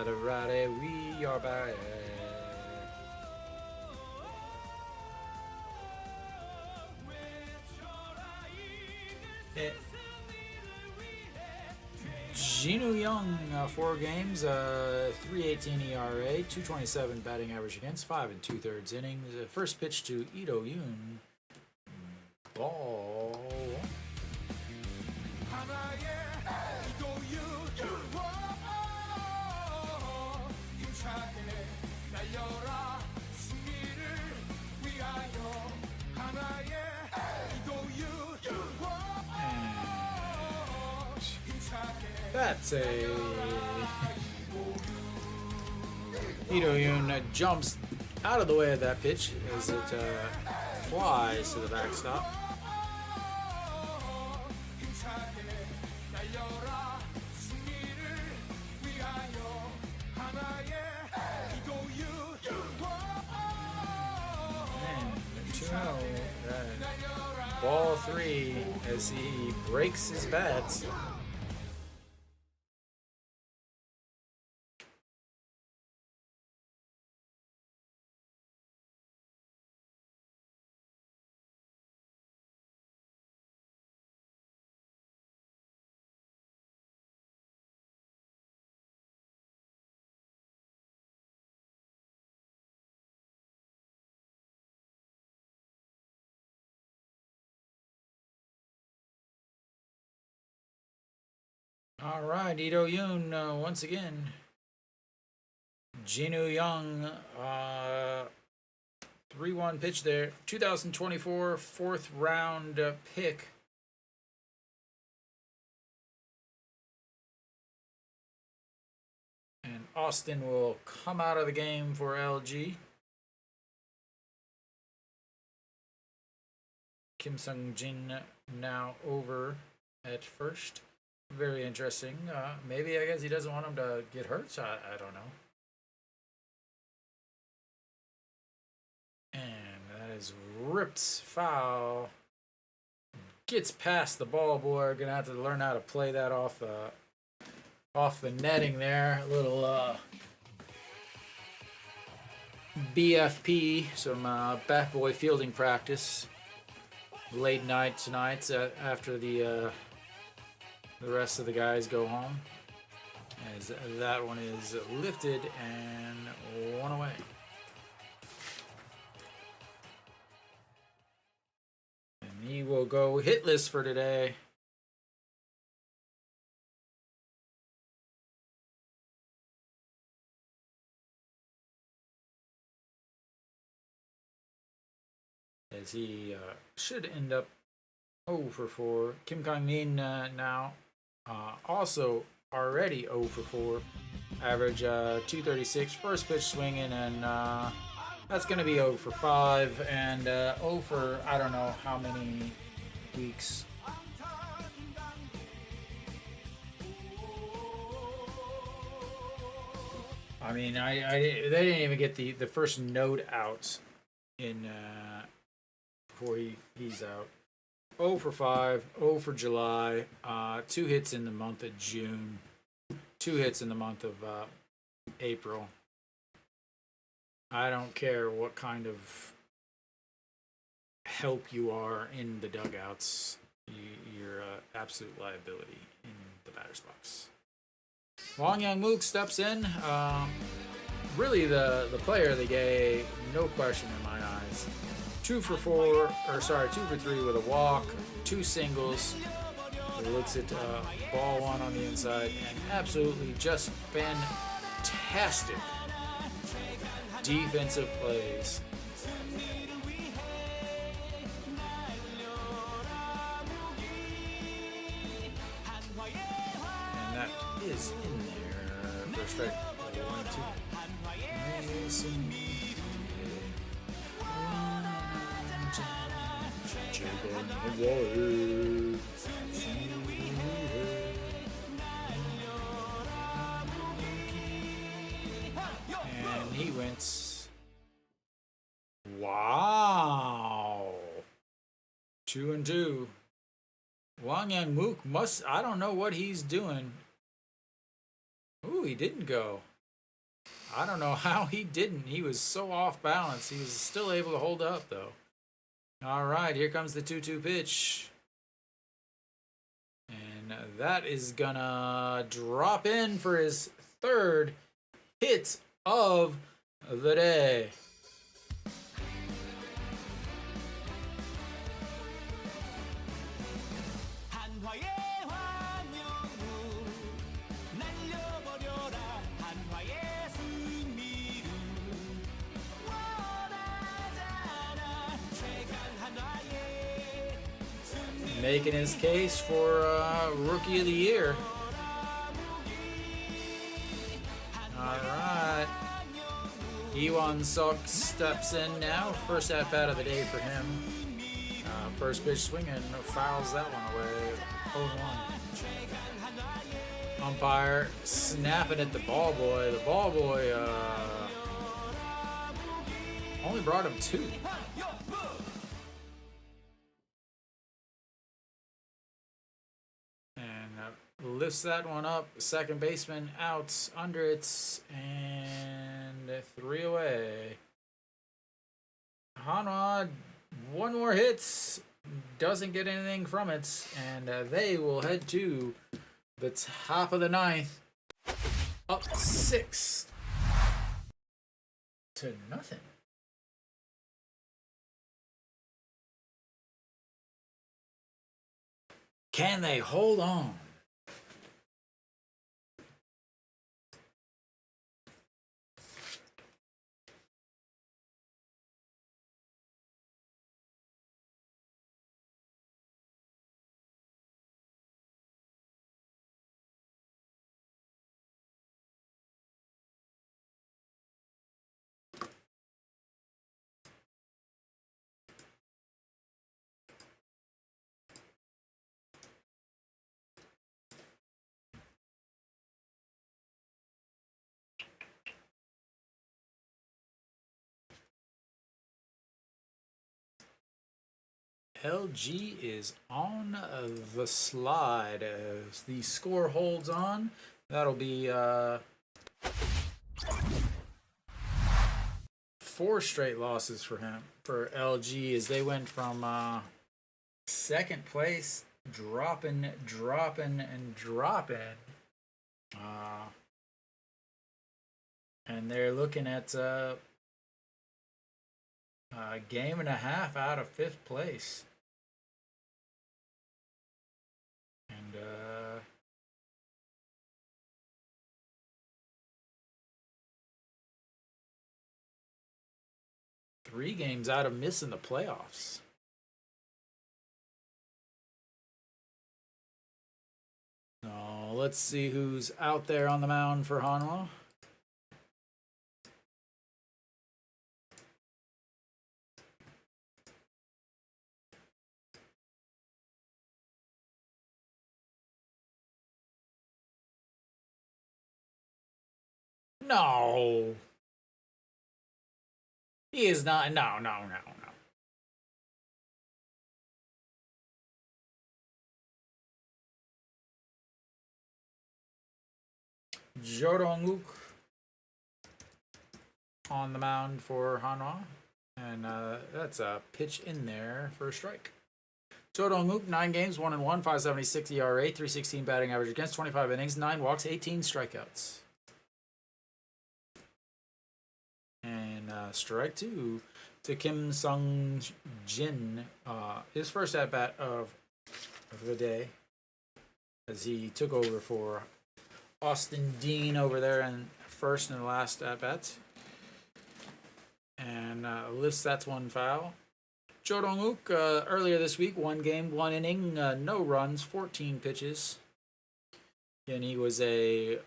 Alrighty, we are back. Jinu Young, 4 games, 3.18 ERA, 2.27 batting average against, 5 2/3 innings. First pitch to Ito Yoon. Ball. That's a Ito Yoon jumps out of the way of that pitch as it flies to the backstop. Ball 3 as he breaks his bats. All right, Ito Yoon once again. Jinu Young, 3-1 pitch there. 2024 4th round pick. And Austin will come out of the game for LG. Kim Sung-jin now over at first. Very interesting. Maybe I guess he doesn't want him to get hurt. So I don't know. And that is ripped foul. Gets past the ball boy. Gonna have to learn how to play that off the netting there. A little BFP, some bat boy fielding practice. Late night tonight after the rest of the guys go home, as that one is lifted and one away. And he will go hitless for today. As he should end up 0 for 4. Kim Kang-min now also already 0 for 4. Average 236. First pitch swinging, and that's going to be 0 for 5. And 0 for I don't know how many weeks. I mean, they didn't even get the first note out in before he's out. 0 for 5, 0 for July, 2 hits in the month of June, 2 hits in the month of April. I don't care what kind of help you are in the dugouts. You're an absolute liability in the batter's box. Wong Young Mook steps in. Really the player of the game, no question in my eyes. 2 for 3 with a walk, 2 singles. He looks at ball 1 on the inside, and absolutely just fantastic defensive plays. And that is in there. First strike. 1, 2. And he went. Wow. 2-2. Wang Yang Mook must. I don't know what he's doing. Ooh, he didn't go. I don't know how he didn't. He was so off balance. He was still able to hold up, though. All right, here comes the 2-2 pitch. And that is gonna drop in for his third hit of the day. Making his case for Rookie of the Year. Alright. Iwan Suk steps in now. First at bat of the day for him. First pitch swinging, fouls that one away. 0-1. Umpire snapping at the ball boy. The ball boy only brought him 2. Lifts that one up. Second baseman out under it, and 3 away. Hanwha, 1 more hit, doesn't get anything from it, and they will head to the top of the 9th, up 6-0. Can they hold on? LG is on the slide as the score holds on. That'll be 4 straight losses for LG as they went from second place, dropping, and they're looking at a game and a half out of 5th place. And 3 games out of missing the playoffs. So let's see who's out there on the mound for Hanwha. No. He is not. No. Joronguk on the mound for Hanwha. And that's a pitch in there for a strike. Joronguk, 9 games, 1-1, 5.76 ERA, 3.16 batting average against, 25 innings, 9 walks, 18 strikeouts. And strike 2 to Kim Sung Jin, his first at bat of the day, as he took over for Austin Dean over there in first and last at bats. and lifts that one foul. Jo Dong-wook earlier this week, 1 game, 1 inning, no runs, 14 pitches. And he was a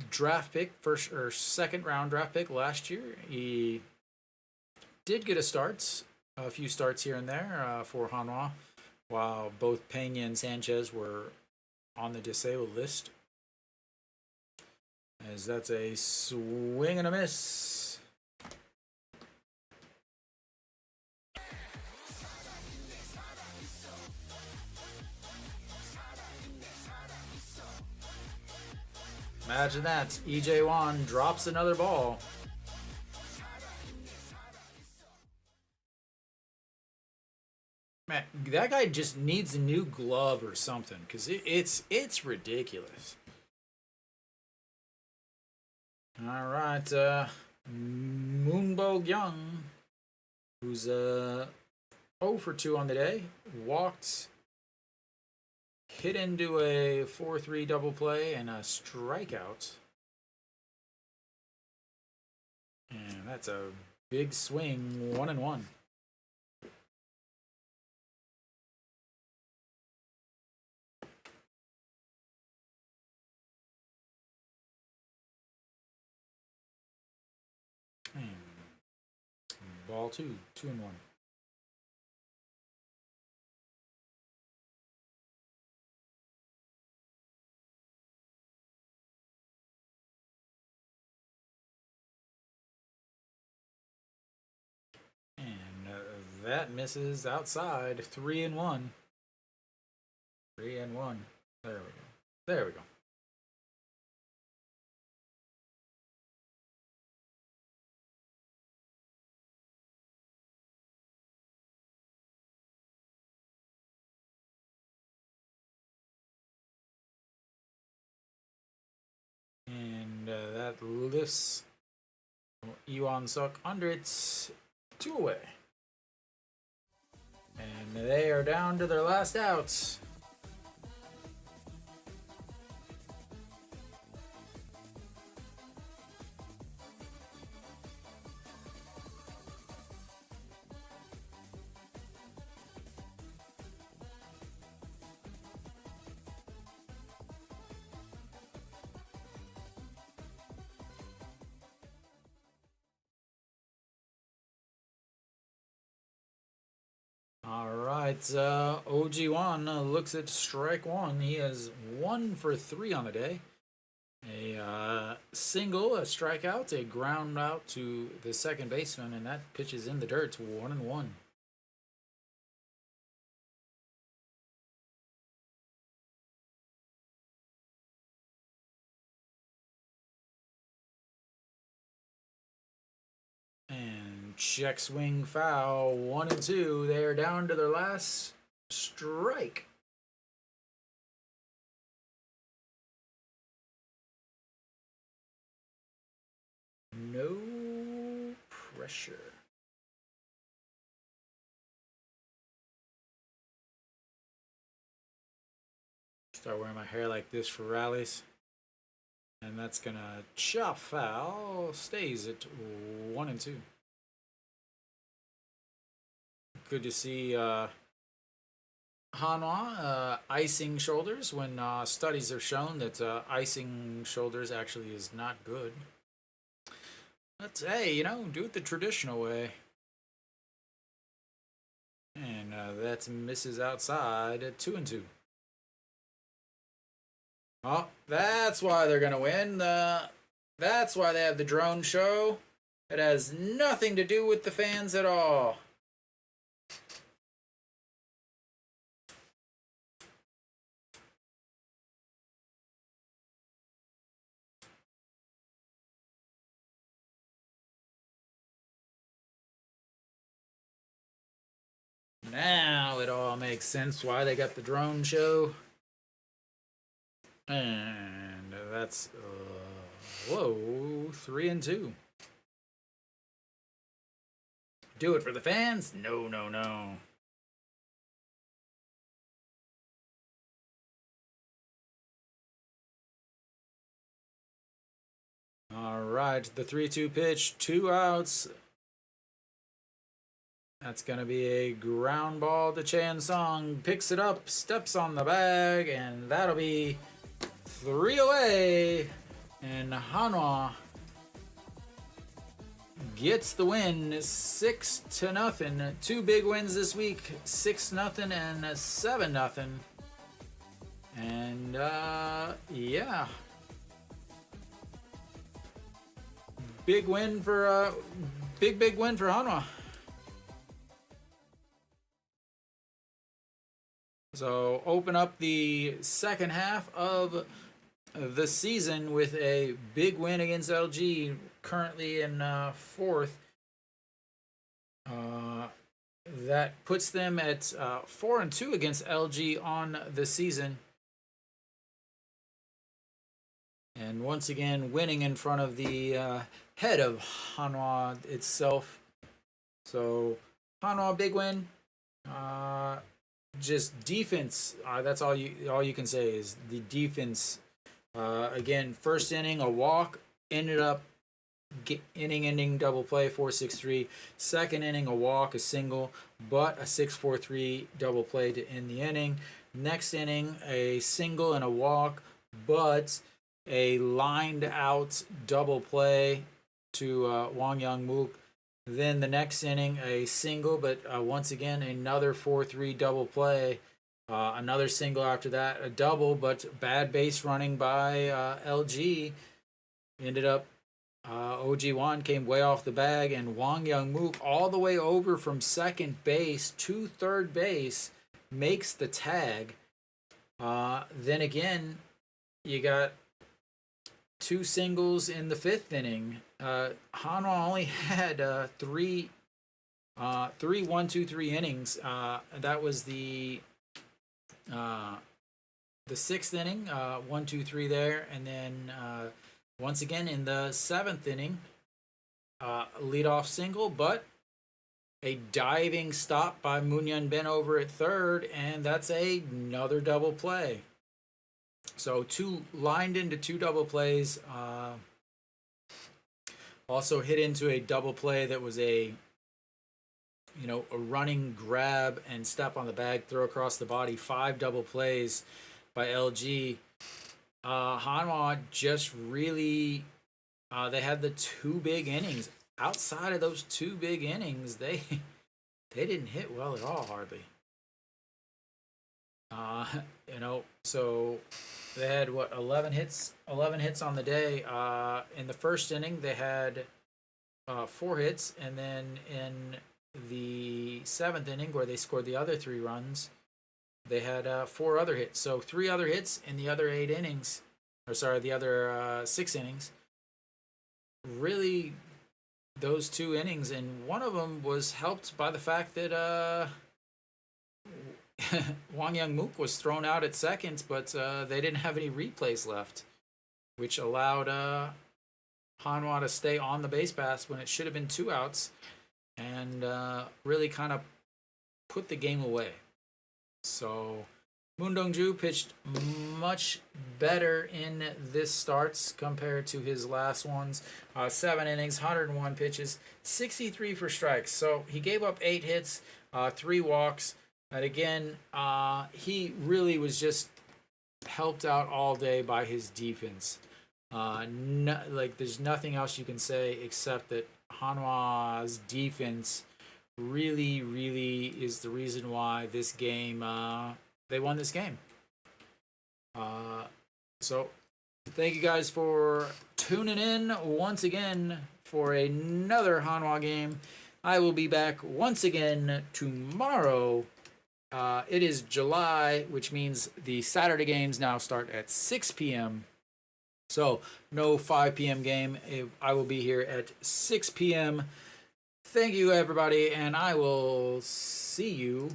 draft pick, first or second round draft pick last year. He did get a few starts here and there for Hanwha, while both Pena and Sanchez were on the disabled list. As that's a swing and a miss. Imagine that. EJ Wan drops another ball. Man, that guy just needs a new glove or something, because it's ridiculous. All right, Moonbo Young, who's 0 for 2 on the day, walked, hit into a 4-3 double play and a strikeout. And that's a big swing, 1-1. Ball 2, 2-1. And that misses outside. 3-1. 3-1. There we go. There we go. And that lifts Iwan Suk under it. 2 away. And they are down to their last outs. All right, OG Wan looks at strike 1. He has 1 for 3 on the day. A single, a strikeout, a ground out to the second baseman, and that pitch is in the dirt. 1-1. And check swing foul. 1-2. They are down to their last strike. No pressure. Start wearing my hair like this for rallies. And that's going to chop foul. Stays at 1-2. Good to see Hanwha icing shoulders when studies have shown that icing shoulders actually is not good. But hey, you know, do it the traditional way. And that misses outside at 2-2. Oh, that's why they're gonna win. That's why they have the drone show. It has nothing to do with the fans at all. Now it all makes sense why they got the drone show. And that's, whoa, 3-2. Do it for the fans? No, no, no. All right, the 3-2 pitch, 2 outs. That's going to be a ground ball to Chan Song. Picks it up, steps on the bag, and that'll be 3 away. And Hanwha gets the win 6-0. 2 big wins this week, 6-0 and 7-0. And yeah. Big win for big win for Hanwha. So open up the second half of the season with a big win against LG, currently in 4th. That puts them at 4-2 against LG on the season. And once again, winning in front of the head of Hanwha itself. So Hanwha, big win. Just defense. That's all you can say is the defense. Again, first inning a walk, ended up ending double play 4-6-3. Second inning a walk, a single, but a 6-4-3 double play to end the inning. Next inning a single and a walk, but a lined out double play to Wang Young Mook. Then the next inning, a single, but once again, another 4-3 double play. Another single after that, a double, but bad base running by LG. Ended up, OG Wan came way off the bag, and Wang Young Mook all the way over from second base to third base makes the tag. Then again, you got 2 singles in the 5th inning. Hanwha only had 3 1-2-3 innings. That was the 6th inning, 1-2-3 there, and then once again in the 7th inning, leadoff single, but a diving stop by Moon Ben over at third, and that's another double play. So lined into 2 double plays. Also hit into a double play that was a running grab and step on the bag, throw across the body. 5 double plays by LG. Hanwha just really, they had the 2 big innings. Outside of those 2 big innings, they didn't hit well at all, hardly. So they had 11 hits on the day. In the first inning they had 4 hits, and then in the 7th inning, where they scored the other 3 runs, they had 4 other hits. So 3 other hits in the other 8 innings, the other 6 innings. Really, those 2 innings, and one of them was helped by the fact that Wang Young Mook was thrown out at second, but they didn't have any replays left, which allowed Hanwha to stay on the base pass when it should have been 2 outs, and really kind of put the game away. So Moon Dong-ju pitched much better in this starts compared to his last ones. 7 innings, 101 pitches, 63 for strikes. So he gave up 8 hits, 3 walks. And again, he really was just helped out all day by his defense. There's nothing else you can say except that Hanwha's defense really, really is the reason why this game, they won this game. So thank you guys for tuning in once again for another Hanwha game. I will be back once again tomorrow. It is July, which means the Saturday games now start at 6 p.m. So no 5 p.m. game. I will be here at 6 p.m. Thank you, everybody, and I will see you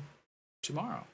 tomorrow.